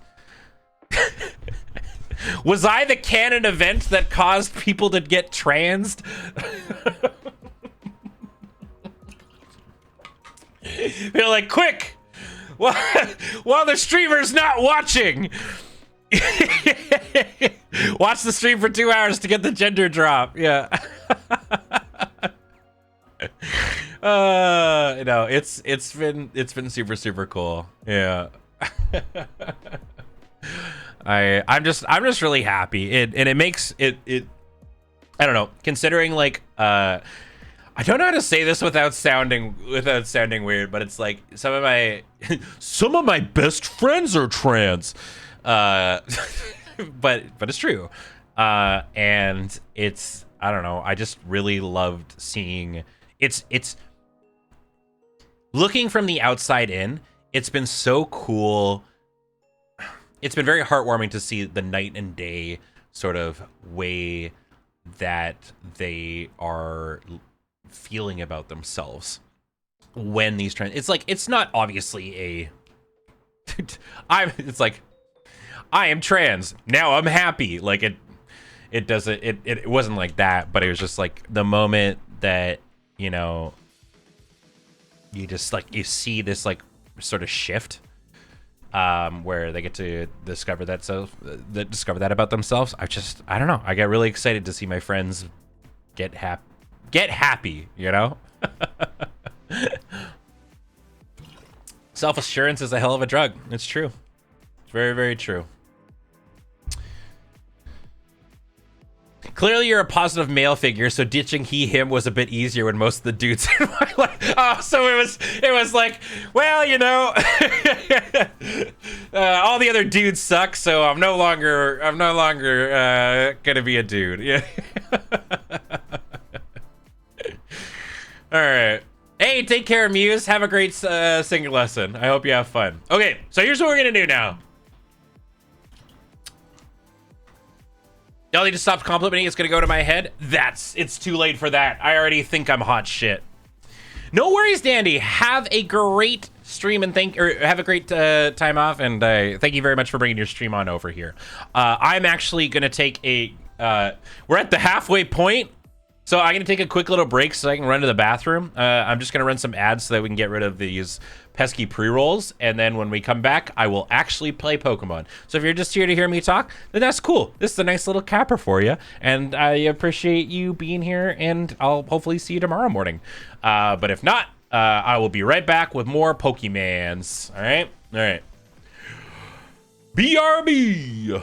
Speaker 2: Was I the canon event that caused people to get transed? They're like, quick, while the streamer's not watching, watch the stream for 2 hours to get the gender drop. Yeah. No, it's been super, super cool. Yeah. I'm just really happy. And it makes it I don't know, considering like I don't know how to say this without sounding weird, but it's like some of my best friends are trans. But it's true. And it's, I don't know, I just really loved seeing it's looking from the outside in. It's been so cool. It's been very heartwarming to see the night and day sort of way that they are feeling about themselves when these trends. It's like, it's not obviously a it's like, I am trans, now I'm happy. Like it doesn't, it wasn't like that, but it was just like the moment that, you know, you just like, you see this like sort of shift where they get to discover that about themselves. I don't know, I get really excited to see my friends get happy, you know. Self-assurance is a hell of a drug. It's true. It's very, very true. Clearly you're a positive male figure, so ditching him was a bit easier when most of the dudes in my life. Oh, so it was like, well, you know, all the other dudes suck, so I'm no longer gonna be a dude. Yeah. All right. Hey, take care, Muse. Have a great singing lesson. I hope you have fun. Okay, so here's what we're gonna do now. Y'all need to stop complimenting. It's gonna go to my head. It's too late for that. I already think I'm hot shit. No worries, Dandy. Have a great stream and have a great time off. And thank you very much for bringing your stream on over here. I'm actually gonna take a. We're at the halfway point. So I'm going to take a quick little break so I can run to the bathroom. I'm just going to run some ads so that we can get rid of these pesky pre-rolls. And then when we come back, I will actually play Pokemon. So if you're just here to hear me talk, then that's cool. This is a nice little capper for you. And I appreciate you being here, and I'll hopefully see you tomorrow morning. But if not, I will be right back with more Pokemans. All right? All right. BRB!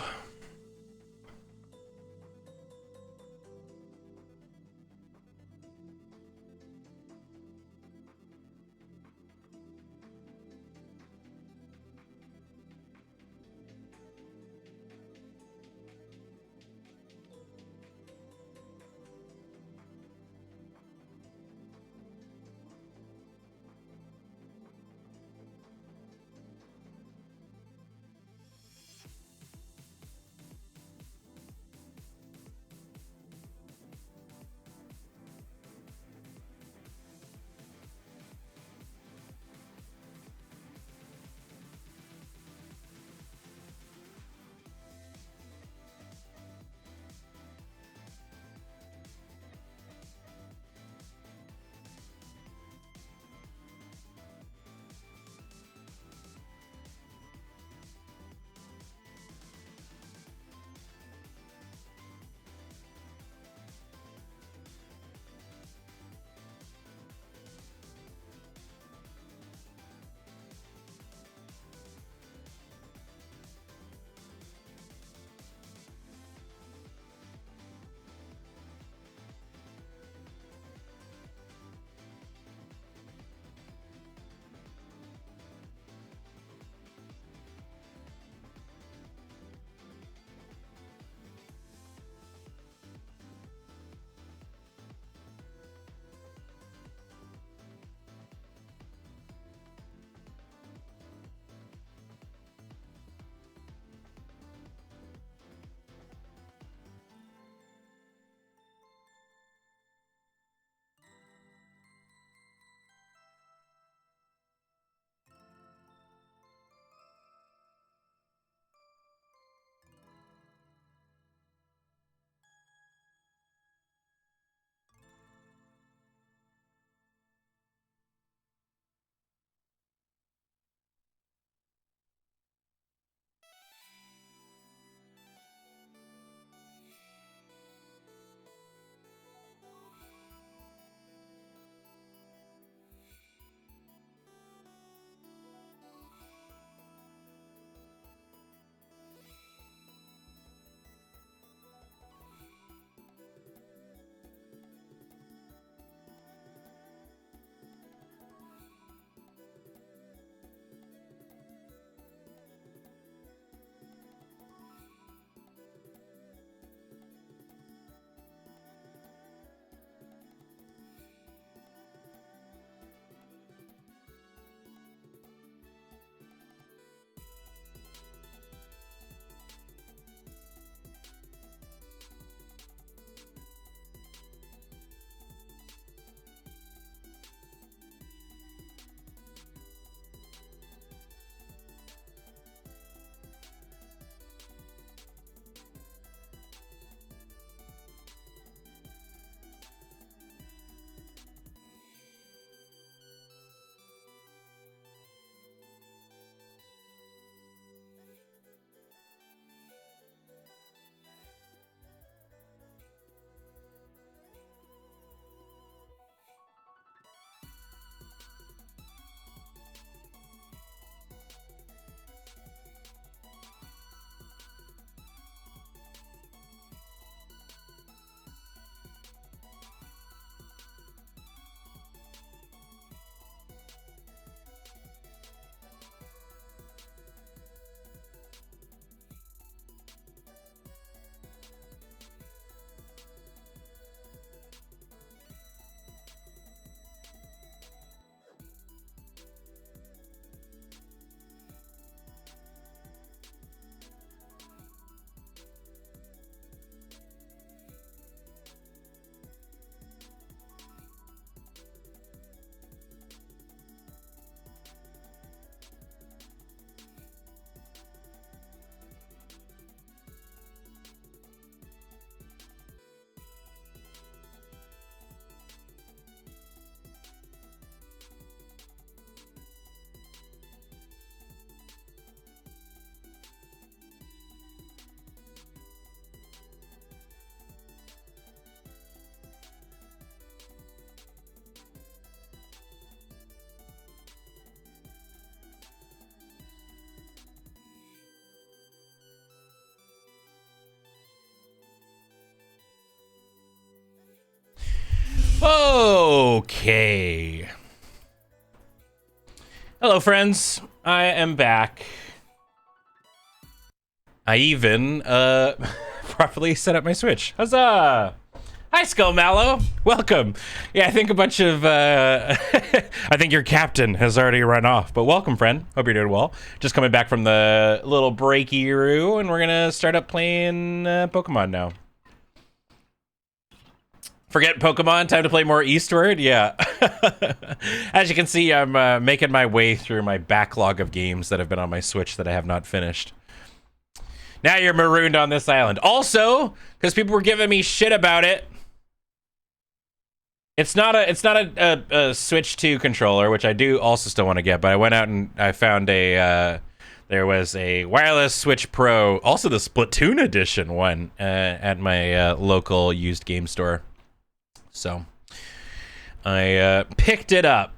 Speaker 2: Okay. Hello, friends. I am back. I even properly set up my Switch. Huzzah! Hi, Skull Mallow. Welcome. Yeah, I think a bunch of I think your captain has already run off, but welcome, friend. Hope you're doing well. Just coming back from the little breaky-roo, and we're gonna start up playing Pokemon now. Forget Pokemon, time to play more Eastward? Yeah. As you can see, I'm making my way through my backlog of games that have been on my Switch that I have not finished. Now you're marooned on this island. Also, because people were giving me shit about it, it's not a Switch 2 controller, which I do also still want to get, but I went out and I found there was a wireless Switch Pro, also the Splatoon edition one, at my local used game store. So I picked it up.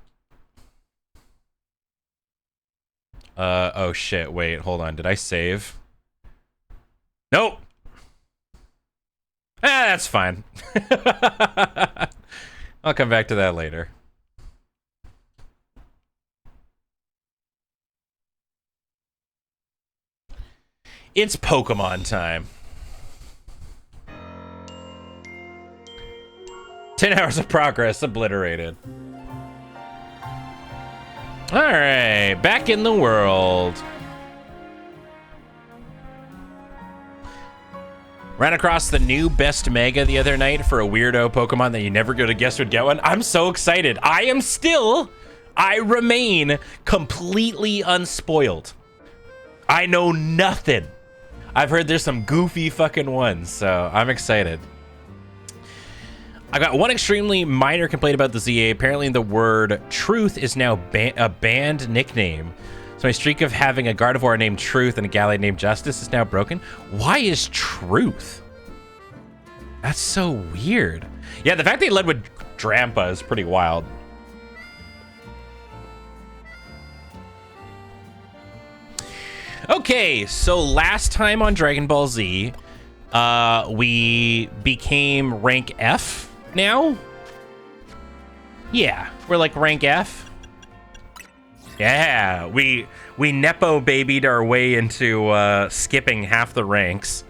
Speaker 2: Oh shit, wait, hold on. Did I save? Nope. That's fine. I'll come back to that later. It's Pokemon time. 10 hours of progress obliterated. All right, back in the world. Ran across the new Best Mega the other night for a weirdo Pokemon that you never could have guessed would get one. I'm so excited. I remain completely unspoiled. I know nothing. I've heard there's some goofy fucking ones, so I'm excited. I got one extremely minor complaint about the ZA. Apparently the word truth is now a banned nickname. So my streak of having a Gardevoir named Truth and a Gallade named Justice is now broken. Why is Truth? That's so weird. Yeah, the fact they led with Drampa is pretty wild. Okay, so last time on Dragon Ball Z, we became rank F now. Yeah, we're like rank F. Yeah, we Nepo babied our way into skipping half the ranks.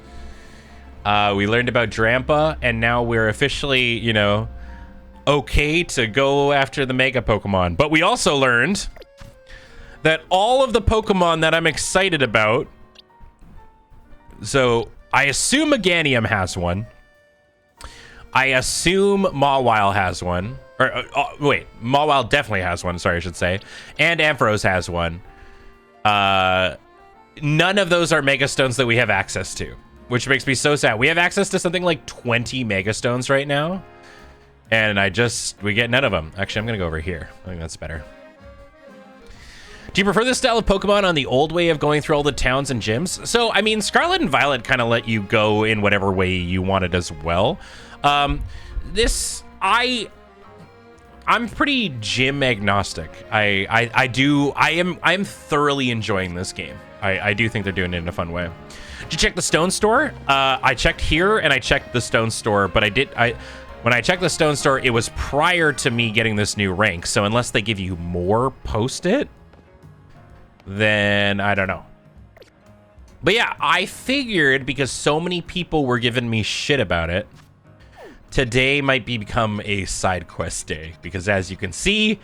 Speaker 2: We learned about Drampa, and now we're officially, you know, okay to go after the Mega Pokemon. But we also learned that all of the Pokemon that I'm excited about, so I assume Meganium has one. I assume Mawile has one. Or, wait, Mawile definitely has one, sorry, I should say. And Ampharos has one. None of those are Megastones that we have access to, which makes me so sad. We have access to something like 20 Megastones right now, and we get none of them. Actually, I'm going to go over here. I think that's better. Do you prefer this style of Pokemon on the old way of going through all the towns and gyms? So, I mean, Scarlet and Violet kind of let you go in whatever way you wanted as well. I'm pretty gym agnostic. I'm thoroughly enjoying this game. I do think they're doing it in a fun way. Did you check the Stone Store? I checked here and I checked the Stone Store, but when I checked the Stone Store, it was prior to me getting this new rank. So unless they give you more post it, then I don't know. But yeah, I figured because so many people were giving me shit about it, today might become a side quest day, because as you can see,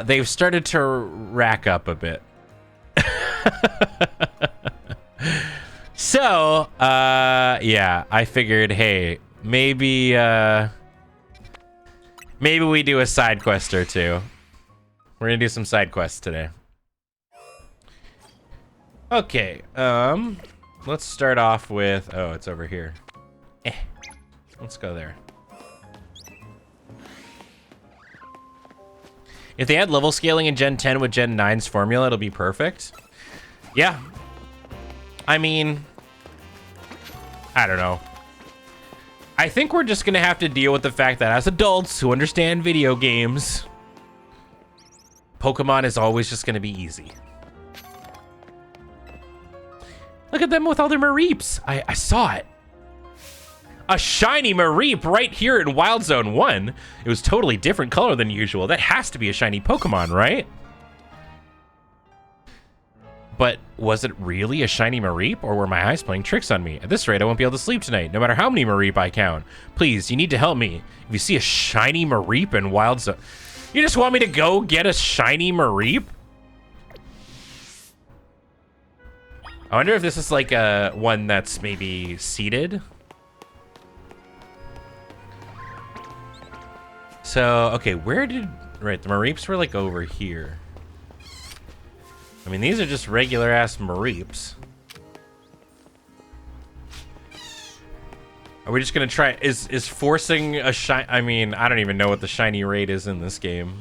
Speaker 2: they've started to rack up a bit. So, yeah, I figured, hey, maybe we do a side quest or two. We're gonna do some side quests today. Okay, let's start off with, oh, it's over here. Let's go there. If they add level scaling in Gen 10 with Gen 9's formula, it'll be perfect. Yeah. I mean, I don't know. I think we're just gonna have to deal with the fact that as adults who understand video games, Pokemon is always just gonna be easy. Look at them with all their Mareeps. I saw it. A shiny Mareep right here in Wild Zone 1. It was totally different color than usual. That has to be a shiny Pokemon, right? But was it really a shiny Mareep, or were my eyes playing tricks on me? At this rate, I won't be able to sleep tonight, no matter how many Mareep I count. Please, you need to help me. If you see a shiny Mareep in Wild Zone... You just want me to go get a shiny Mareep? I wonder if this is like a one that's maybe seeded. So, okay, where did... Right, the Mareeps were like over here. I mean, these are just regular-ass Mareeps. Are we just gonna try... Is forcing a shiny... I mean, I don't even know what the shiny rate is in this game.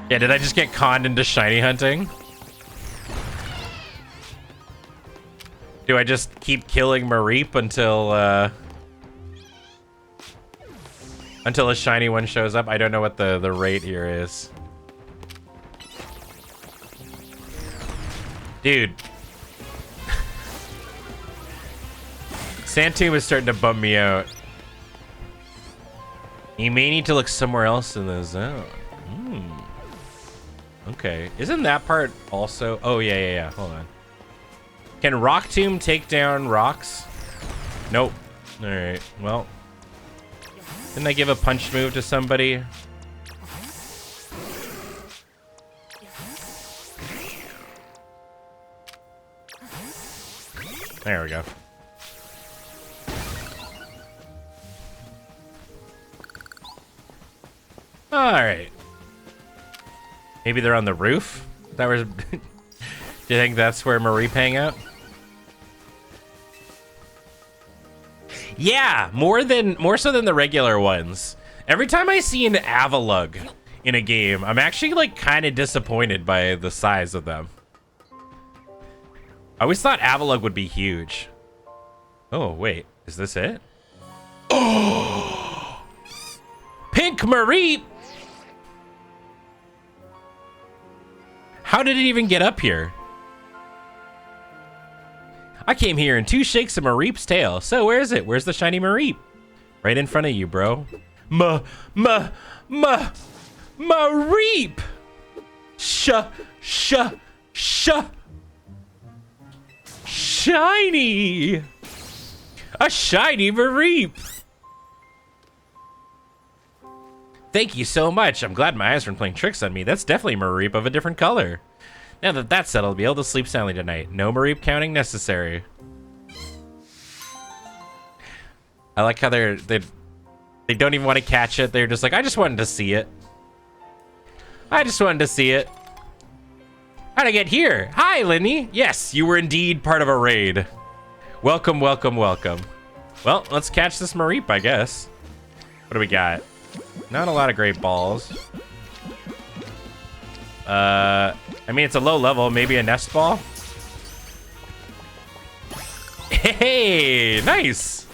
Speaker 2: Yeah, did I just get conned into shiny hunting? Do I just keep killing Mareep until, until a shiny one shows up? I don't know what the rate here is. Dude. Sandtomb is starting to bum me out. You may need to look somewhere else in the zone. Okay. Isn't that part also... Oh, yeah. Hold on. Can Rock Tomb take down rocks? Nope. Alright, well... Didn't I give a punch move to somebody? There we go. Alright. Maybe they're on the roof? That was... Do you think that's where Mareep hang out? Yeah, more so than the regular ones. Every time I see an Avalug in a game, I'm actually like kind of disappointed by the size of them. I always thought Avalug would be huge. Oh, wait, is this it? Oh! Pink Mareep! How did it even get up here? I came here in 2 shakes of Mareep's tail. So where is it? Where's the shiny Mareep? Right in front of you, bro. Mareep! Shiny! A shiny Mareep! Thank you so much. I'm glad my eyes weren't playing tricks on me. That's definitely Mareep of a different color. Now that that's settled, I'll be able to sleep soundly tonight. No Mareep counting necessary. I like how they don't even want to catch it. They're just like, I just wanted to see it. How'd I get here? Hi, Linny. Yes, you were indeed part of a raid. Welcome. Well, let's catch this Mareep, I guess. What do we got? Not a lot of great balls. I mean, it's a low level. Maybe a nest ball? Hey, nice.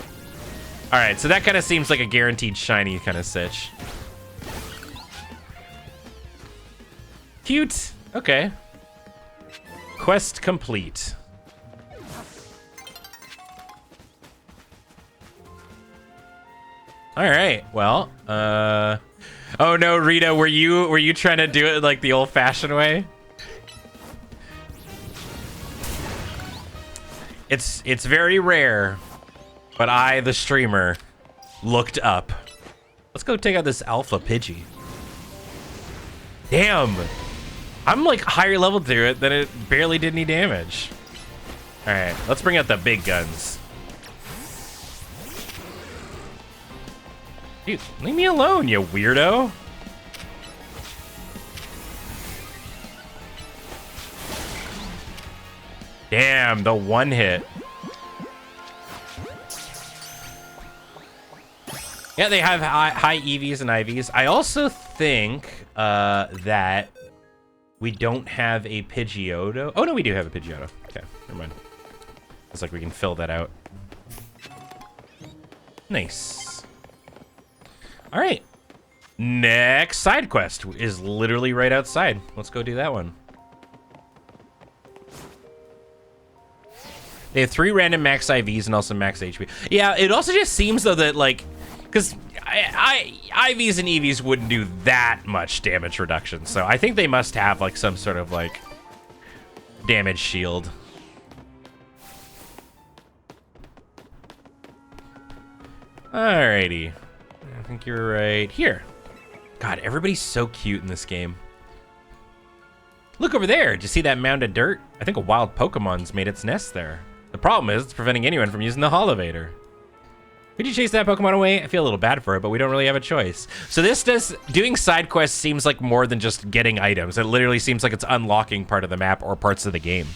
Speaker 2: All right, so that kind of seems like a guaranteed shiny kind of sitch. Cute. Okay. Quest complete. All right. Well, oh no, Rita, were you trying to do it like the old-fashioned way? It's very rare, but I, the streamer, looked up. Let's go take out this alpha Pidgey. Damn. I'm like higher level to it than it barely did any damage. All right, let's bring out the big guns. Dude, leave me alone, you weirdo. Damn, the one hit. Yeah, they have high EVs and IVs. I also think that we don't have a Pidgeotto. Oh, no, we do have a Pidgeotto. Okay, never mind. It's like we can fill that out. Nice. All right. Next side quest is literally right outside. Let's go do that one. They have 3 random max IVs and also max HP. Yeah, it also just seems though that like, because IVs and EVs wouldn't do that much damage reduction, so I think they must have like some sort of like damage shield. Alrighty, I think you're right here. God, everybody's so cute in this game. Look over there. Did you see that mound of dirt? I think a wild Pokemon's made its nest there. The problem is it's preventing anyone from using the Holovator. Could you chase that Pokemon away? I feel a little bad for it, but we don't really have a choice. So doing side quests seems like more than just getting items. It literally seems like it's unlocking part of the map or parts of the game.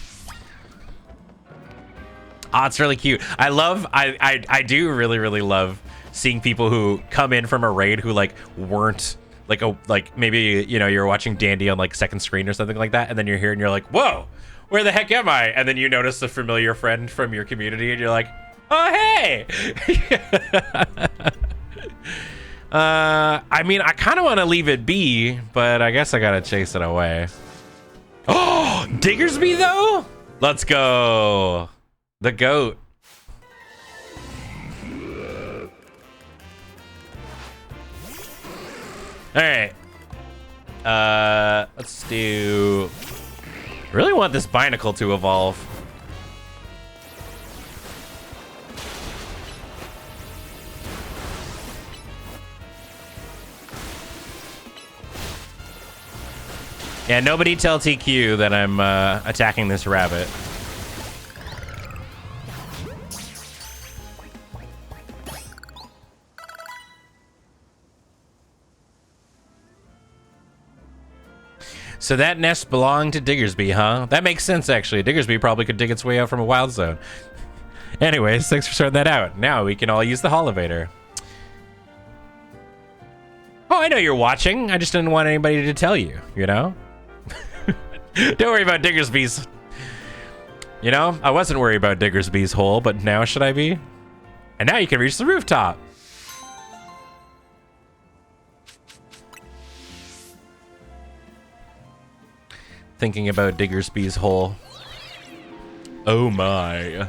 Speaker 2: Ah, it's really cute. I do really love seeing people who come in from a raid who like weren't like maybe, you know, you're watching Dandy on like second screen or something like that, and then you're here and you're like, whoa, where the heck am I? And then you notice a familiar friend from your community and you're like, oh, hey. I mean, I kind of want to leave it be, but I guess I gotta chase it away. Oh, Diggersby though? Let's go. The goat. All right. Let's do... I really want this Binacle to evolve. Yeah, nobody tell TQ that I'm attacking this rabbit. So that nest belonged to Diggersby, huh? That makes sense, actually. Diggersby probably could dig its way out from a wild zone. Anyways, thanks for sorting that out. Now we can all use the Holovator. Oh, I know you're watching. I just didn't want anybody to tell you, you know? Don't worry about Diggersby's. You know, I wasn't worried about Diggersby's hole, but now should I be? And now you can reach the rooftop. Thinking about Diggersby's hole. Oh my.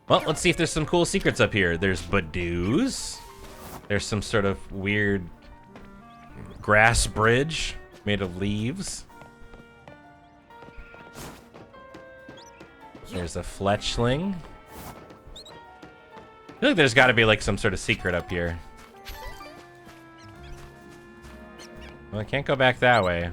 Speaker 2: Well, let's see if there's some cool secrets up here. There's Badoos. There's some sort of weird grass bridge made of leaves. There's a Fletchling. I feel like there's got to be like some sort of secret up here. Well, I can't go back that way.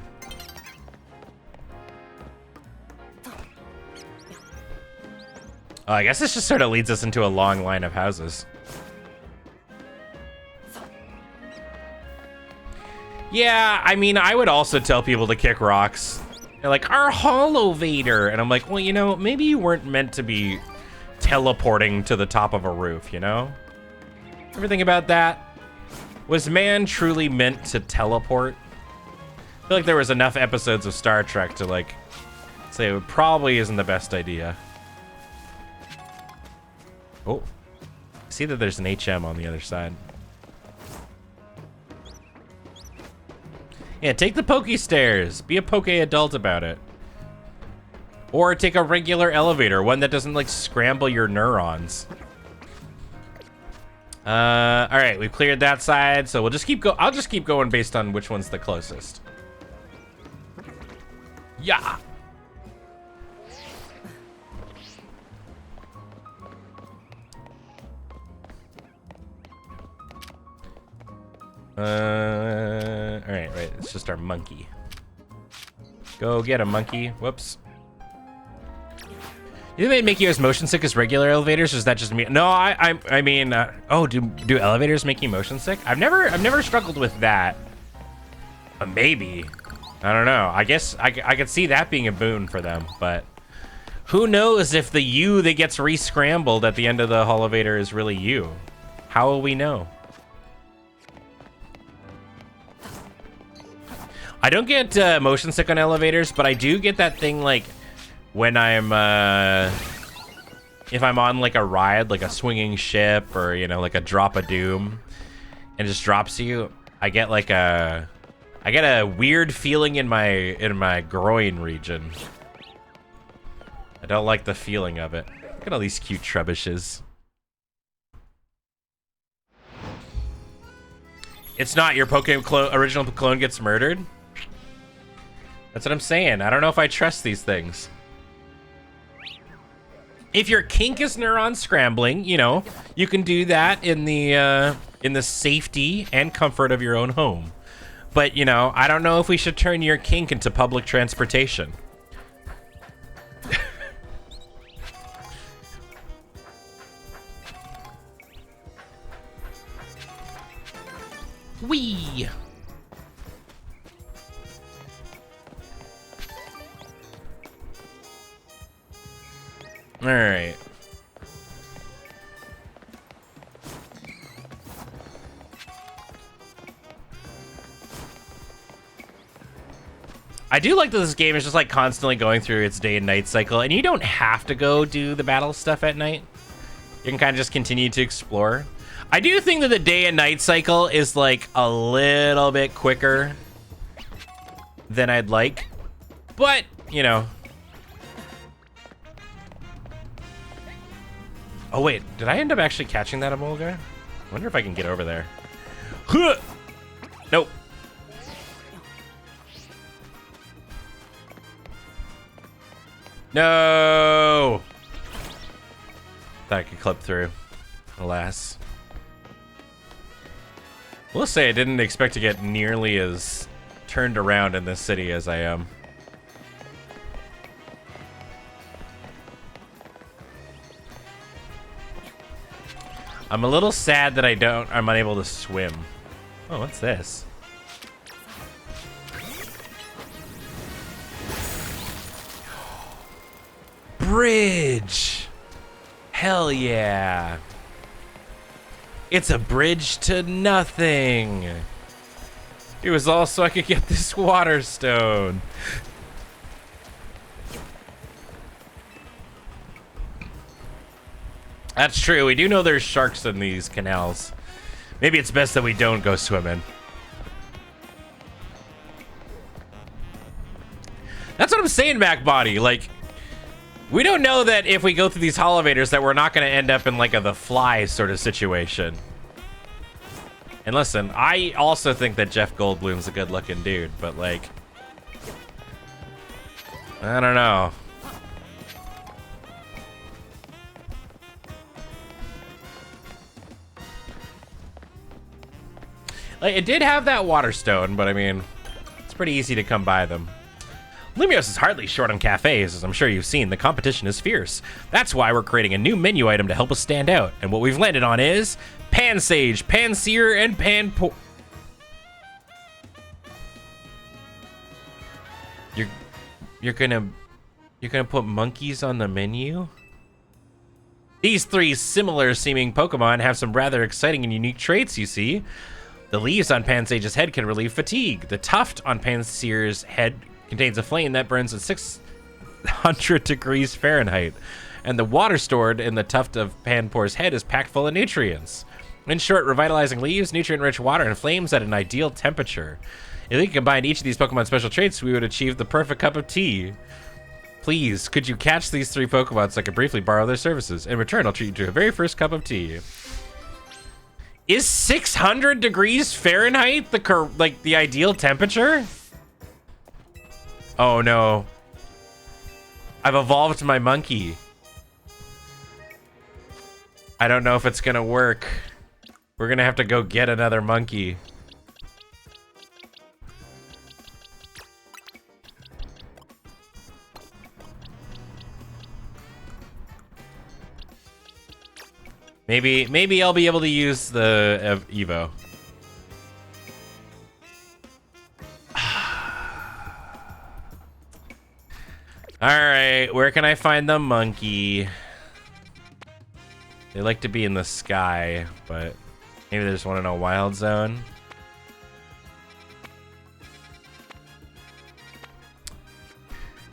Speaker 2: Oh, I guess this just sort of leads us into a long line of houses. Yeah, I mean, I would also tell people to kick rocks. They're like, our Holovator. And I'm like, well, you know, maybe you weren't meant to be teleporting to the top of a roof, you know? Ever think about that? Was man truly meant to teleport? I feel like there was enough episodes of Star Trek to like say it probably isn't the best idea. Oh, see that there's an HM on the other side. Yeah, take the Poke Stairs. Be a Poke adult about it. Or take a regular elevator, one that doesn't like scramble your neurons. All right, we've cleared that side, so we'll just keep go. I'll just keep going based on which one's the closest. Yeah. All right, it's just our monkey. Go get a monkey. Whoops. You think they'd make you as motion sick as regular elevators, or is that just me? No, I mean, oh, do elevators make you motion sick? I've never struggled with that. Maybe. I don't know. I guess I could see that being a boon for them, but who knows if the you that gets re-scrambled at the end of the Holovator is really you? How will we know? I don't get motion sick on elevators, but I do get that thing like when I'm if I'm on like a ride, like a swinging ship or, you know, like a drop of doom and it just drops you. I get a weird feeling in my groin region. I don't like the feeling of it. Look at all these cute trebushes. It's not your Pokemon original clone gets murdered? That's what I'm saying. I don't know if I trust these things. If your kink is neuron scrambling, you know, you can do that in the safety and comfort of your own home. But, you know, I don't know if we should turn your kink into public transportation. Wee. All right. I do like that this game is just like constantly going through its day and night cycle, and you don't have to go do the battle stuff at night. You can kind of just continue to explore. I do think that the day and night cycle is like a little bit quicker than I'd like, but you know. Oh wait, did I end up actually catching that Emolga? I wonder if I can get over there. Huh! Nope. No! Thought I could clip through. Alas. We'll say I didn't expect to get nearly as turned around in this city as I am. I'm a little sad that I'm unable to swim. Oh, what's this? Bridge! Hell yeah! It's a bridge to nothing! It was all so I could get this water stone. That's true, we do know there's sharks in these canals. Maybe it's best that we don't go swimming. That's what I'm saying, Macbody. Like, we don't know that if we go through these elevators that we're not going to end up in like a The Fly sort of situation. And listen, I also think that Jeff Goldblum's a good-looking dude, but like, I don't know. Like, it did have that water stone, but I mean, it's pretty easy to come by them. Lumios is hardly short on cafes, as I'm sure you've seen. The competition is fierce. That's why we're creating a new menu item to help us stand out. And what we've landed on is Pan Sage, Pan Seer, and Pan Po... You're gonna put monkeys on the menu? These three similar seeming Pokemon have some rather exciting and unique traits, you see. The leaves on Pansage's head can relieve fatigue. The tuft on Panseer's head contains a flame that burns at 600 degrees Fahrenheit. And the water stored in the tuft of Panpour's head is packed full of nutrients. In short, revitalizing leaves, nutrient-rich water, and flames at an ideal temperature. If we combined each of these Pokemon special traits, we would achieve the perfect cup of tea. Please, could you catch these three Pokemon so I could briefly borrow their services? In return, I'll treat you to a very first cup of tea. Is 600 degrees Fahrenheit the ideal temperature? Oh no. I've evolved my monkey. I don't know if it's gonna work. We're gonna have to go get another monkey. Maybe I'll be able to use the Evo. Alright, where can I find the monkey? They like to be in the sky, but maybe they just want to know Wild Zone.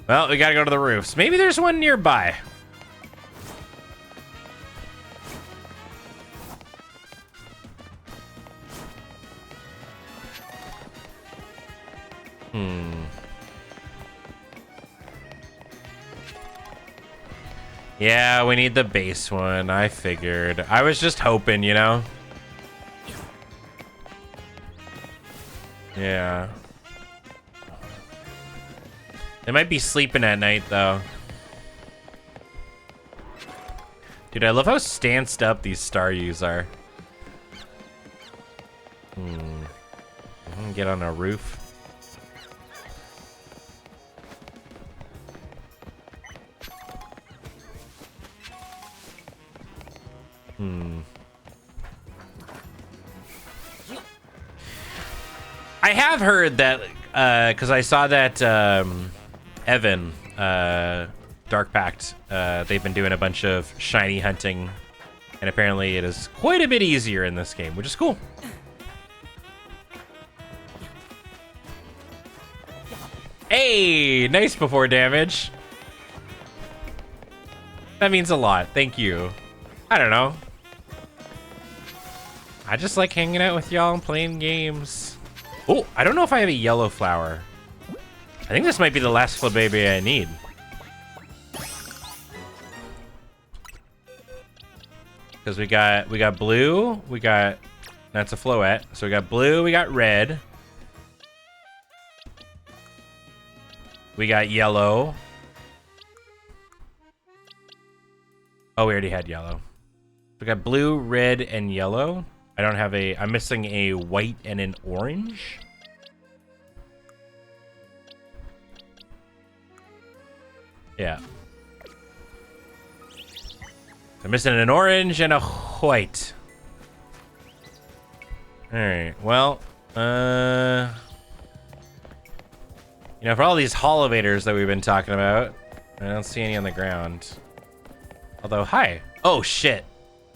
Speaker 2: Well, we gotta go to the roofs. Maybe there's one nearby. Yeah, we need the base one. I figured. I was just hoping, you know? Yeah. They might be sleeping at night, though. Dude, I love how stanced up these Staryus are. Get on a roof. I have heard that, because I saw that Evan, Dark Pact, they've been doing a bunch of shiny hunting, and apparently it is quite a bit easier in this game, which is cool. Hey, nice before damage. That means a lot. Thank you. I don't know. I just like hanging out with y'all and playing games. Oh, I don't know if I have a yellow flower. I think this might be the last Flabébé I need. Because we got blue, that's a Floette. So we got blue, we got red. We got yellow. Oh, we already had yellow. We got blue, red, and yellow. I don't have I'm missing a white and an orange. Yeah. I'm missing an orange and a white. Alright, well, you know, for all these elevators that we've been talking about, I don't see any on the ground. Although, hi. Oh, shit.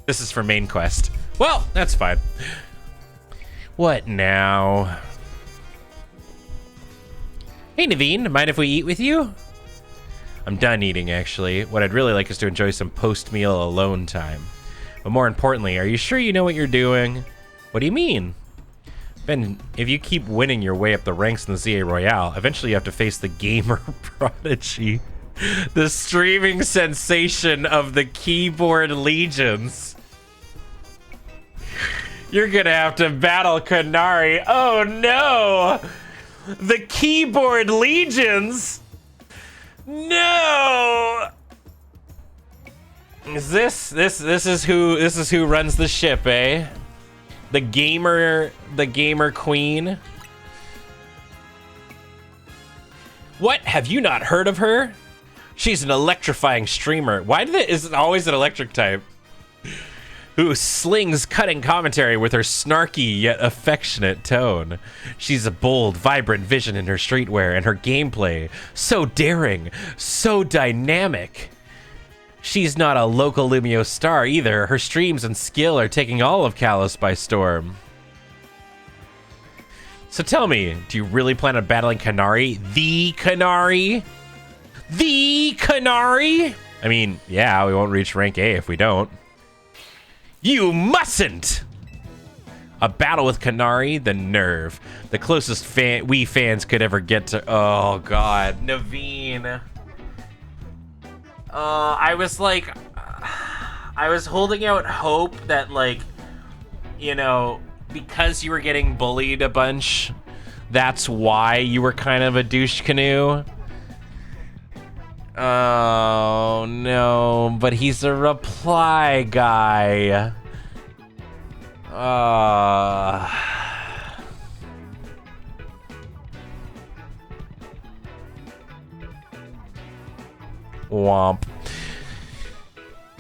Speaker 2: This is for main quest. Well, that's fine. What now? Hey, Naveen, mind if we eat with you? I'm done eating, actually. What I'd really like is to enjoy some post-meal alone time. But more importantly, are you sure you know what you're doing? What do you mean? Ben, if you keep winning your way up the ranks in the ZA Royale, eventually you have to face the gamer prodigy. The streaming sensation of the keyboard legions. You're gonna have to battle Kanari. Oh no! The keyboard legions! No! Is this is who runs the ship, eh? The gamer queen. What? Have you not heard of her? She's an electrifying streamer. Why is it always an electric type? Who slings cutting commentary with her snarky yet affectionate tone. She's a bold, vibrant vision in her streetwear and her gameplay. So daring, so dynamic. She's not a local Lumio star either. Her streams and skill are taking all of Kalos by storm. So tell me, do you really plan on battling Kanari? The Kanari? The Kanari? I mean, yeah, we won't reach rank A if we don't. You mustn't! A battle with Kanari? The nerve. The closest we fans could ever get to... Oh, God. Naveen. I was like... I was holding out hope that, like, you know, because you were getting bullied a bunch, that's why you were kind of a douche canoe. Oh, no, but he's a reply guy. Womp.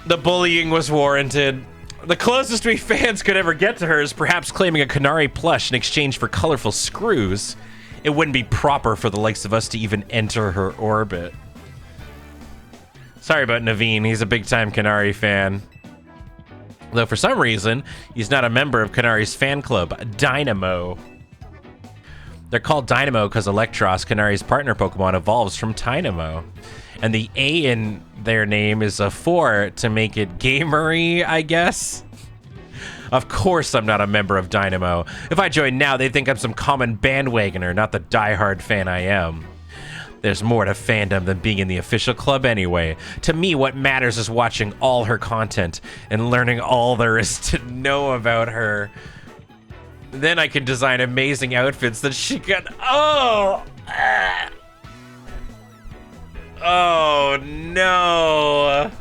Speaker 2: The bullying was warranted. The closest we fans could ever get to her is perhaps claiming a Kanari plush in exchange for colorful screws. It wouldn't be proper for the likes of us to even enter her orbit. Sorry about Naveen, he's a big-time Kanari fan. Though for some reason, he's not a member of Kanari's fan club, Dynamo. They're called Dynamo because Electros, Kanari's partner Pokemon, evolves from Dynamo. And the A in their name is a 4 to make it gamery, I guess. Of course I'm not a member of Dynamo. If I join now, they think I'm some common bandwagoner, not the diehard fan I am. There's more to fandom than being in the official club anyway. To me, what matters is watching all her content and learning all there is to know about her. Then I can design amazing outfits that she can... Oh! Oh, no!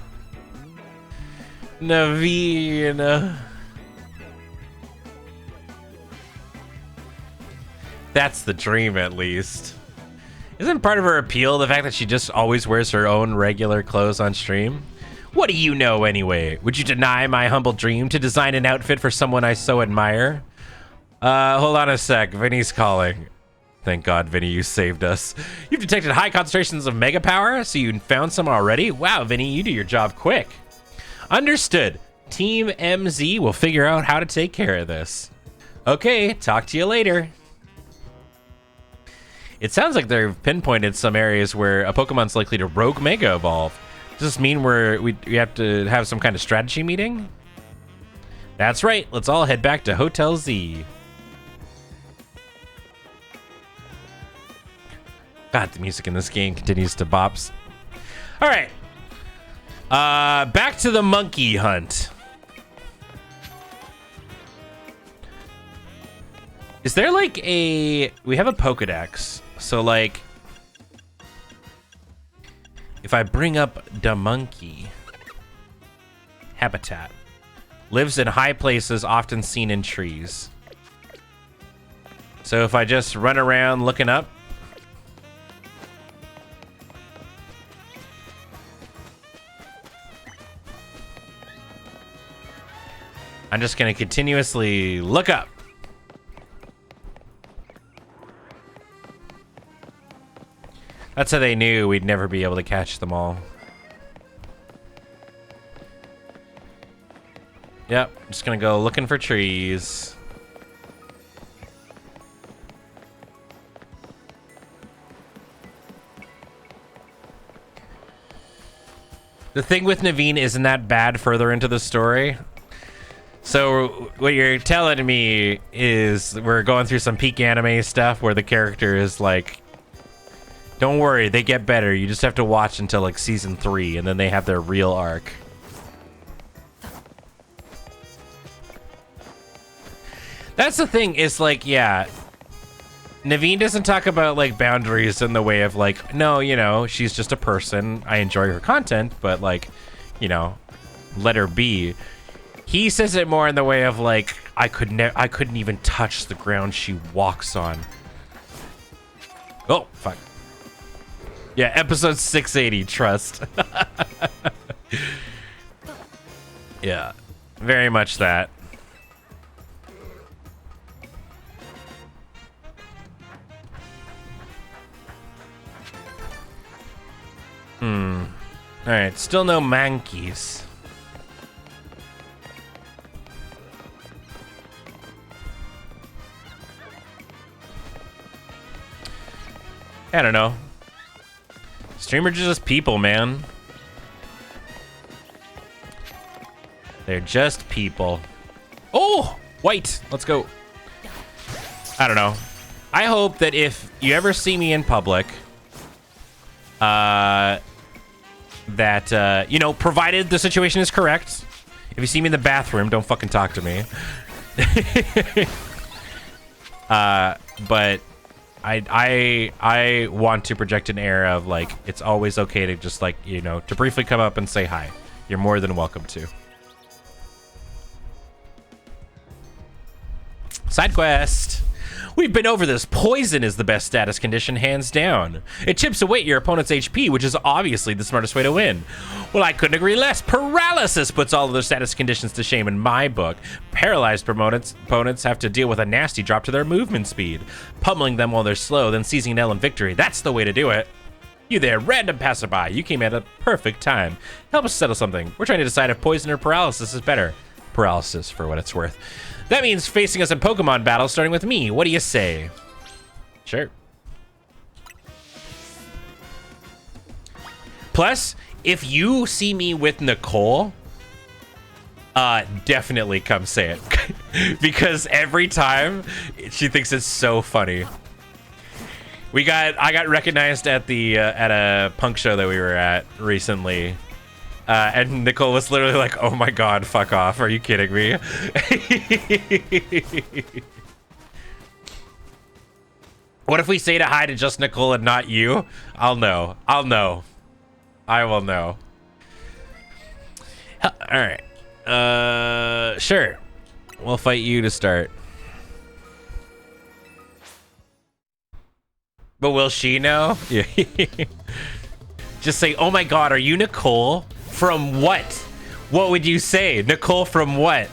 Speaker 2: Naveen. That's the dream, at least. Isn't part of her appeal the fact that she just always wears her own regular clothes on stream? What do you know, anyway? Would you deny my humble dream to design an outfit for someone I so admire? Hold on a sec. Vinny's calling. Thank God, Vinny, you saved us. You've detected high concentrations of mega power, so you found some already? Wow, Vinny, you do your job quick. Understood. Team MZ will figure out how to take care of this. Okay, talk to you later. It sounds like they've pinpointed some areas where a Pokemon's likely to rogue Mega Evolve. Does this mean we have to have some kind of strategy meeting? That's right. Let's all head back to Hotel Z. God, the music in this game continues to bops. All right. Back to the monkey hunt. Is there like we have a Pokedex. So like, if I bring up the monkey, habitat, lives in high places, often seen in trees. So if I just run around looking up, I'm just gonna continuously look up. That's how they knew we'd never be able to catch them all. Yep, just gonna go looking for trees. The thing with Naveen isn't that bad further into the story. So what you're telling me is we're going through some peak anime stuff where the character is like, don't worry, they get better. You just have to watch until like season 3 and then they have their real arc. That's the thing, is like, yeah, Naveen doesn't talk about like boundaries in the way of like, no, you know, she's just a person. I enjoy her content, but like, you know, let her be. He says it more in the way of like, I couldn't even touch the ground she walks on. Oh, fuck. Yeah, episode 680, trust. Yeah, very much that. Alright, still no monkeys. I don't know. Streamers are just people, man. They're just people. Oh, white. Let's go. I don't know. I hope that if you ever see me in public, you know, provided the situation is correct. If you see me in the bathroom, don't fucking talk to me. But I want to project an air of like, it's always okay to just like, you know, to briefly come up and say hi. You're more than welcome to. Sidequest. We've been over this. Poison is the best status condition, hands down. It chips away at your opponent's HP, which is obviously the smartest way to win. Well, I couldn't agree less. Paralysis puts all of their status conditions to shame in my book. Paralyzed opponents have to deal with a nasty drop to their movement speed. Pummeling them while they're slow, then seizing an L in victory. That's the way to do it. You there, random passerby. You came at a perfect time. Help us settle something. We're trying to decide if poison or paralysis is better. Paralysis, for what it's worth. That means facing us in Pokemon battles, starting with me. What do you say? Sure. Plus, if you see me with Nicole, definitely come say it. Because every time, she thinks it's so funny. I got recognized at the at a punk show that we were at recently. And Nicole was literally like, "Oh my god, fuck off. Are you kidding me?" What if we say to hi to just Nicole and not you? I'll know. I'll know. I will know. All right. Sure. We'll fight you to start. But will she know? Yeah. Just say, "Oh my god, are you Nicole? From what? What would you say? Nicole from what?"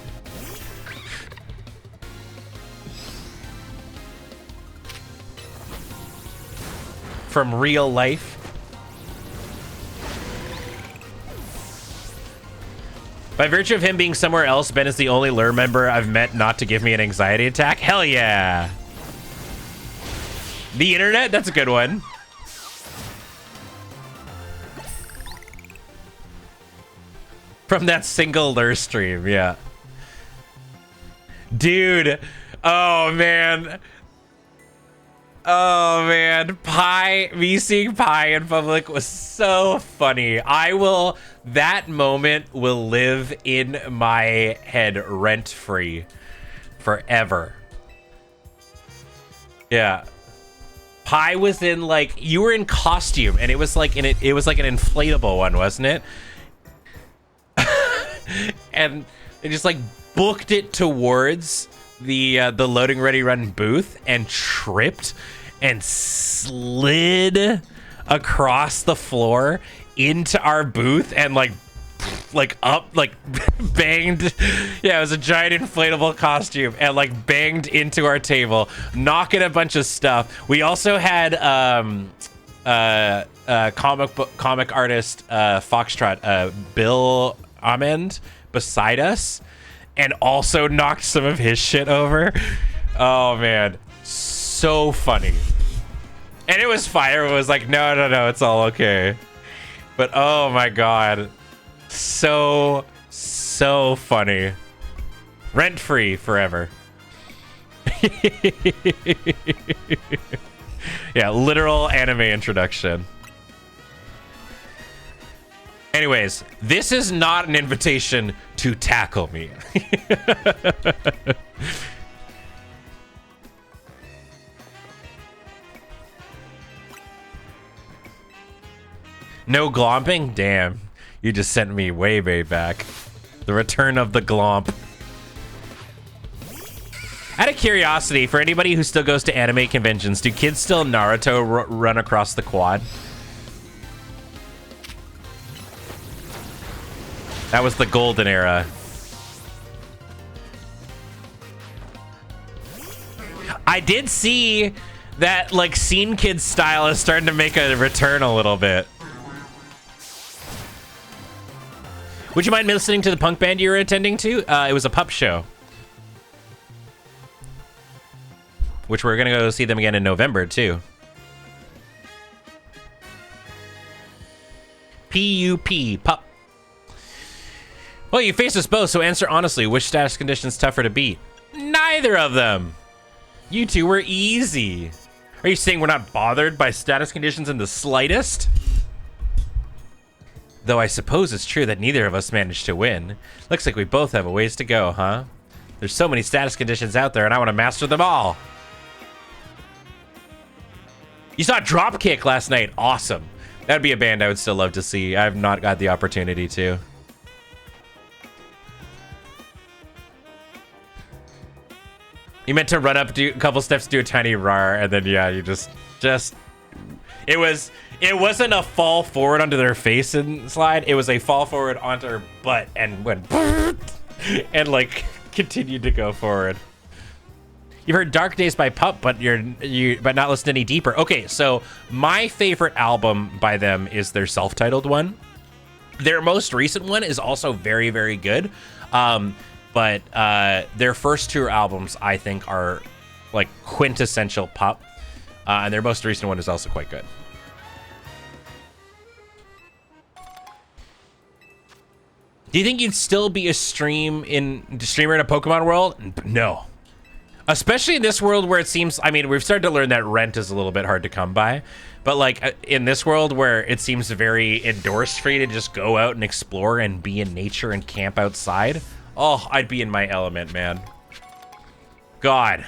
Speaker 2: From real life? By virtue of him being somewhere else, Ben is the only lure member I've met not to give me an anxiety attack. Hell yeah. The internet? That's a good one. From that single lure stream, yeah. Dude. Oh, man. Oh, man. Me seeing Pi in public was so funny. That moment will live in my head rent-free forever. Yeah. Pi was in, like, you were in costume, and it was like an inflatable one, wasn't it? And they just like booked it towards the loading ready run booth and tripped and slid across the floor into our booth and like banged. Yeah, it was a giant inflatable costume and like banged into our table, knocking a bunch of stuff. We also had comic artist Foxtrot Bill Amend beside us, and also knocked some of his shit over. Oh man, so funny. And it was fire. It was like, no, it's all okay. But oh my god, so funny. Rent free forever. Yeah, literal anime introduction. Anyways, this is not an invitation to tackle me. No glomping? Damn. You just sent me way back. The return of the glomp. Out of curiosity, for anybody who still goes to anime conventions, do kids still Naruto run across the quad? That was the golden era. I did see that, like, Scene Kids style is starting to make a return a little bit. Would you mind listening to the punk band you were attending to? It was a pup show. Which we're gonna go see them again in November, too. P-U-P, pup. Well, you faced us both, so answer honestly. Which status condition's tougher to beat? Neither of them. You two were easy. Are you saying we're not bothered by status conditions in the slightest? Though I suppose it's true that neither of us managed to win. Looks like we both have a ways to go, huh? There's so many status conditions out there, and I want to master them all. You saw Dropkick last night. Awesome. That'd be a band I would still love to see. I've not got the opportunity to. You meant to run up, do a couple steps, do a tiny rar, and then yeah, you just it wasn't a fall forward onto their face and slide. It was a fall forward onto her butt and went and like continued to go forward. You've heard Dark Days by Pup, but but not listened any deeper. Okay, so my favorite album by them is their self-titled one. Their most recent one is also very, very good. But their first two albums, I think, are like quintessential Pup. And their most recent one is also quite good. Do you think you'd still be a streamer in a Pokemon world? No. Especially in this world where it seems, I mean, we've started to learn that rent is a little bit hard to come by. But like in this world where it seems very endorsed for you to just go out and explore and be in nature and camp outside. Oh, I'd be in my element, man. God,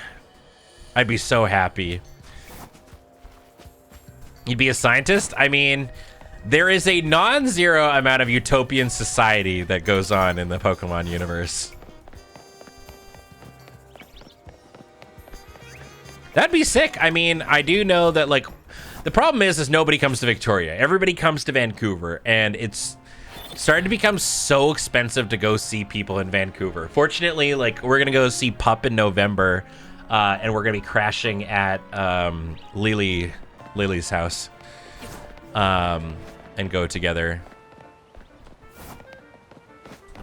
Speaker 2: I'd be so happy. You'd be a scientist? I mean, there is a non-zero amount of utopian society that goes on in the Pokemon universe. That'd be sick. I mean, I do know that, like, the problem is nobody comes to Victoria. Everybody comes to Vancouver, and it's starting to become so expensive to go see people in Vancouver. Fortunately, like, we're gonna go see Pup in November, and we're gonna be crashing at Lily's house, and go together.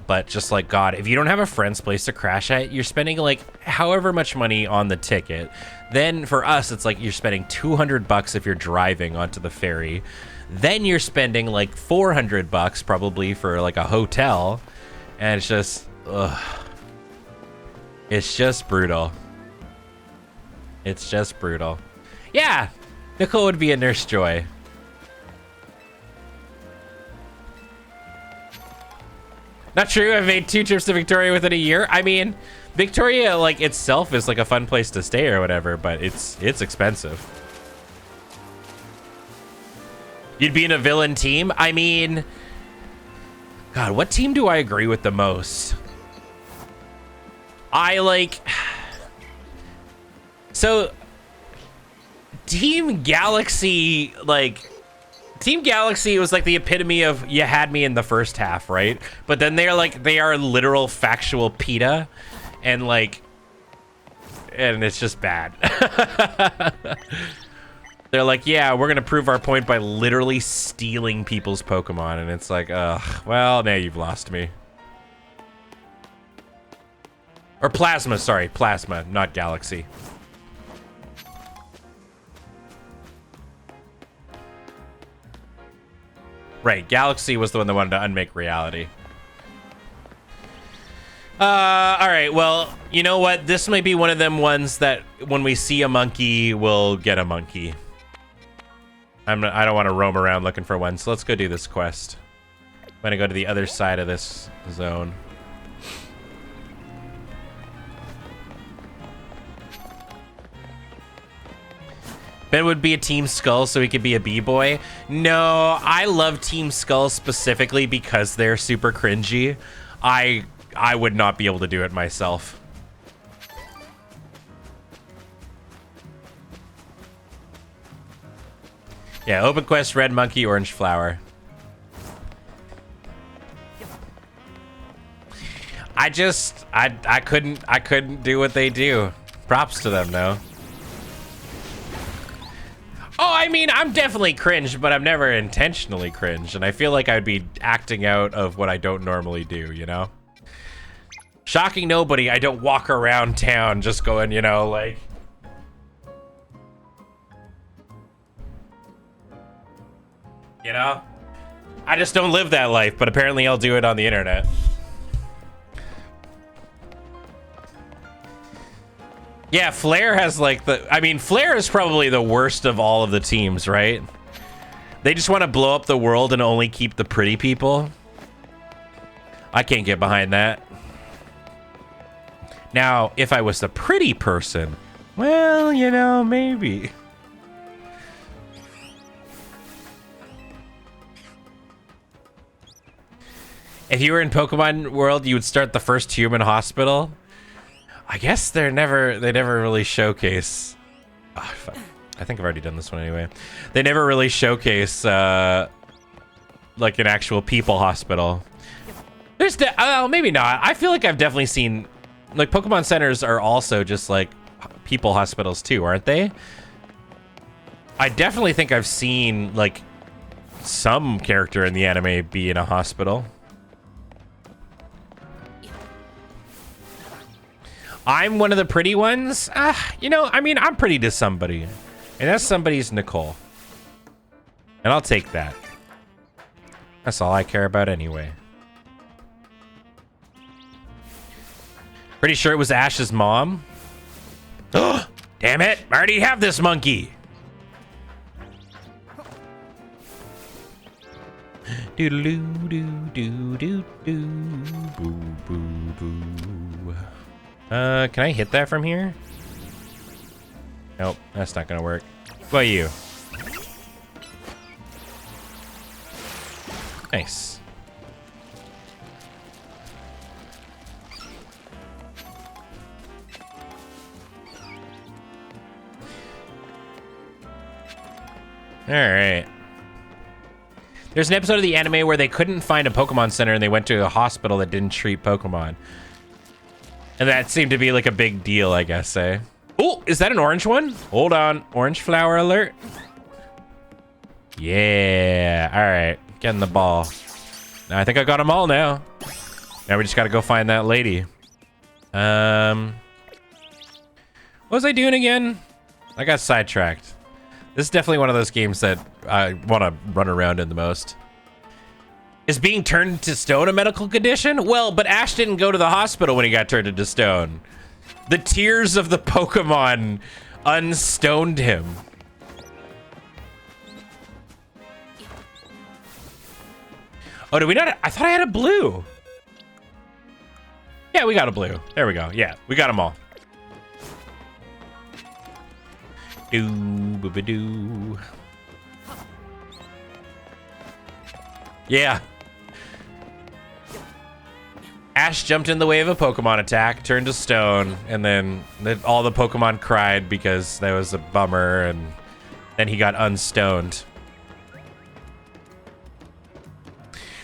Speaker 2: But just like, God, if you don't have a friend's place to crash at, you're spending like however much money on the ticket. Then for us, it's like you're spending $200 if you're driving onto the ferry. Then you're spending like $400 probably for like a hotel. And it's just, ugh. It's just brutal. It's just brutal. Yeah, Nicole would be a Nurse Joy. Not true. I've made 2 trips to Victoria within a year. I mean, Victoria, like, itself is like a fun place to stay or whatever, but it's expensive. You'd be in a villain team? I mean, God, what team do I agree with the most? I like... So, Team Galaxy, like... Team Galaxy was like the epitome of you had me in the first half, right? But then they are literal factual PETA, and it's just bad. They're like, yeah, we're gonna prove our point by literally stealing people's Pokemon, and it's like, ugh, well, now you've lost me. Or Plasma, sorry, Plasma, not Galaxy. Right, Galaxy was the one that wanted to unmake reality. Alright, well, you know what? This might be one of them ones that when we see a monkey, we'll get a monkey. I don't want to roam around looking for one, so let's go do this quest. I'm gonna go to the other side of this zone. Ben would be a Team Skull so he could be a B-boy. No, I love Team Skull specifically because they're super cringy. I would not be able to do it myself. Yeah, open quest, red monkey, orange flower. I couldn't do what they do. Props to them though. Oh, I mean, I'm definitely cringe, but I'm never intentionally cringe, and I feel like I'd be acting out of what I don't normally do, you know? Shocking nobody, I don't walk around town just going, you know, like... You know? I just don't live that life, but apparently I'll do it on the internet. Yeah, Flare has like I mean, Flare is probably the worst of all of the teams, right? They just want to blow up the world and only keep the pretty people. I can't get behind that. Now, if I was the pretty person, well, you know, maybe. If you were in Pokemon World, you would start the first human hospital. I guess they never really showcase. Oh, I think I've already done this one anyway. They never really showcase like an actual people hospital. There's maybe not. I feel like I've definitely seen like Pokemon centers are also just like people hospitals too, aren't they? I definitely think I've seen like some character in the anime be in a hospital. I'm one of the pretty ones. You know, I mean, I'm pretty to somebody. And that somebody's Nicole. And I'll take that. That's all I care about anyway. Pretty sure it was Ash's mom. Damn it! I already have this monkey. Doodaloo doo doo doo doo boo boo boo. Can I hit that from here? Nope, that's not gonna work. What about you? Nice. All right. There's an episode of the anime where they couldn't find a Pokemon Center and they went to a hospital that didn't treat Pokemon. And that seemed to be like a big deal, I guess, eh? Oh, is that an orange one? Hold on. Orange flower alert. Yeah. All right. Getting the ball. I think I got them all now. Now we just got to go find that lady. What was I doing again? I got sidetracked. This is definitely one of those games that I want to run around in the most. Is being turned to stone a medical condition? Well, but Ash didn't go to the hospital when he got turned into stone. The tears of the Pokemon unstoned him. Oh, did we not? I thought I had a blue. Yeah, we got a blue. There we go. Yeah, we got them all. Doo boo ba doo. Yeah. Ash jumped in the way of a Pokemon attack, turned to stone, and then all the Pokemon cried because that was a bummer, and then he got unstoned.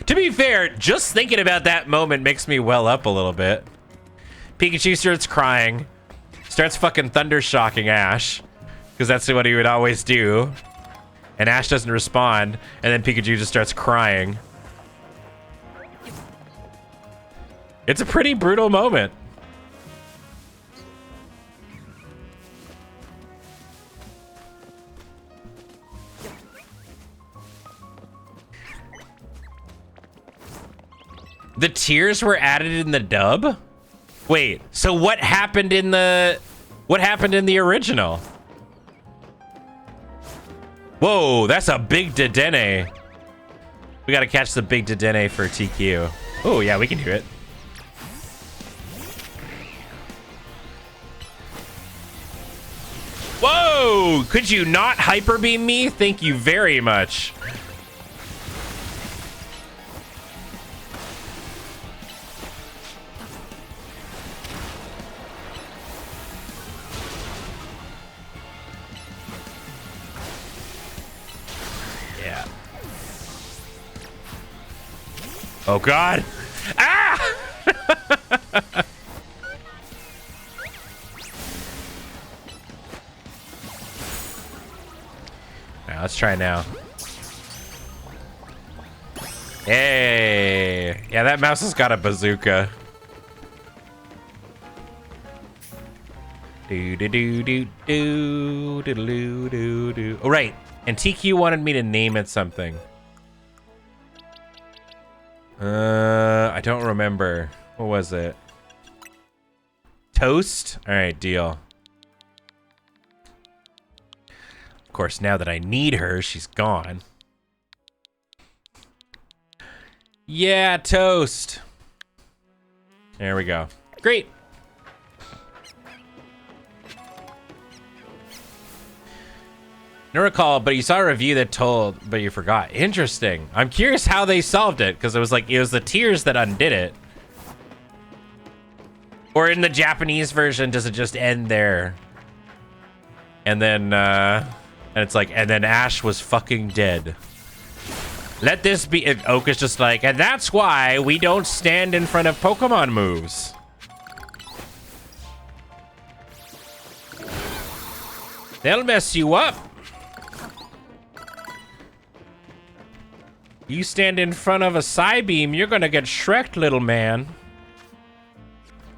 Speaker 2: To be fair, just thinking about that moment makes me well up a little bit. Pikachu starts crying, starts fucking thunder shocking Ash, because that's what he would always do. And Ash doesn't respond, and then Pikachu just starts crying. It's a pretty brutal moment. The tears were added in the dub? Wait, so what happened in the original? Whoa, that's a big Dedenne. We gotta catch the big Dedenne for TQ. Oh yeah, we can do it. Whoa, could you not hyper beam me? Thank you very much. Yeah. Oh God. Ah! Alright, let's try now. Hey! Yeah, that mouse has got a bazooka. Do do do do do do do do do. Oh right, and TQ wanted me to name it something. I don't remember. What was it? Toast? All right, deal. Of course, now that I need her, she's gone. Yeah, Toast. There we go. Great. No recall, but you saw a review that told, but you forgot. Interesting. I'm curious how they solved it, because it was the tears that undid it. Or in the Japanese version, does it just end there? And then, and it's like, and then Ash was fucking dead. Let this be. Oak is just like, and that's why we don't stand in front of Pokemon moves. They'll mess you up. You stand in front of a Psybeam, you're gonna get Shrek'd, little man.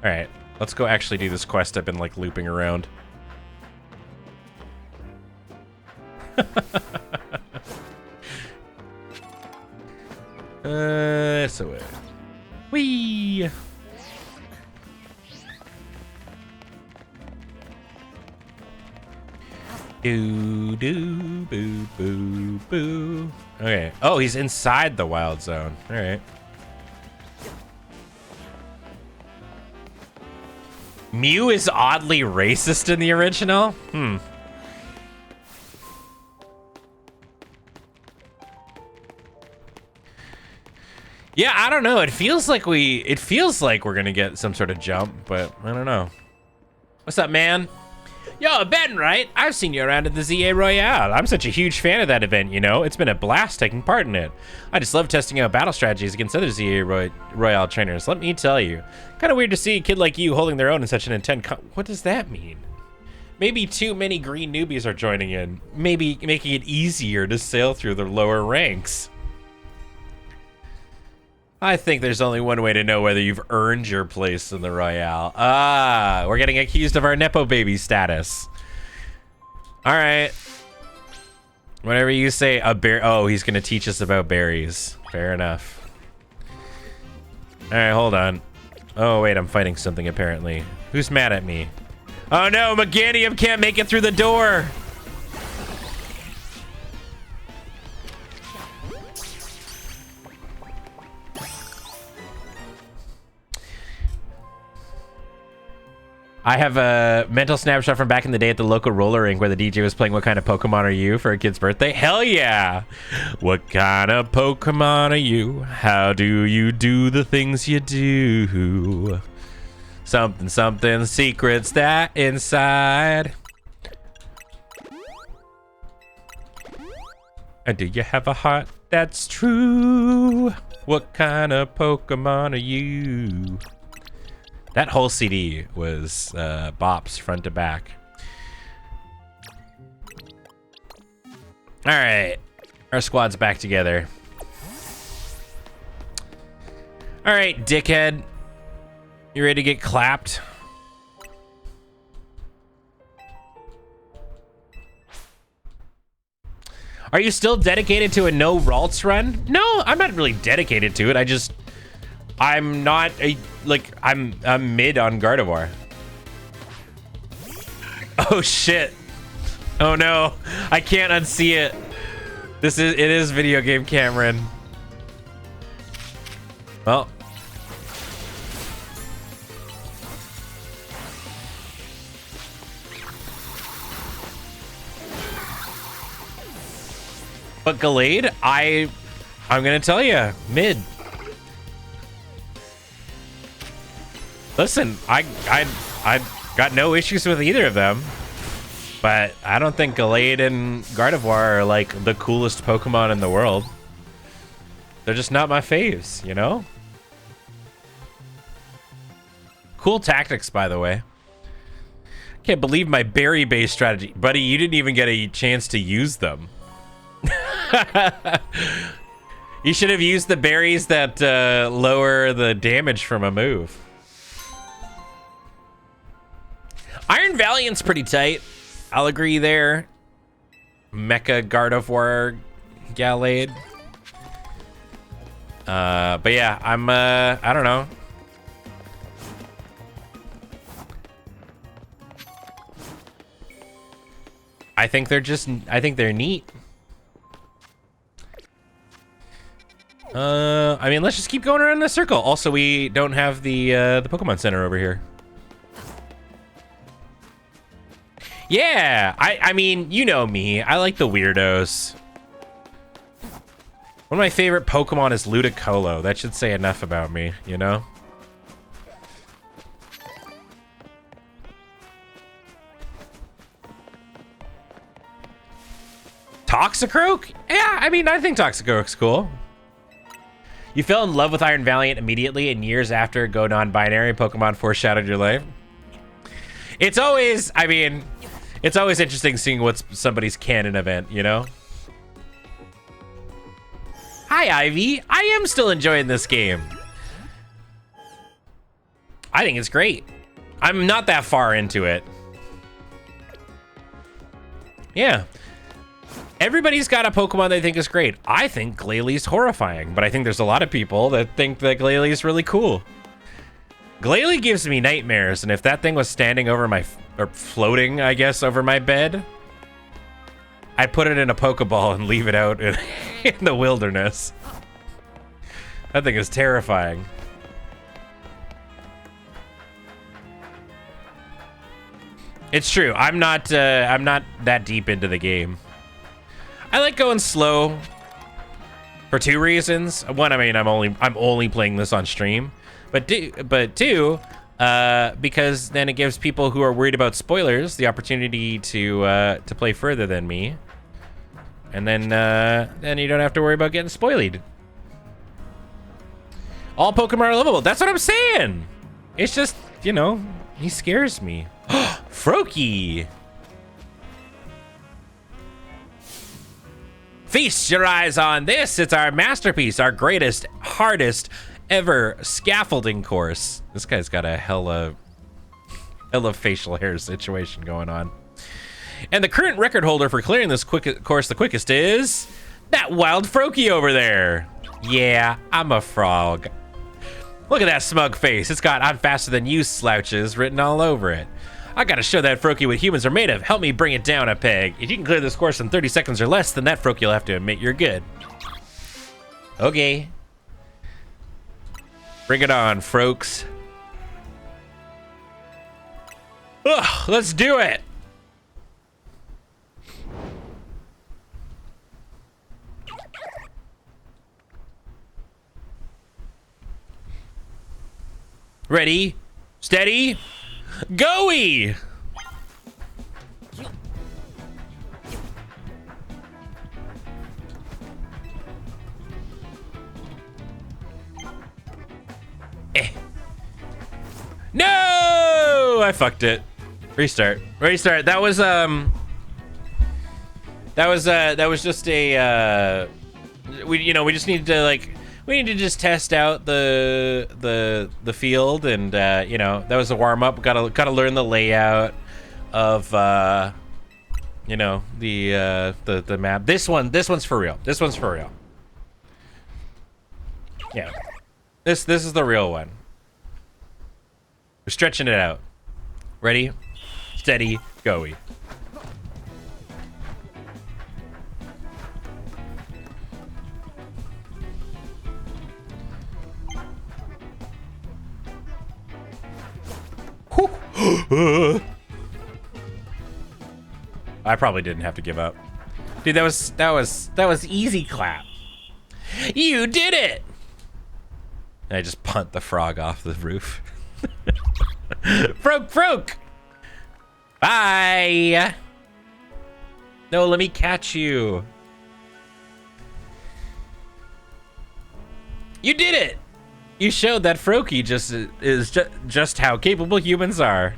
Speaker 2: All right, let's go actually do this quest I've been like looping around. So it. Whee! Do boo boo boo. Okay. Oh, he's inside the wild zone. All right. Mew is oddly racist in the original. Yeah, I don't know. It feels like we're gonna get some sort of jump, but I don't know. What's up, man? Yo, Ben, right? I've seen you around at the ZA Royale. I'm such a huge fan of that event, you know? It's been a blast taking part in it. I just love testing out battle strategies against other ZA Royale trainers. Let me tell you. Kind of weird to see a kid like you holding their own in such an intense what does that mean? Maybe too many green newbies are joining in. Maybe making it easier to sail through the lower ranks. I think there's only one way to know whether you've earned your place in the Royale. Ah, we're getting accused of our Nepo baby status. All right. Whatever you say, a bear. Oh, he's going to teach us about berries. Fair enough. All right, hold on. Oh, wait, I'm fighting something apparently. Who's mad at me? Oh no, Meganium can't make it through the door. I have a mental snapshot from back in the day at the local roller rink where the DJ was playing What Kind of Pokemon Are You for a kid's birthday. Hell yeah! What kind of Pokemon are you? How do you do the things you do? Something, something, secrets that inside. And do you have a heart that's true? What kind of Pokemon are you? That whole CD was bops front to back. All right, our squad's back together. All right, dickhead, you ready to get clapped? Are you still dedicated to a no Ralts run? No, I'm not really dedicated to it. I'm not I'm mid on Gardevoir. Oh shit. Oh no, I can't unsee it. It is video game Cameron. Well. But Gallade, I'm gonna tell you, mid. Listen, I got no issues with either of them, but I don't think Gallade and Gardevoir are like the coolest Pokemon in the world. They're just not my faves, you know? Cool tactics, by the way. Can't believe my berry-based strategy. Buddy, you didn't even get a chance to use them. You should have used the berries that lower the damage from a move. Iron Valiant's pretty tight. I'll agree there. Mecha Gardevoir Gallade. But yeah, I don't know. I think they're neat. I mean, let's just keep going around in a circle. Also, we don't have the Pokemon Center over here. Yeah, I mean, you know me. I like the weirdos. One of my favorite Pokemon is Ludicolo. That should say enough about me, you know? Toxicroak? Yeah, I mean, I think Toxicroak's cool. You fell in love with Iron Valiant immediately, and years after, go non-binary Pokemon foreshadowed your life. It's always, I mean, it's always interesting seeing what's somebody's canon event, you know? Hi, Ivy. I am still enjoying this game. I think it's great. I'm not that far into it. Yeah. Everybody's got a Pokemon they think is great. I think Glalie horrifying, but I think there's a lot of people that think that Glalie is really cool. Glalie gives me nightmares, and if that thing was standing over my, or floating, I guess, over my bed, I'd put it in a Pokeball and leave it out in the wilderness. That thing is terrifying. It's true. I'm not that deep into the game. I like going slow for two reasons. One, I mean, I'm only playing this on stream, but two, because then it gives people who are worried about spoilers the opportunity to play further than me, and then you don't have to worry about getting spoiled. All Pokemon are lovable. That's what I'm saying. It's just, you know, he scares me. Froakie. Feast your eyes on this. It's our masterpiece, our greatest, hardest ever scaffolding course. This guy's got a hella facial hair situation going on. And the current record holder for clearing this course the quickest is that wild Froakie over there. Yeah, I'm a frog. Look at that smug face. It's got "I'm faster than you" slouches written all over it. I gotta show that Froakie what humans are made of. Help me bring it down a peg. If you can clear this course in 30 seconds or less, then that Froakie will have to admit you're good. Okay. Bring it on, Frokes. Ugh, let's do it. Ready, steady, go-y! No! I fucked it. Restart. That was just a we just needed to we need to just test out the field, and that was a warm up. Gotta learn the layout of the map. This one's for real. This one's for real. Yeah. This is the real one. We're stretching it out. Ready, steady, go-y. I probably didn't have to give up. Dude, that was easy clap. You did it! And I just punt the frog off the roof. Froak! Bye! No, let me catch you. You did it! You showed that Froakie just how capable humans are.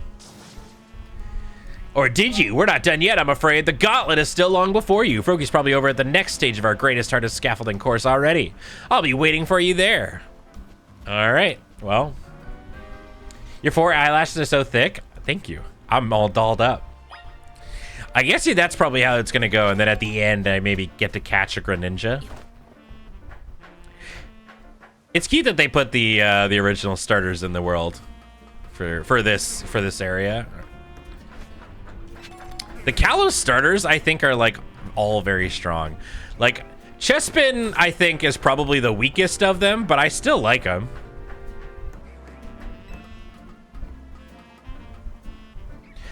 Speaker 2: Or did you? We're not done yet, I'm afraid. The gauntlet is still long before you. Froakie's probably over at the next stage of our greatest, hardest scaffolding course already. I'll be waiting for you there. All right, well. Your 4 eyelashes are so thick. Thank you. I'm all dolled up. I guess that's probably how it's gonna go, and then at the end, I maybe get to catch a Greninja. It's cute that they put the original starters in the world for this area. The Kalos starters, I think, are all very strong. Chespin, I think, is probably the weakest of them, but I still like him.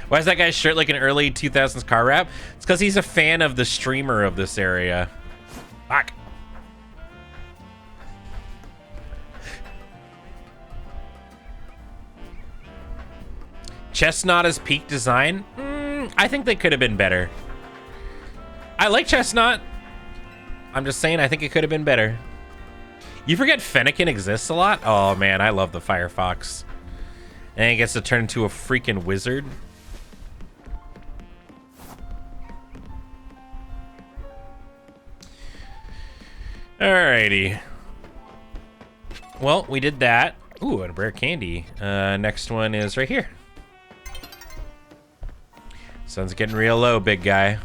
Speaker 2: Why is that guy's shirt like an early 2000s car wrap? It's because he's a fan of the streamer of this area. Fuck. Chestnut as peak design? I think they could have been better. I like Chestnut. I'm just saying, I think it could have been better. You forget Fennekin exists a lot? Oh man, I love the Firefox. And he gets to turn into a freaking wizard. Alrighty. Well, we did that. Ooh, and a rare candy. Next one is right here. Sun's getting real low, big guy.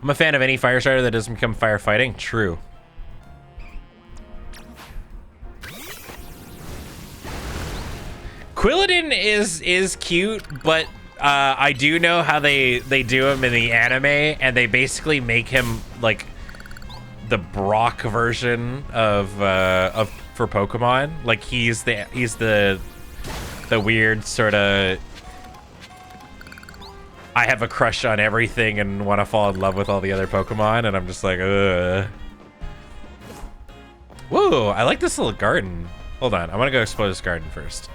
Speaker 2: I'm a fan of any fire starter that doesn't become firefighting. True. Quilladin is cute, but I do know how they do him in the anime, and they basically make him like the Brock version of for Pokemon. Like he's the weird sort of I have a crush on everything and want to fall in love with all the other Pokemon, and I'm just like, ugh. Whoa, I like this little garden. Hold on, I want to go explore this garden first.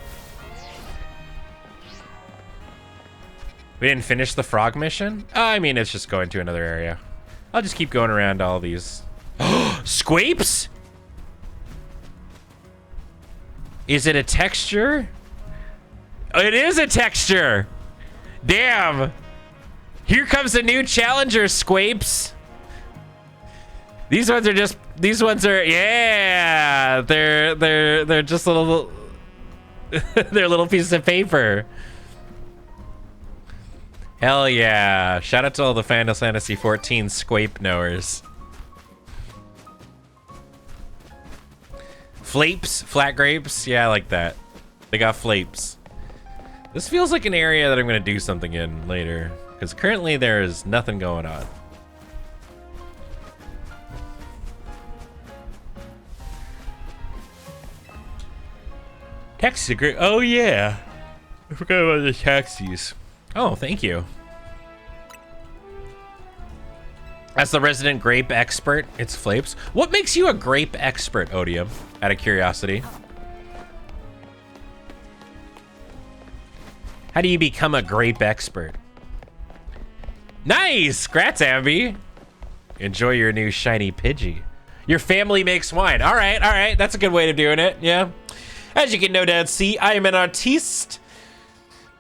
Speaker 2: We didn't finish the frog mission? I mean, it's just going to another area. I'll just keep going around all these. Squapes? Is it a texture? It is a texture. Damn. Here comes a new challenger, Squapes. These ones are yeah. They're just little they're little pieces of paper. Hell yeah. Shout out to all the Final Fantasy XIV Squape knowers. Flapes, flat grapes. Yeah, I like that. They got flapes. This feels like an area that I'm going to do something in later, because currently there is nothing going on. Taxi, oh yeah. I forgot about the taxis. Oh, thank you. As the resident grape expert, it's Flapes. What makes you a grape expert, Odium? Out of curiosity. How do you become a grape expert? Nice! Grats, Ambi. Enjoy your new shiny Pidgey. Your family makes wine. All right. That's a good way of doing it, yeah. As you can no doubt see, I am an artiste.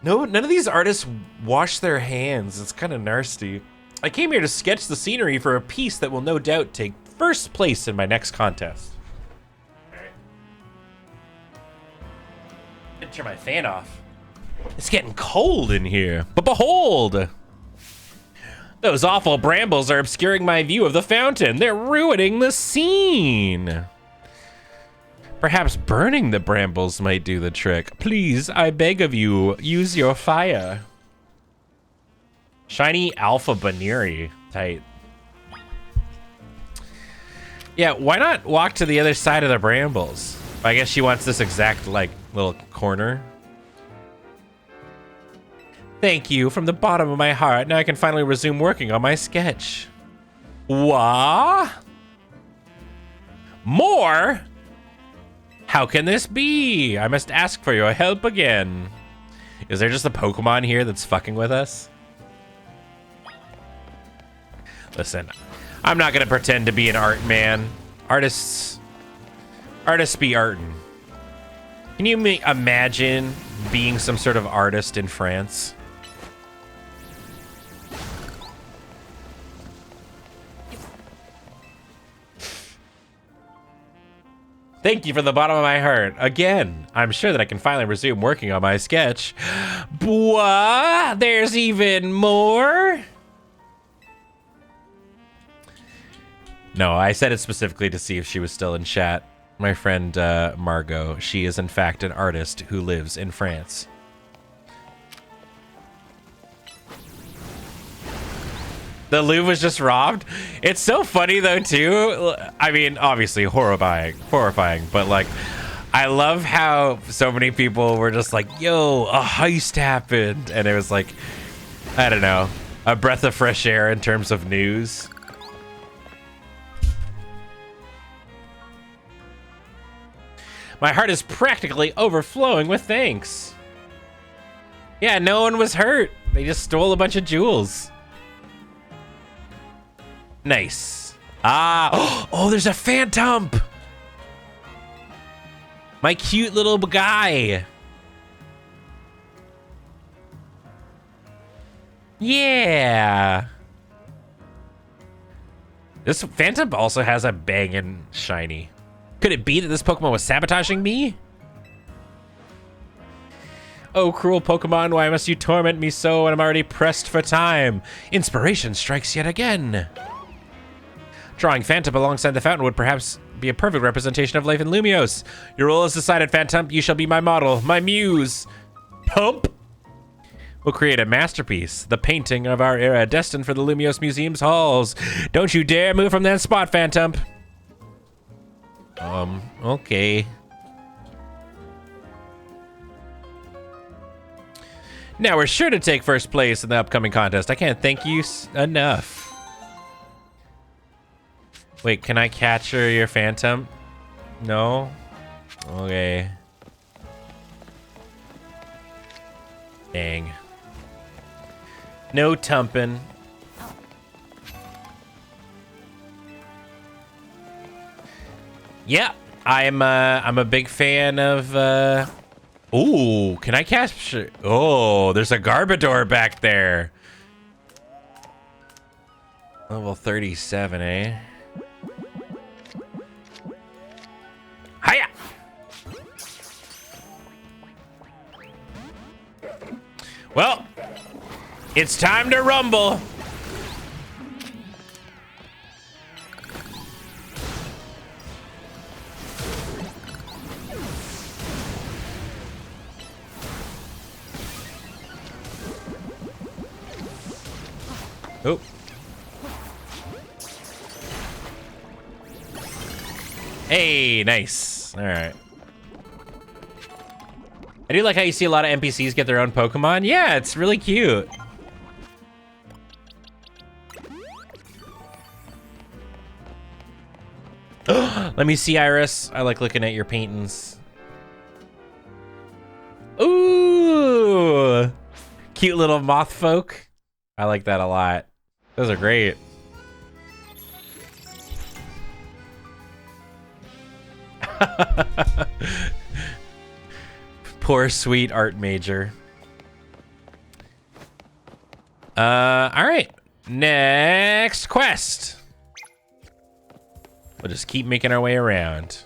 Speaker 2: No, none of these artists wash their hands. It's kind of nasty. I came here to sketch the scenery for a piece that will no doubt take first place in my next contest. Alright. Turn my fan off. It's getting cold in here. But behold! Those awful brambles are obscuring my view of the fountain. They're ruining the scene. Perhaps burning the brambles might do the trick. Please, I beg of you, use your fire. Shiny Alpha Baneri. Tight. Yeah, why not walk to the other side of the brambles? I guess she wants this exact, like, little corner. Thank you from the bottom of my heart. Now I can finally resume working on my sketch. What? More? How can this be? I must ask for your help again. Is there just a Pokemon here that's fucking with us? Listen, I'm not gonna pretend to be an art man. Artists be artin'. Can you imagine being some sort of artist in France? Thank you from the bottom of my heart. Again, I'm sure that I can finally resume working on my sketch. What? There's even more? No, I said it specifically to see if she was still in chat. My friend Margot, she is in fact an artist who lives in France. The Louvre was just robbed. It's so funny though too. I mean, obviously horrifying, but like, I love how so many people were just like, "Yo, a heist happened," and it was like, I don't know, a breath of fresh air in terms of news. My heart is practically overflowing with thanks. Yeah, no one was hurt. They just stole a bunch of jewels. Nice. Ah, oh, there's a phantom. My cute little guy. Yeah. This phantom also has a banging shiny. Could it be that this Pokemon was sabotaging me? Oh, cruel Pokemon, why must you torment me so when I'm already pressed for time? Inspiration strikes yet again. Drawing Phantom alongside the fountain would perhaps be a perfect representation of life in Lumios. Your role is decided, Phantump. You shall be my model, my muse. Pump. We'll create a masterpiece, the painting of our era, destined for the Lumios Museum's halls. Don't you dare move from that spot, Phantump. Okay. Now we're sure to take first place in the upcoming contest. I can't thank you enough. Wait, can I capture your Phantump? No? Okay. Dang. No tumping. Yeah, I'm a big fan of ooh, can I capture? Oh, there's a Garbodor back there. Level 37, eh? Hiya! Well, it's time to rumble. Oh. Hey, nice. All right. I do like how you see a lot of NPCs get their own Pokemon. Yeah, it's really cute. Let me see, Iris. I like looking at your paintings. Ooh. Cute little moth folk. I like that a lot. Those are great. Poor sweet art major. All right. Next quest. We'll just keep making our way around.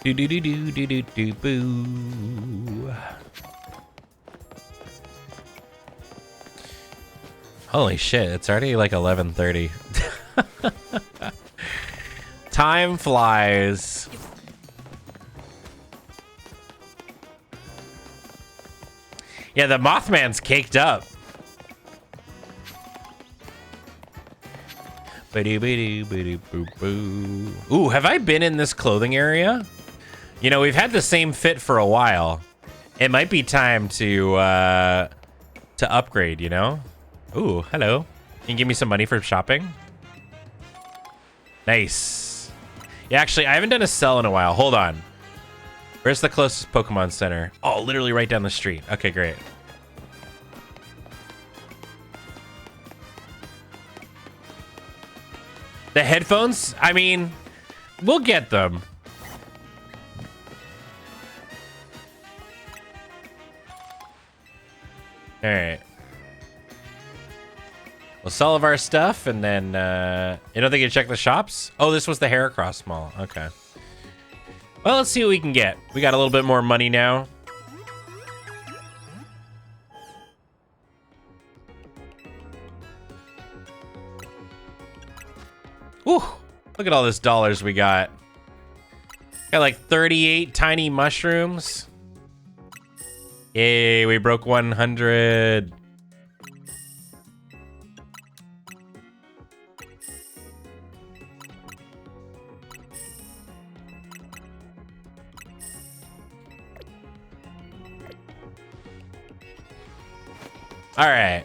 Speaker 2: Do do do do do do do boo. Holy shit, it's already like 11:30. Time flies. Yeah, the Mothman's caked up. Ooh, have I been in this clothing area? You know, we've had the same fit for a while. It might be time to upgrade, you know? Ooh, hello. Can you give me some money for shopping? Nice. Yeah, actually, I haven't done a sell in a while. Hold on. Where's the closest Pokemon Center? Oh, literally right down the street. Okay, great. The headphones? I mean, we'll get them. All right. We'll sell all of our stuff, and then you don't think you check the shops? Oh, this was the Heracross Mall. Okay. Well, let's see what we can get. We got a little bit more money now. Whew. Look at all this dollars we got. Got like 38 tiny mushrooms. Yay, we broke 100. All right.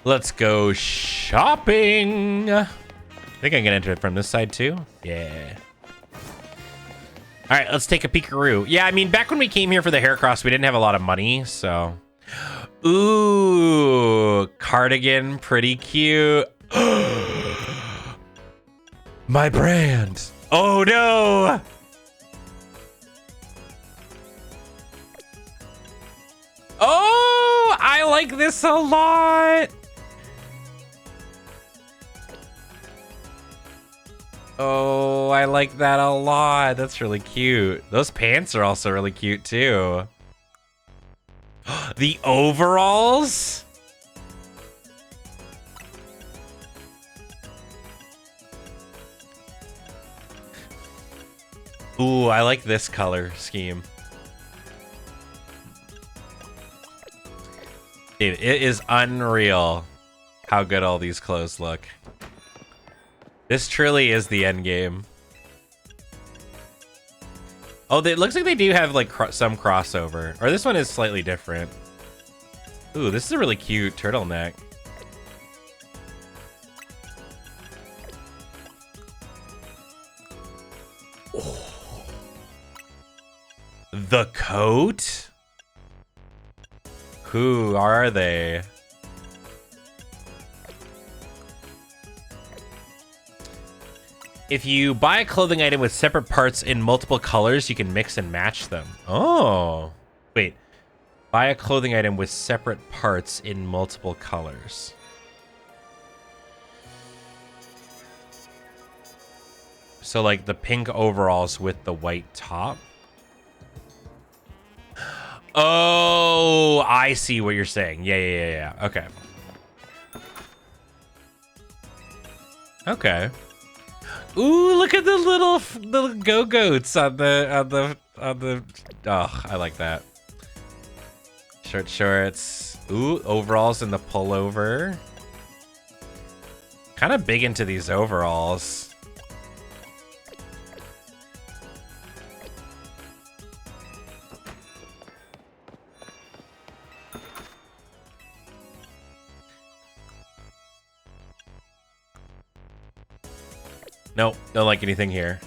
Speaker 2: Let's go shopping. I think I can enter it from this side too. Yeah. All right, let's take a peekaroo. Yeah, I mean, back when we came here for the Heracross, we didn't have a lot of money, so. Ooh, cardigan, pretty cute. My brand. Oh no. Oh, I like this a lot. Oh, I like that a lot. That's really cute. Those pants are also really cute too. The overalls? Ooh, I like this color scheme. Dude, it is unreal how good all these clothes look. This truly is the end game. Oh, it looks like they do have like some crossover. Or this one is slightly different. Ooh, this is a really cute turtleneck. Oh. The coat? Who are they? If you buy a clothing item with separate parts in multiple colors, you can mix and match them. Oh. Wait. Buy a clothing item with separate parts in multiple colors. So like the pink overalls with the white top. Oh, I see what you're saying. Yeah. Okay. Okay. Ooh, look at the little go-goats on the oh, I like that. Short shorts. Ooh, overalls in the pullover. Kind of big into these overalls. Nope, don't like anything here.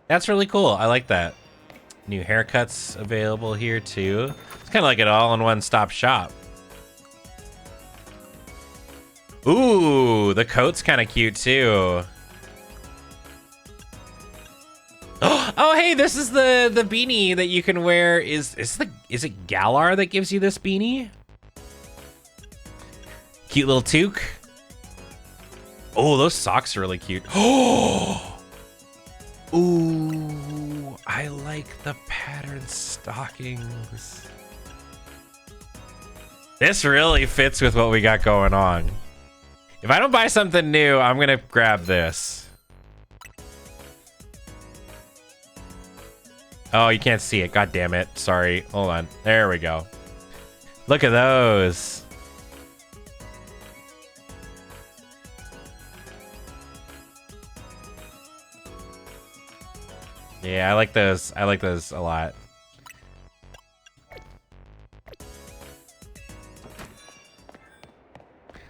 Speaker 2: That's really cool. I like that. New haircuts available here too. It's kind of like an all-in-one stop shop. Ooh, the coat's kind of cute too. Oh, hey, this is the beanie that you can wear. Is it Galar that gives you this beanie? Cute little toque. Oh, those socks are really cute. Oh, ooh, I like the patterned stockings. This really fits with what we got going on. If I don't buy something new, I'm gonna grab this. Oh, you can't see it. God damn it. Sorry. Hold on. There we go. Look at those. Yeah, I like those. I like those a lot.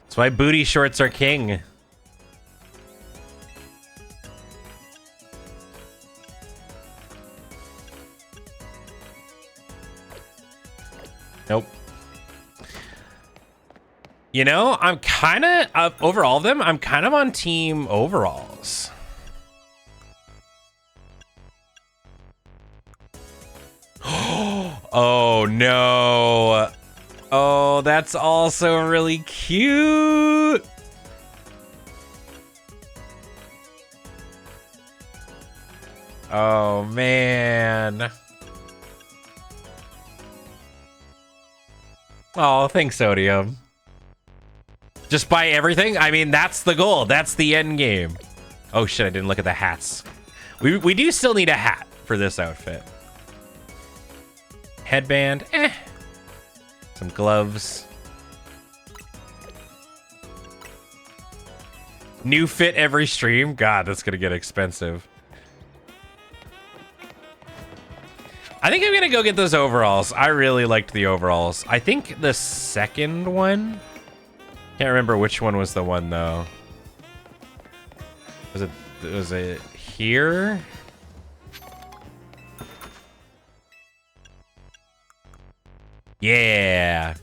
Speaker 2: That's why booty shorts are king. Nope. You know, I'm kind of, over all of them, I'm kind of on team overalls. Oh, no. Oh, that's also really cute. Oh, man. Oh, thanks, Sodium. Just buy everything? I mean, that's the goal. That's the end game. Oh, shit, I didn't look at the hats. We do still need a hat for this outfit. Headband, some gloves. New fit every stream? God, that's gonna get expensive. I think I'm gonna go get those overalls. I really liked the overalls. I think the second one, can't remember which one was the one though. Was it here? Yeah.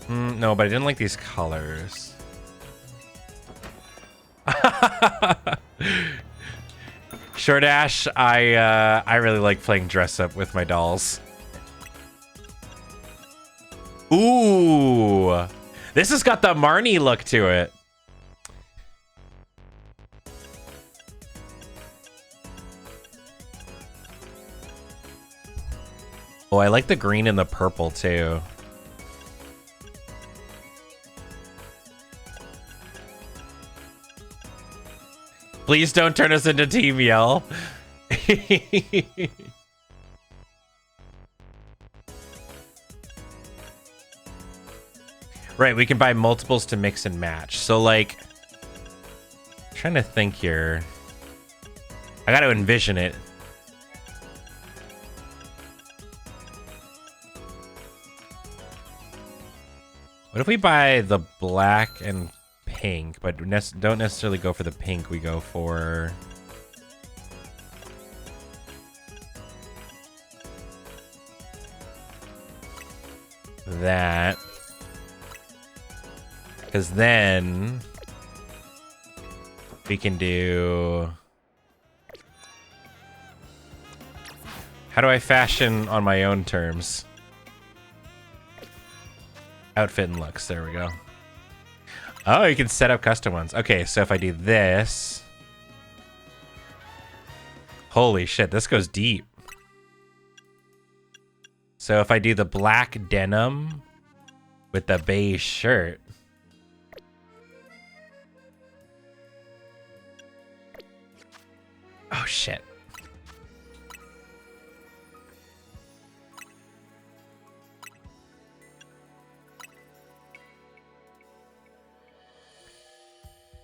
Speaker 2: No, but I didn't like these colors. Shortash, I really like playing dress up with my dolls. Ooh, this has got the Marnie look to it. Oh, I like the green and the purple too. Please don't turn us into Team Yell. Right, we can buy multiples to mix and match. So like, trying to think here. I got to envision it. What if we buy the black and pink, but don't necessarily go for the pink, we go for... that. Because then we can do... How do I fashion on my own terms? Outfit and looks. There we go. Oh, you can set up custom ones. Okay, so if I do this... Holy shit, this goes deep. So if I do the black denim with the beige shirt... Oh, shit.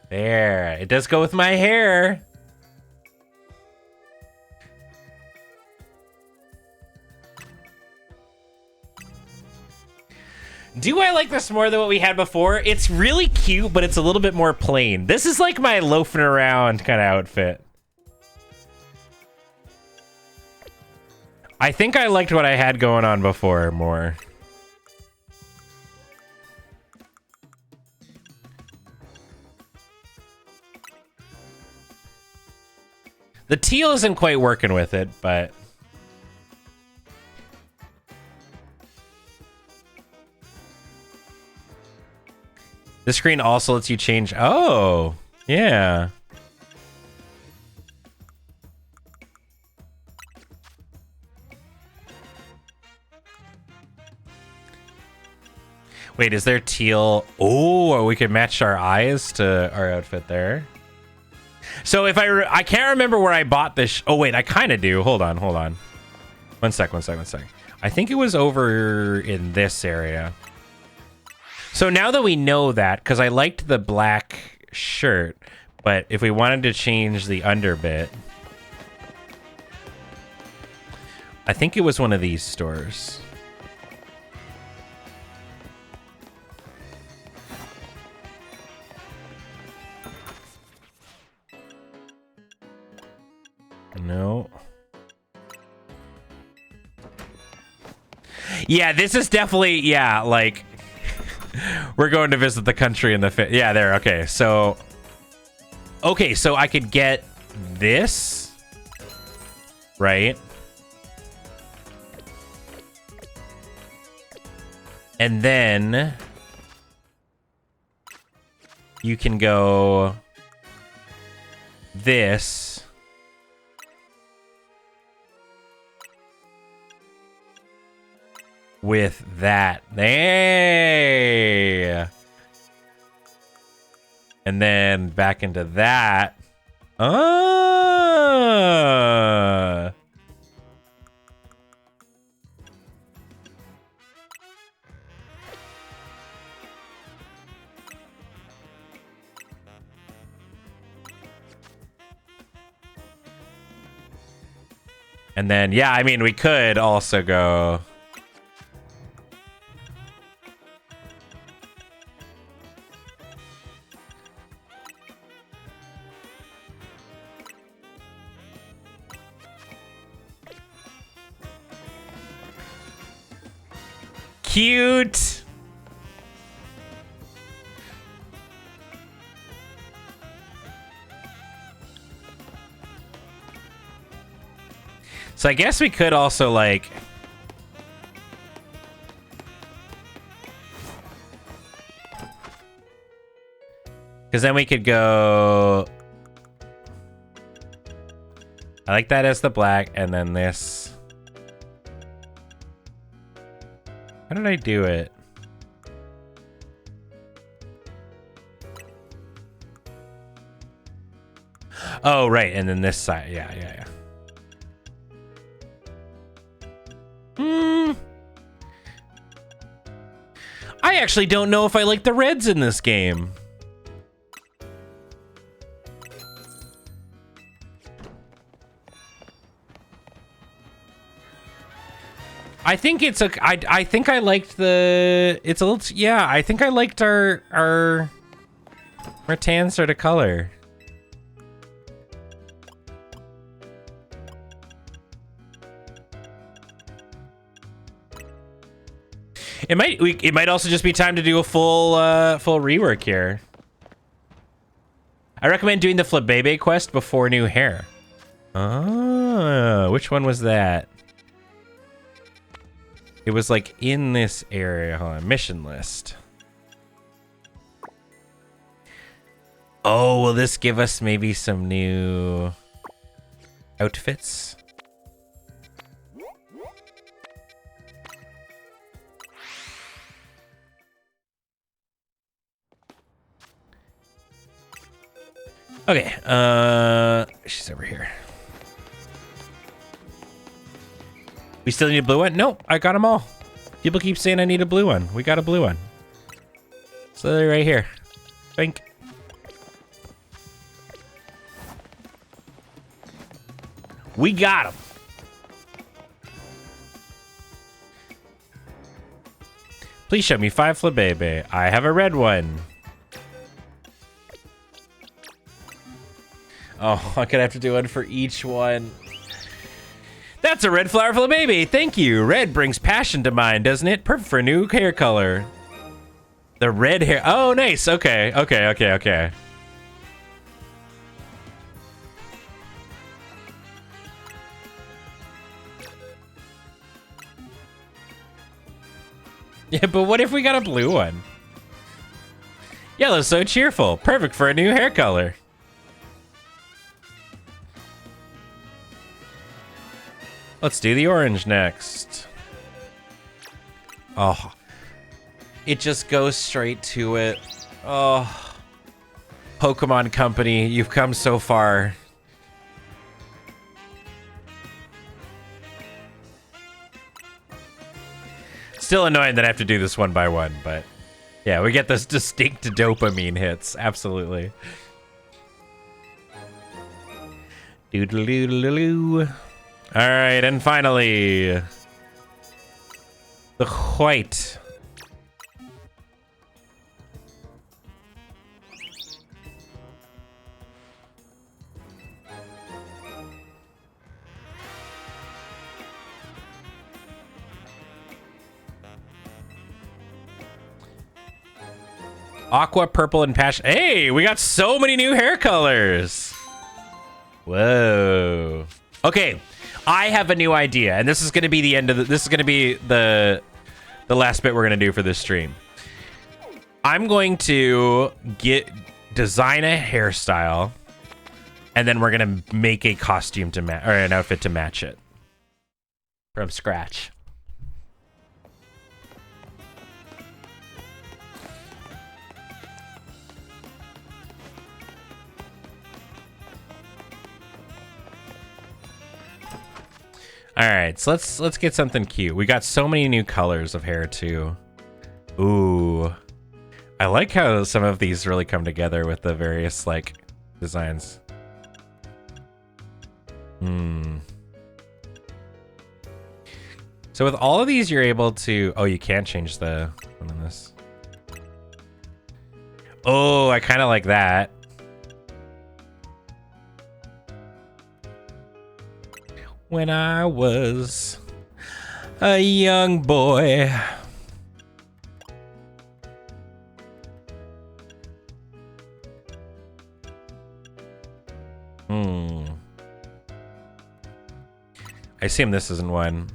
Speaker 2: There. It does go with my hair. Do I like this more than what we had before? It's really cute, but it's a little bit more plain. This is like my loafing around kind of outfit. I think I liked what I had going on before more. The teal isn't quite working with it, but... The screen also lets you change... Oh, yeah. Wait, is there teal? Oh, we could match our eyes to our outfit there. So if I can't remember where I bought this. Oh, wait, I kind of do. Hold on. One sec. I think it was over in this area. So now that we know that, because I liked the black shirt, but if we wanted to change the underbit, I think it was one of these stores. No. Yeah, this is definitely, yeah, like, we're going to visit the country in the yeah, there, okay, so I could get this, right? And then you can go this. With that. Hey! And then back into that. And then, yeah, I mean, we could also go... Cute. So I guess we could also like because then we could go I like that as the black and then this How did I do it? Oh, right. And then this side. Yeah. I actually don't know if I like the reds in this game. I think it's a. I think I liked the. It's a little. Yeah, I think I liked our tan sort of color. It might also just be time to do a full rework here. I recommend doing the Flabebe quest before new hair. Oh, which one was that? It was like in this area. Hold on, mission list. Oh, will this give us maybe some new outfits? Okay, she's over here. We still need a blue one? Nope, I got them all. People keep saying I need a blue one. We got a blue one. So they're right here. Think. We got them. Please show me 5 Flabebe. I have a red one. Oh, I'm gonna have to do one for each one. That's a red flower Flabebe. Thank you. Red brings passion to mind, doesn't it? Perfect for a new hair color. The red hair. Oh, nice. Okay. Yeah, but what if we got a blue one? Yellow's so cheerful. Perfect for a new hair color. Let's do the orange next. Oh, it just goes straight to it. Oh, Pokemon Company, you've come so far. Still annoying that I have to do this one by one, but yeah, we get those distinct dopamine hits. Absolutely. Doodle-doodle-doo. All right, and finally, the white. Aqua, purple, and passion. Hey, we got so many new hair colors. Whoa. Okay. I have a new idea, and this is going to be the end of this is going to be the last bit we're going to do for this stream. I'm going to design a hairstyle, and then we're going to make a costume to match, or an outfit to match it from scratch. All right, so let's get something cute. We got so many new colors of hair too. Ooh, I like how some of these really come together with the various like designs. So with all of these, you're able to. Oh, you can't change the one on this. Oh, I kind of like that. When I was a young boy. I assume this isn't one.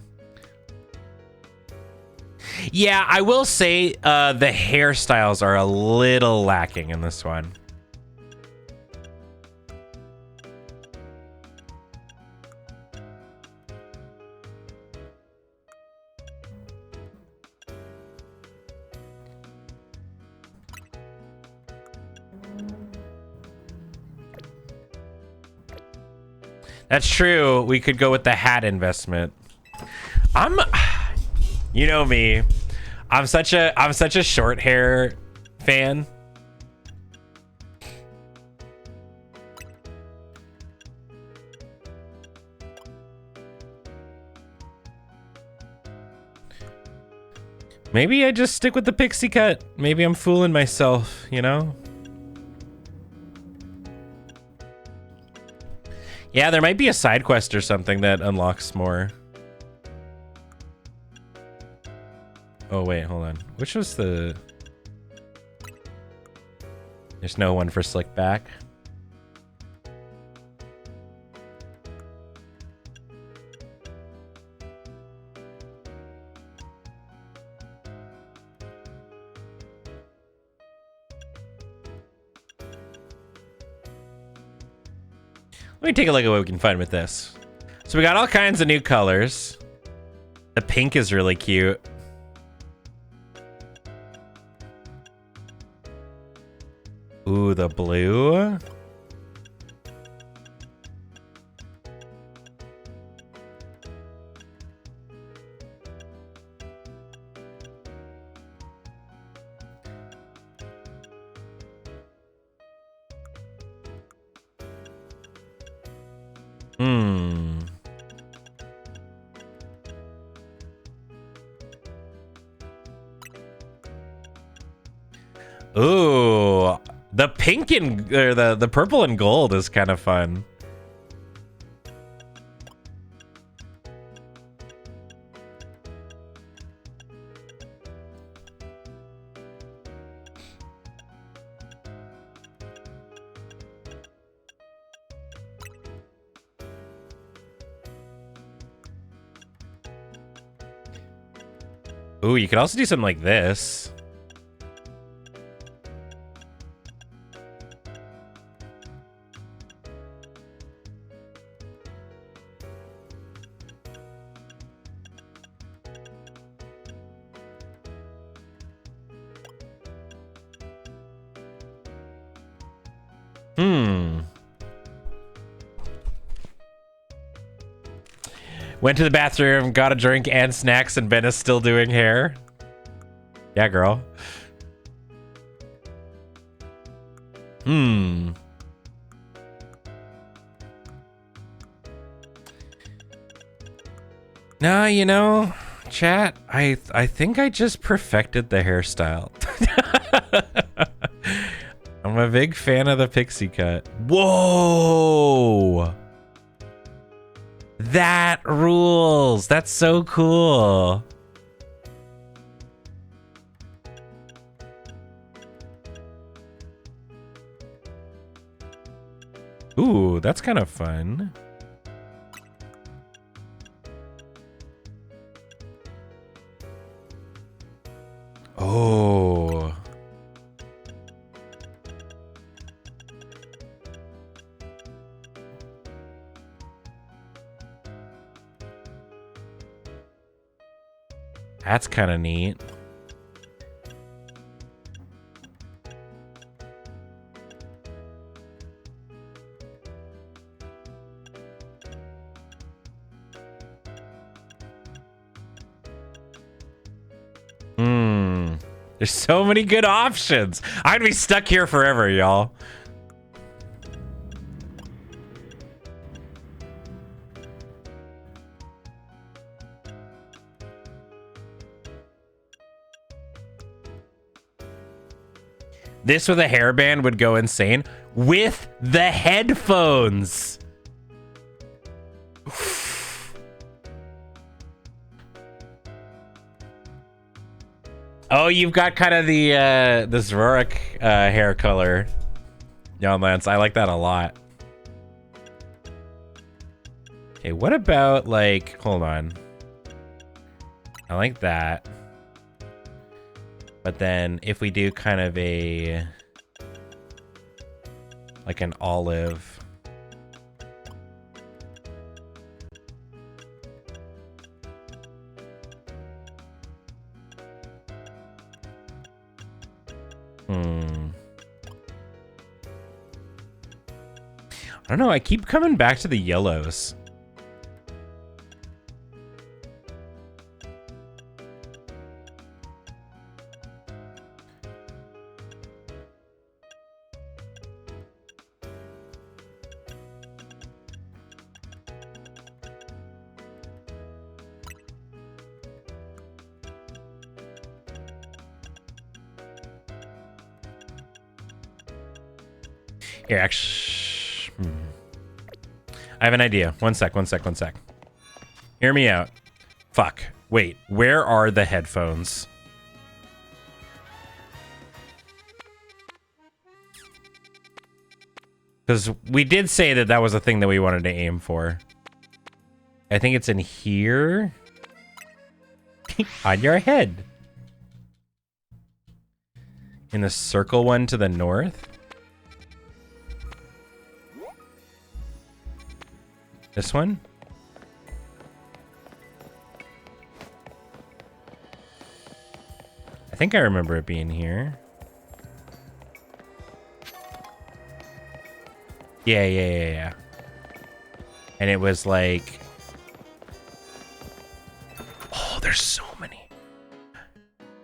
Speaker 2: Yeah, I will say the hairstyles are a little lacking in this one. That's true. We could go with the hat investment. You know me. I'm such a short hair fan. Maybe I just stick with the pixie cut. Maybe I'm fooling myself, you know? Yeah, there might be a side quest or something that unlocks more. Oh, wait, hold on. Which was the... There's no one for slick back. Let me take a look at what we can find with this. So we got all kinds of new colors. The pink is really cute. Ooh, the blue. Hmm. Ooh, the pink and or the purple and gold is kind of fun. Ooh, you could also do something like this. Went to the bathroom, got a drink and snacks, and Ben is still doing hair. Yeah, girl. Nah, you know, chat, I think I just perfected the hairstyle. I'm a big fan of the pixie cut. Whoa! That rules! That's so cool! Ooh, that's kind of fun. Oh. That's kind of neat. There's so many good options. I'd be stuck here forever, y'all. This with a hairband would go insane. With the headphones. Oh, you've got kind of the Zoroark hair color, Jan Lance. I like that a lot. Okay, what about like, hold on. I like that. But then if we do kind of a, like an olive. I don't know. I keep coming back to the yellows. Here, actually, I have an idea. One sec. Hear me out. Fuck. Wait, where are the headphones? Because we did say that that was a thing that we wanted to aim for. I think it's in here. On your head. In the circle one to the north. This one? I think I remember it being here. Yeah. And it was like... Oh, there's so many.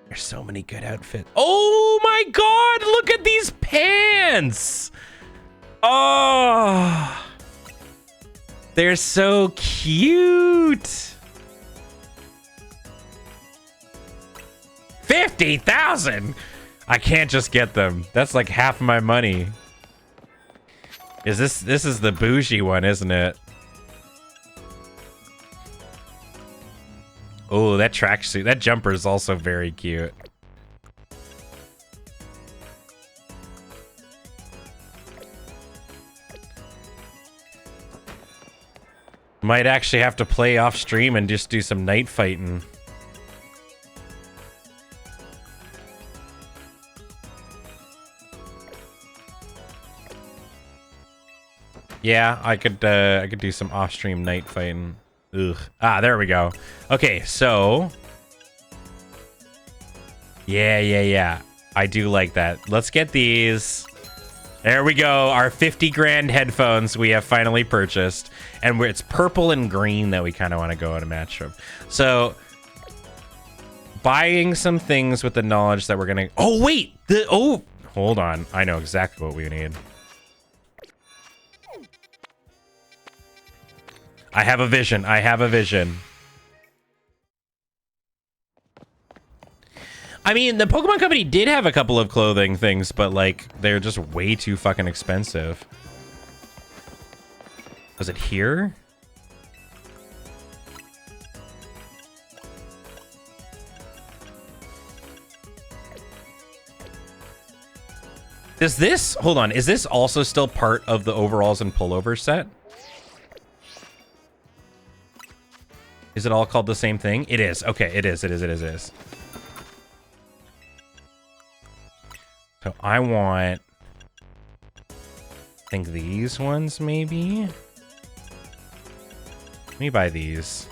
Speaker 2: There's so many good outfits. Oh my god, look at these pants! Oh... They're so cute. 50,000. I can't just get them. That's like half my money. This is the bougie one, isn't it? Oh, that tracksuit, that jumper is also very cute. Might actually have to play off stream and just do some night fighting. Yeah, I could do some off stream night fighting. Ugh. Ah, there we go. Okay, so yeah. I do like that. Let's get these. There we go. Our 50 grand headphones we have finally purchased. And it's purple and green that we kind of want to go in a match of. So, buying some things with the knowledge that we're going to... Oh, wait! Hold on. I know exactly what we need. I have a vision. I mean, the Pokemon Company did have a couple of clothing things, but, like, they're just way too fucking expensive. Was it here? Does this... Hold on. Is this also still part of the overalls and pullover set? Is it all called the same thing? It is. Okay, it is. So I want... I think these ones, maybe? Let me buy these.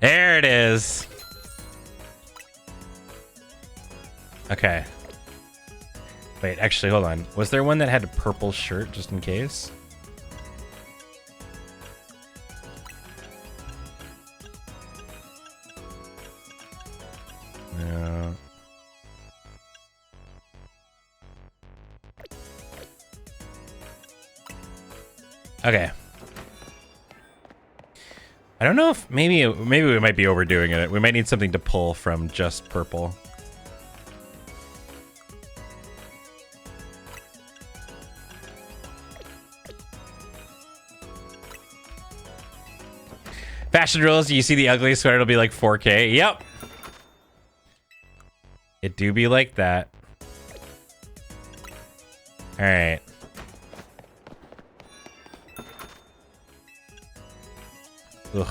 Speaker 2: There it is. Okay. Wait, actually, hold on. Was there one that had a purple shirt, just in case? No. Okay. I don't know if maybe we might be overdoing it. We might need something to pull from just purple. Fashion rules, you see the ugly sweater, it'll be like 4K. Yep. It do be like that. All right. Ugh.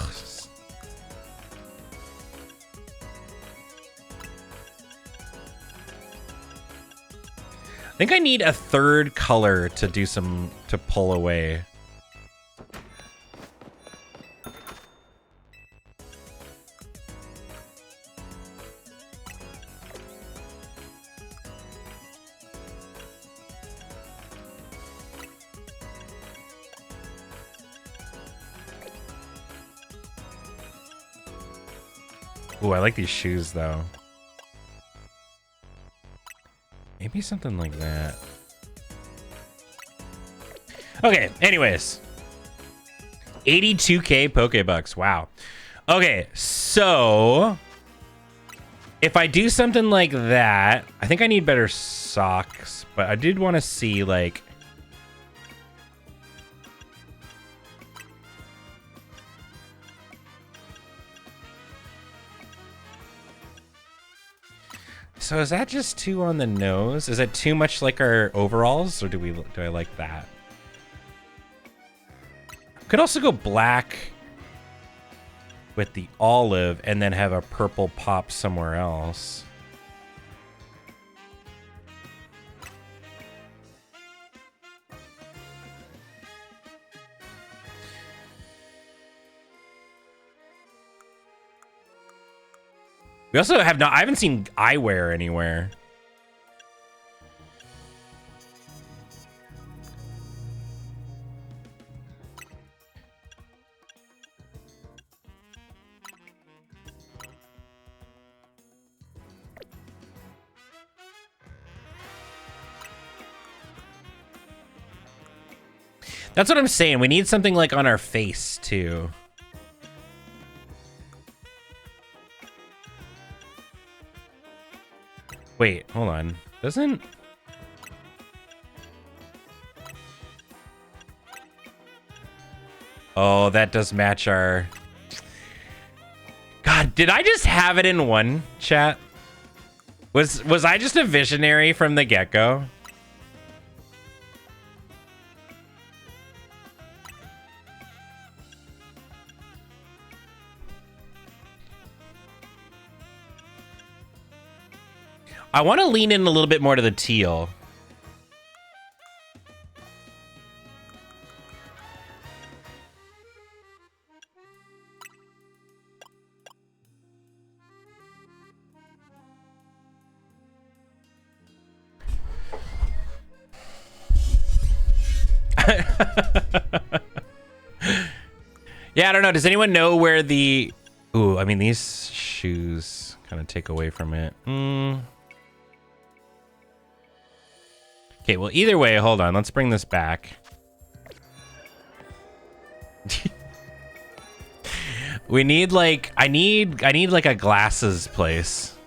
Speaker 2: I think I need a third color to do some, to pull away. Ooh, I like these shoes though. Maybe something like that. Okay, anyways. 82k Pokebucks, wow. Okay, so if I do something like that, I think I need better socks, but I did want to see like so is that just too on the nose? Is it too much like our overalls, or do I like that? Could also go black with the olive and then have a purple pop somewhere else. We also have not, I haven't seen eyewear anywhere. That's what I'm saying. We need something like on our face too. Wait, hold on. Doesn't... Oh, that does match our... God, did I just have it in one, chat? Was I just a visionary from the get-go? I want to lean in a little bit more to the teal. Yeah, I don't know. Does anyone know where the... Ooh, I mean, these shoes kind of take away from it. Okay, well, either way, hold on. Let's bring this back. We need like I need like a glasses place.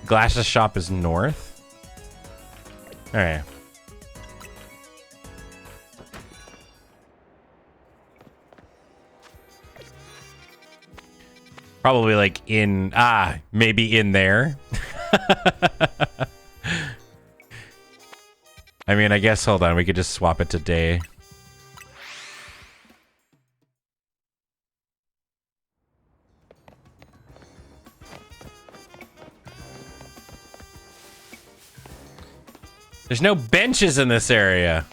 Speaker 2: Glasses shop is north. All right. Probably like in, maybe in there. I mean, I guess, hold on, we could just swap it to day. There's no benches in this area.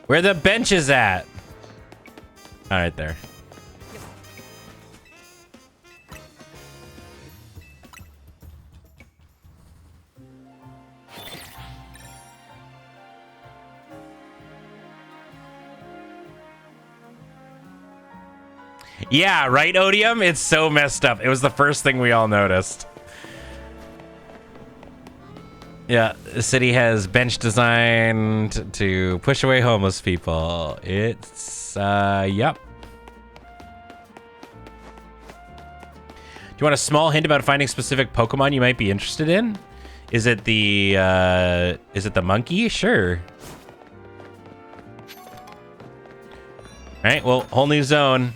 Speaker 2: Where are the benches at? All right, there. Yeah, right, Odium? It's so messed up. It was the first thing we all noticed. Yeah, the city has bench designed to push away homeless people. It's, yep. Do you want a small hint about finding specific Pokemon you might be interested in? Is it the monkey? Sure. All right, well, whole new zone.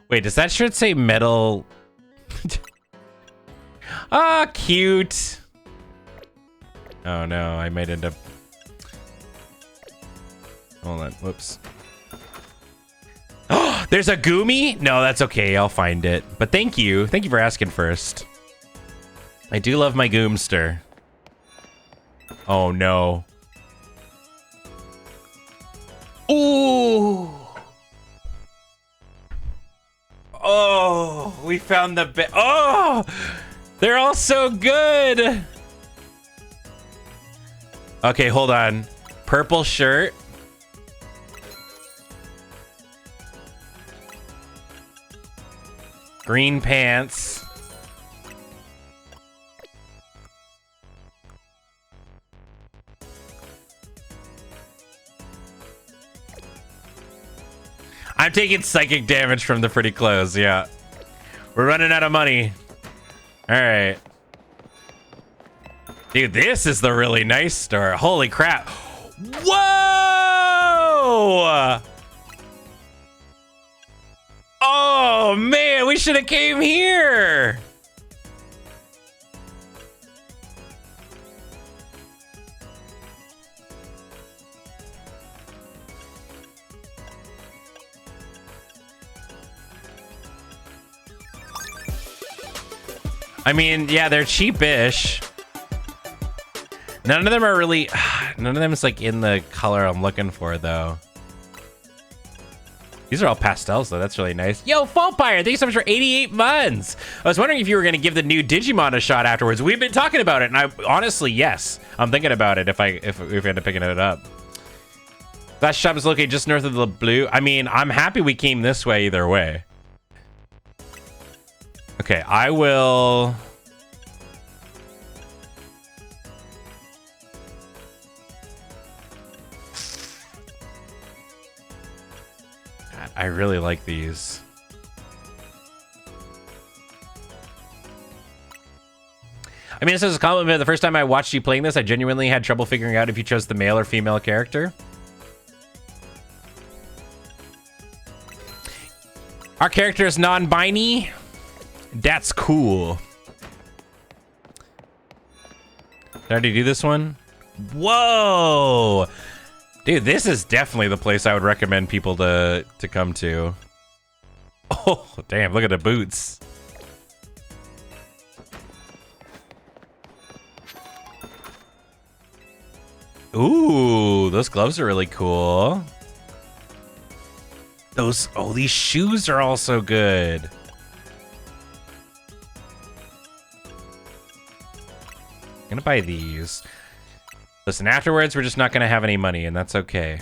Speaker 2: Wait, does that shirt say metal? Ah, cute. Oh no, I might end up. Hold on. Whoops. Oh, there's a Goomy? No, that's okay. I'll find it. But thank you. Thank you for asking first. I do love my Goomster. Oh no. Ooh. Oh, we found the best. Oh, they're all so good. Okay, hold on. Purple shirt. Green pants. I'm taking psychic damage from the pretty clothes, yeah. We're running out of money. All right. Dude, this is the really nice store. Holy crap. Whoa! Oh, man, we should have came here. I mean, yeah, they're cheapish. None of them are really... None of them is like in the color I'm looking for, though. These are all pastels, though. That's really nice. Yo, Faultpire, thanks so much for 88 months. I was wondering if you were going to give the new Digimon a shot afterwards. We've been talking about it, and I honestly, yes. I'm thinking about it if we end up picking it up. That shop is located just north of the blue. I mean, I'm happy we came this way either way. Okay, I will... God, I really like these. I mean, this is a compliment. The first time I watched you playing this, I genuinely had trouble figuring out if you chose the male or female character. Our character is non-binary. That's cool. Did I already do this one? Whoa! Dude, this is definitely the place I would recommend people to come to. Oh, damn, look at the boots. Ooh, those gloves are really cool. These shoes are also good. I'm gonna buy these. Listen, afterwards, we're just not gonna have any money, and that's okay.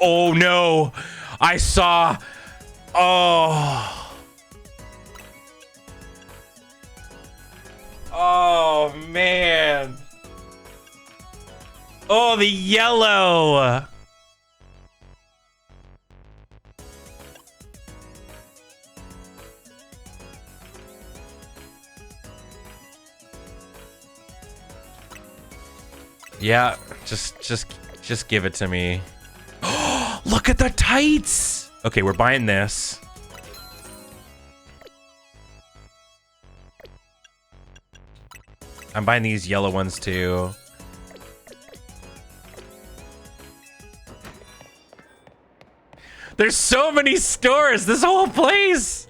Speaker 2: Oh no! I saw... Oh! Oh, man! Oh, the yellow! Yeah, just give it to me. Look at the tights! Okay, we're buying this. I'm buying these yellow ones too. There's so many stores, this whole place!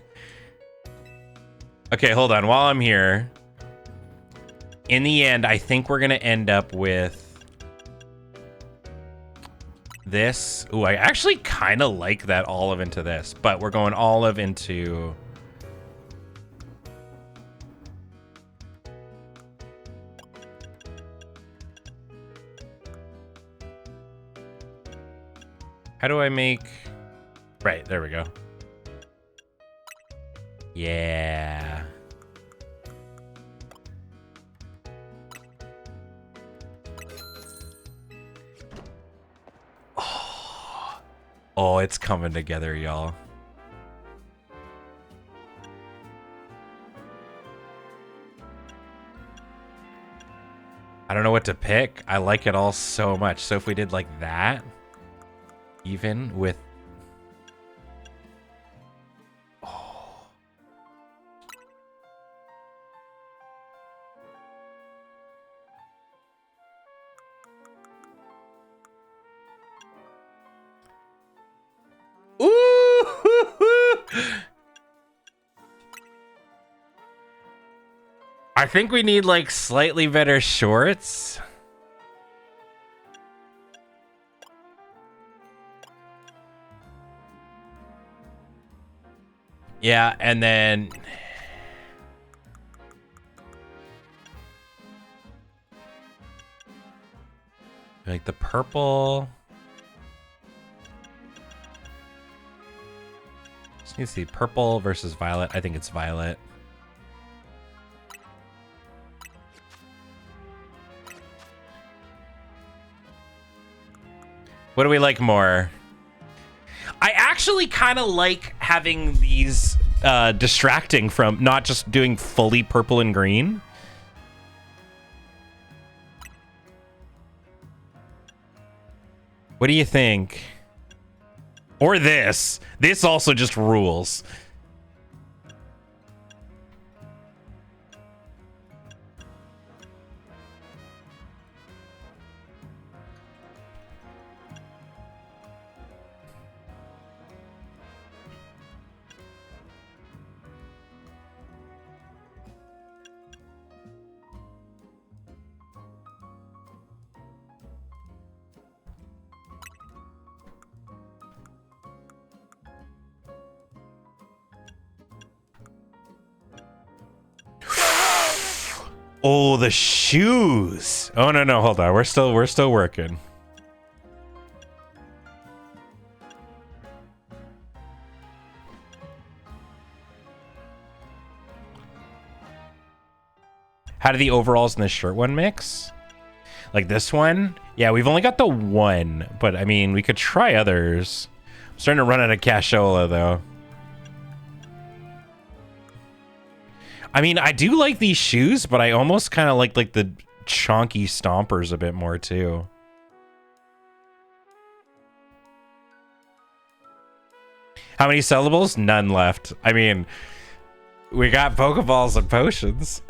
Speaker 2: Okay, hold on, while I'm here. In the end, I think we're gonna end up with this. Ooh, I actually kind of like that olive into this, but we're going olive into... How do I make... Right, there we go. Yeah. Oh, it's coming together, y'all. I don't know what to pick. I like it all so much. So if we did like that, even with... I think we need like slightly better shorts. Yeah, and then like the purple. Just need to see purple versus violet. I think it's violet. What do we like more? I actually kind of like having these distracting from not just doing fully purple and green. What do you think? Or this. This also just rules. Oh, the shoes. Oh no, hold on. We're still working. How do the overalls and the shirt one mix? Like this one? Yeah, we've only got the one, but I mean, we could try others. I'm starting to run out of cashola though. I mean, I do like these shoes, but I almost kind of like the chonky stompers a bit more too. How many sellables? None left. I mean, we got Pokeballs and potions.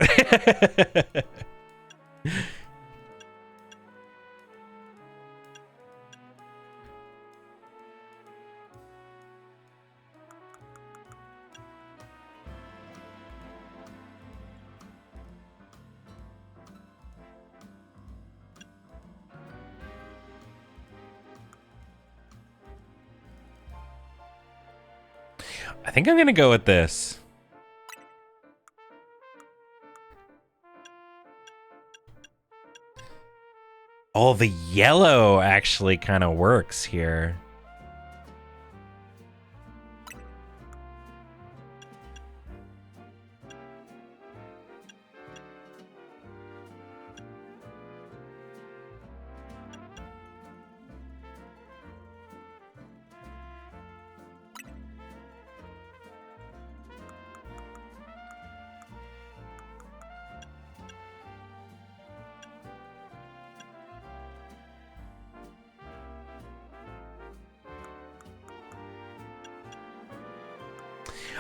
Speaker 2: I think I'm gonna go with this. Oh, the yellow actually kind of works here.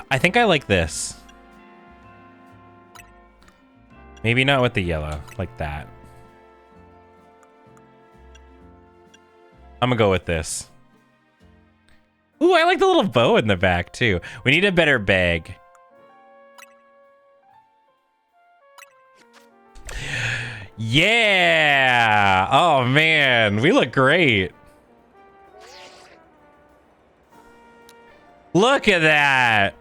Speaker 2: I think I like this. Maybe not with the yellow, like that. I'm gonna go with this. Ooh, I like the little bow in the back too. We need a better bag. Yeah! Oh man, we look great. Look at that!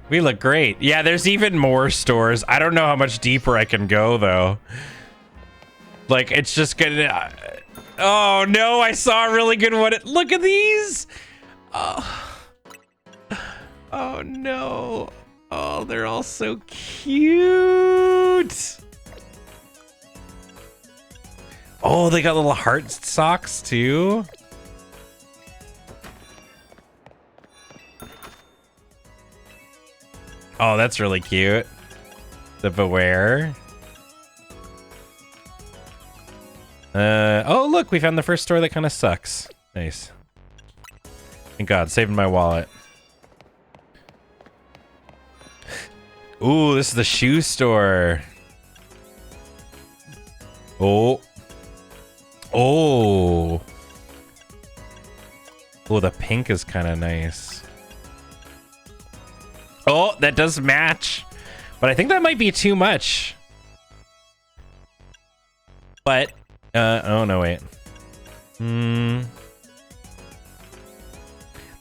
Speaker 2: We look great. Yeah, there's even more stores. I don't know how much deeper I can go, though. Like, it's just gonna... oh, no, I saw a really good one. Look at these! Oh. Oh, no. Oh, they're all so cute! Oh, they got little heart socks, too? Oh, that's really cute. The Beware. Oh, look, we found the first store that kind of sucks. Nice. Thank God, saving my wallet. Ooh, this is the shoe store. Oh. Oh. Oh, the pink is kind of nice. Oh, that does match. But I think that might be too much. But, oh no, wait.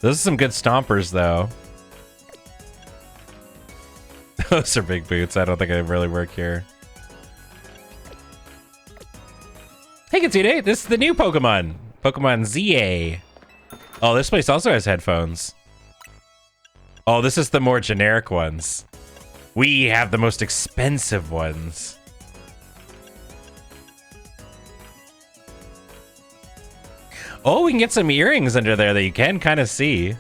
Speaker 2: Those are some good stompers, though. Those are big boots. I don't think it'd really work here. Hey, Katsune, this is the new Pokemon. Pokemon ZA. Oh, this place also has headphones. Oh, this is the more generic ones. We have the most expensive ones. Oh, we can get some earrings under there that you can kind of see.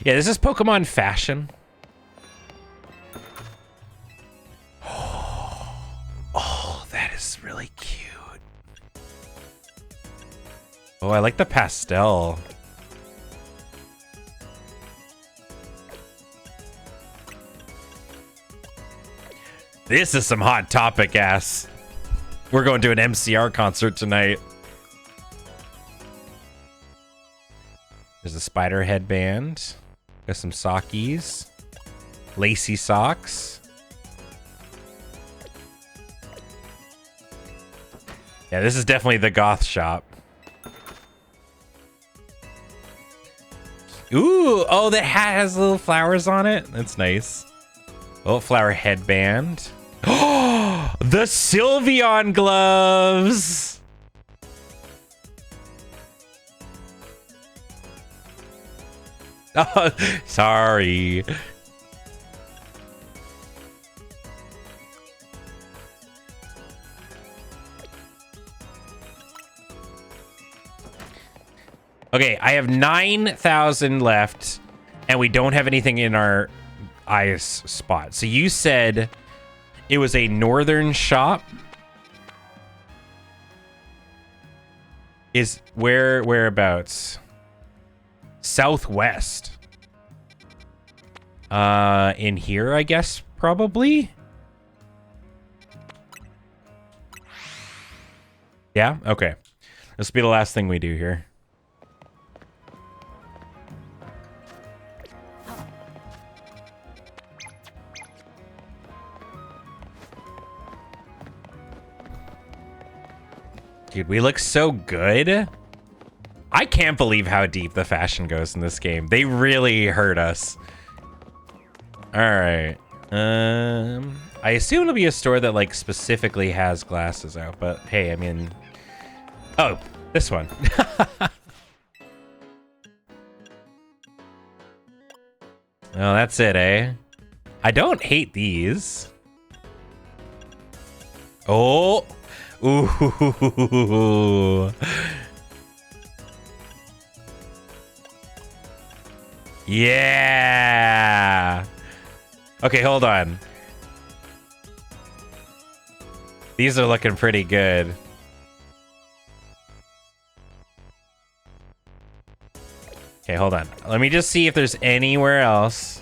Speaker 2: Yeah, this is Pokemon fashion. Oh, that is really cute. Oh, I like the pastel. This is some Hot Topic ass. We're going to an MCR concert tonight. There's a spider headband. Got some sockies. Lacy socks. Yeah, this is definitely the goth shop. Ooh, oh, the hat has little flowers on it. That's nice. Oh, flower headband. Oh, the Sylveon gloves. Oh, sorry. Okay, I have 9,000 left, and we don't have anything in our ice spot. So you said it was a northern shop. Is whereabouts? Southwest. In here, I guess, probably. Yeah, okay. This will be the last thing we do here. Dude, we look so good. I can't believe how deep the fashion goes in this game. They really hurt us. All right. I assume it'll be a store that like specifically has glasses out, but hey, I mean, oh, this one. Oh, that's it, eh? I don't hate these. Oh. Ooh. Yeah. Okay, hold on. These are looking pretty good. Okay, hold on. Let me just see if there's anywhere else.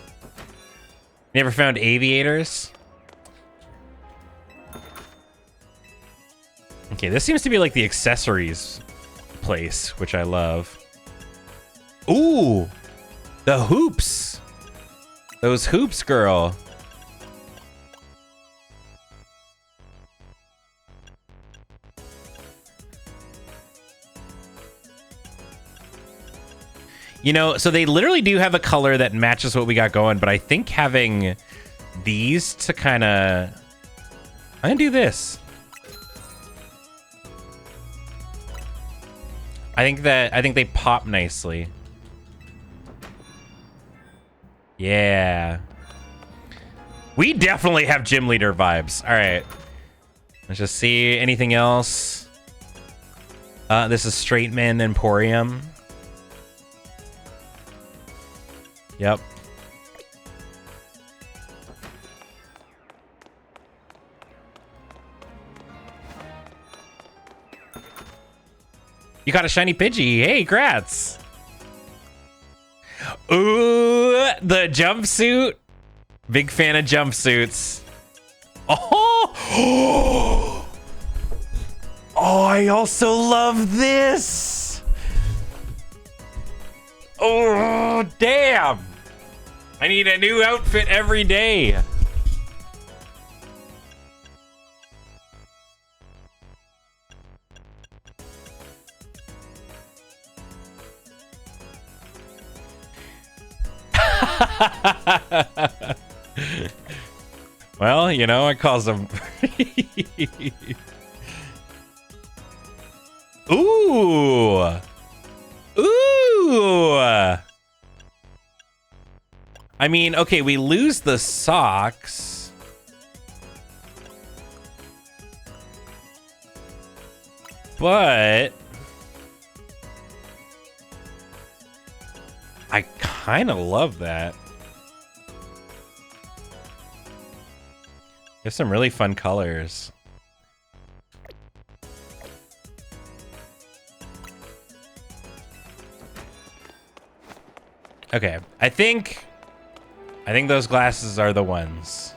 Speaker 2: You ever found aviators? Okay, this seems to be like the accessories place, which I love. Ooh, the hoops. Those hoops, girl. You know, so they literally do have a color that matches what we got going, but I think having these to kind of... I'm gonna do this. I think they pop nicely. Yeah. We definitely have gym leader vibes. All right. Let's just see anything else. This is Straight Man Emporium. Yep. You got a shiny Pidgey. Hey, grats. Ooh, the jumpsuit. Big fan of jumpsuits. Oh, I also love this. Oh, damn. I need a new outfit every day. Well, you know, it calls them. Ooh. Ooh. I mean, okay, we lose the socks. But I kind of love that. There's some really fun colors. Okay, I think those glasses are the ones.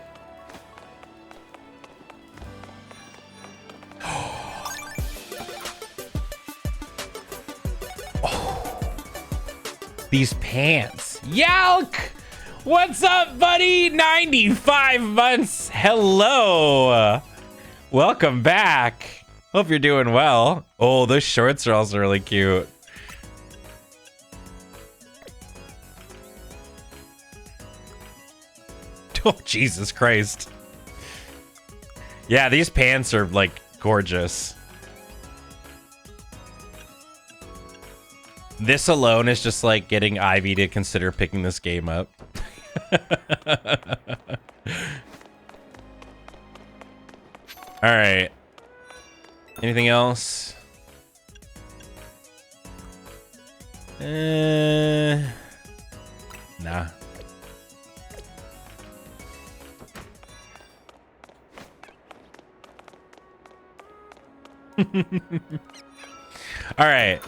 Speaker 2: Oh, these pants. Yalk! What's up, buddy? 95 months. Hello. Welcome back. Hope you're doing well. Oh, those shorts are also really cute. Oh, Jesus Christ. Yeah, these pants are, like, gorgeous. This alone is just, like, getting Ivy to consider picking this game up. All right. Anything else? Nah. All right.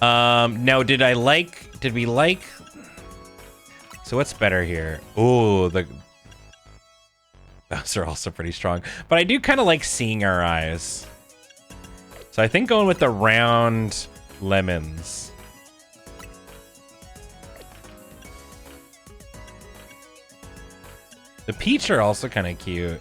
Speaker 2: Now did we like so what's better here? Oh, those are also pretty strong, but I do kind of like seeing our eyes, so I think going with the round lemons. The peach are also kind of cute.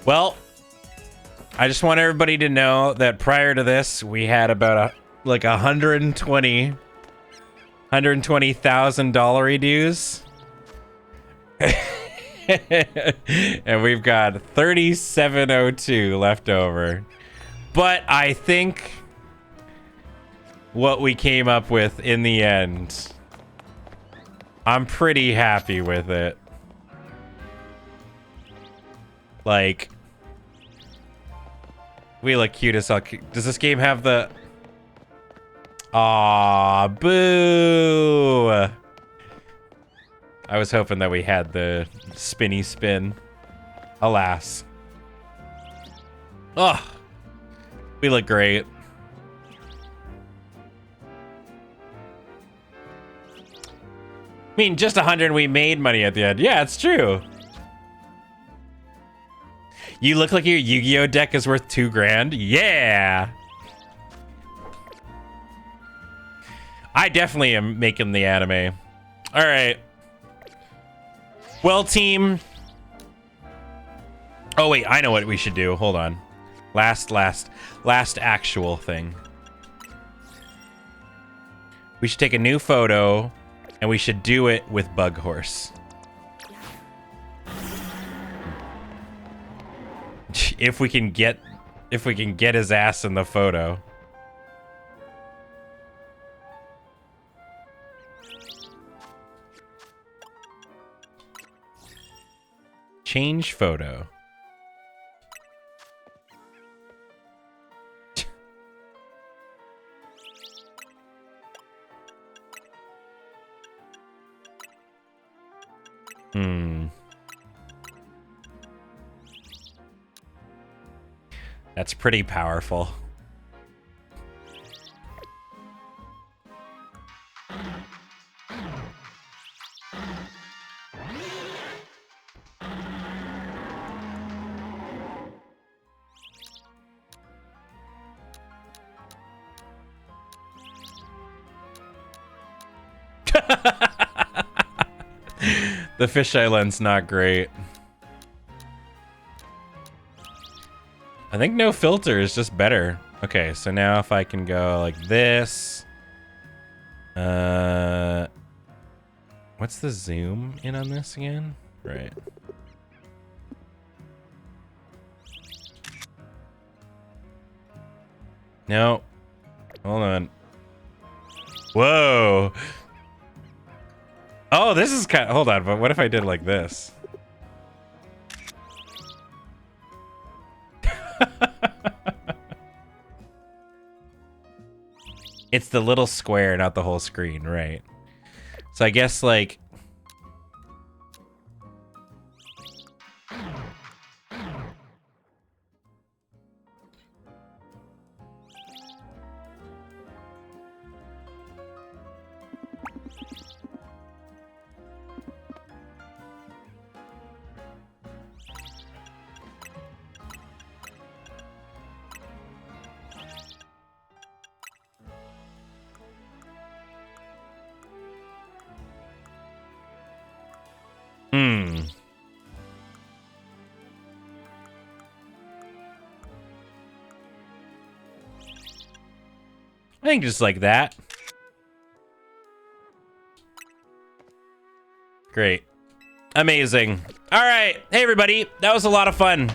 Speaker 2: Well, I just want everybody to know that prior to this, we had about like $120,000 dues. And we've got 3702 left over. But I think what we came up with in the end, I'm pretty happy with it. Like, we look cute as hell. Does this game have the... Aw, boo! I was hoping that we had the spinny spin. Alas. Oh, we look great. I mean, just 100 we made money at the end. Yeah, it's true. You look like your Yu-Gi-Oh deck is worth $2,000. Yeah. I definitely am making the anime. All right. Well, team. Oh wait, I know what we should do. Hold on. Last actual thing. We should take a new photo, and we should do it with Bug Horse. If we can get his ass in the photo. Change photo. That's pretty powerful. The fisheye lens not great. I think no filter is just better. Okay, so now if I can go like this. What's the zoom in on this again? Right. No. Hold on. Whoa. Oh, this is kind of, hold on, but what if I did like this? It's the little square, not the whole screen, right? So I guess like I think just like that. Great. Amazing. All right. Hey, everybody. That was a lot of fun.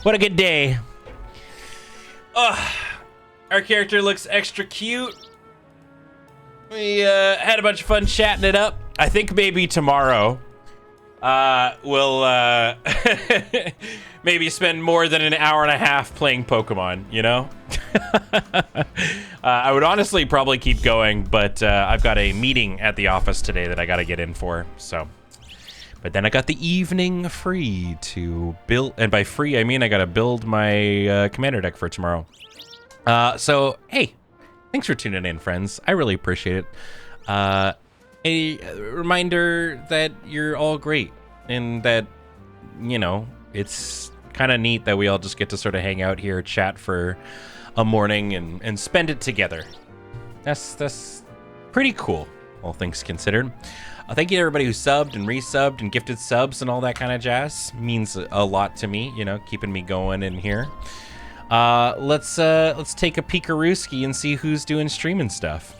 Speaker 2: What a good day. Oh, our character looks extra cute. We had a bunch of fun chatting it up. I think maybe tomorrow we'll maybe spend more than an hour and a half playing Pokemon, you know? I would honestly probably keep going, but I've got a meeting at the office today that I got to get in for, so. But then I got the evening free to build, and by free, I mean I got to build my commander deck for tomorrow. So, hey, thanks for tuning in, friends. I really appreciate it. A reminder that you're all great, and that, you know, it's kind of neat that we all just get to sort of hang out here, chat for a morning, and spend it together. That's pretty cool, all things considered. Thank you to everybody who subbed and resubbed and gifted subs and all that kind of jazz. Means a lot to me, you know, keeping me going in here. Let's take a peekarooski and see who's doing streaming stuff.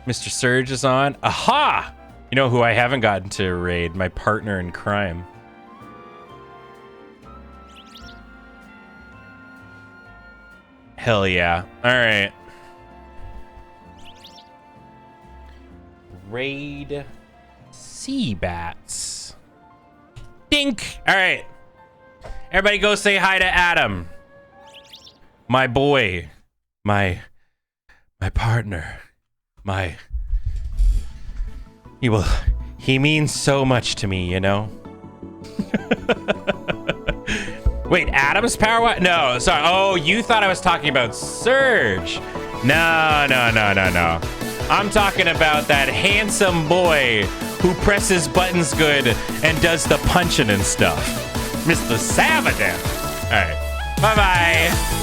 Speaker 2: Mr. Surge is on. Aha! You know who I haven't gotten to raid? My partner in crime. Hell yeah. All right. Raid sea bats. Dink. All right. Everybody go say hi to Adam. My boy. My partner. He means so much to me, you know? Wait, Adam's power what? No, sorry. Oh, you thought I was talking about Surge. No. I'm talking about that handsome boy who presses buttons good and does the punching and stuff. Mr. Savadin. All right. Bye-bye.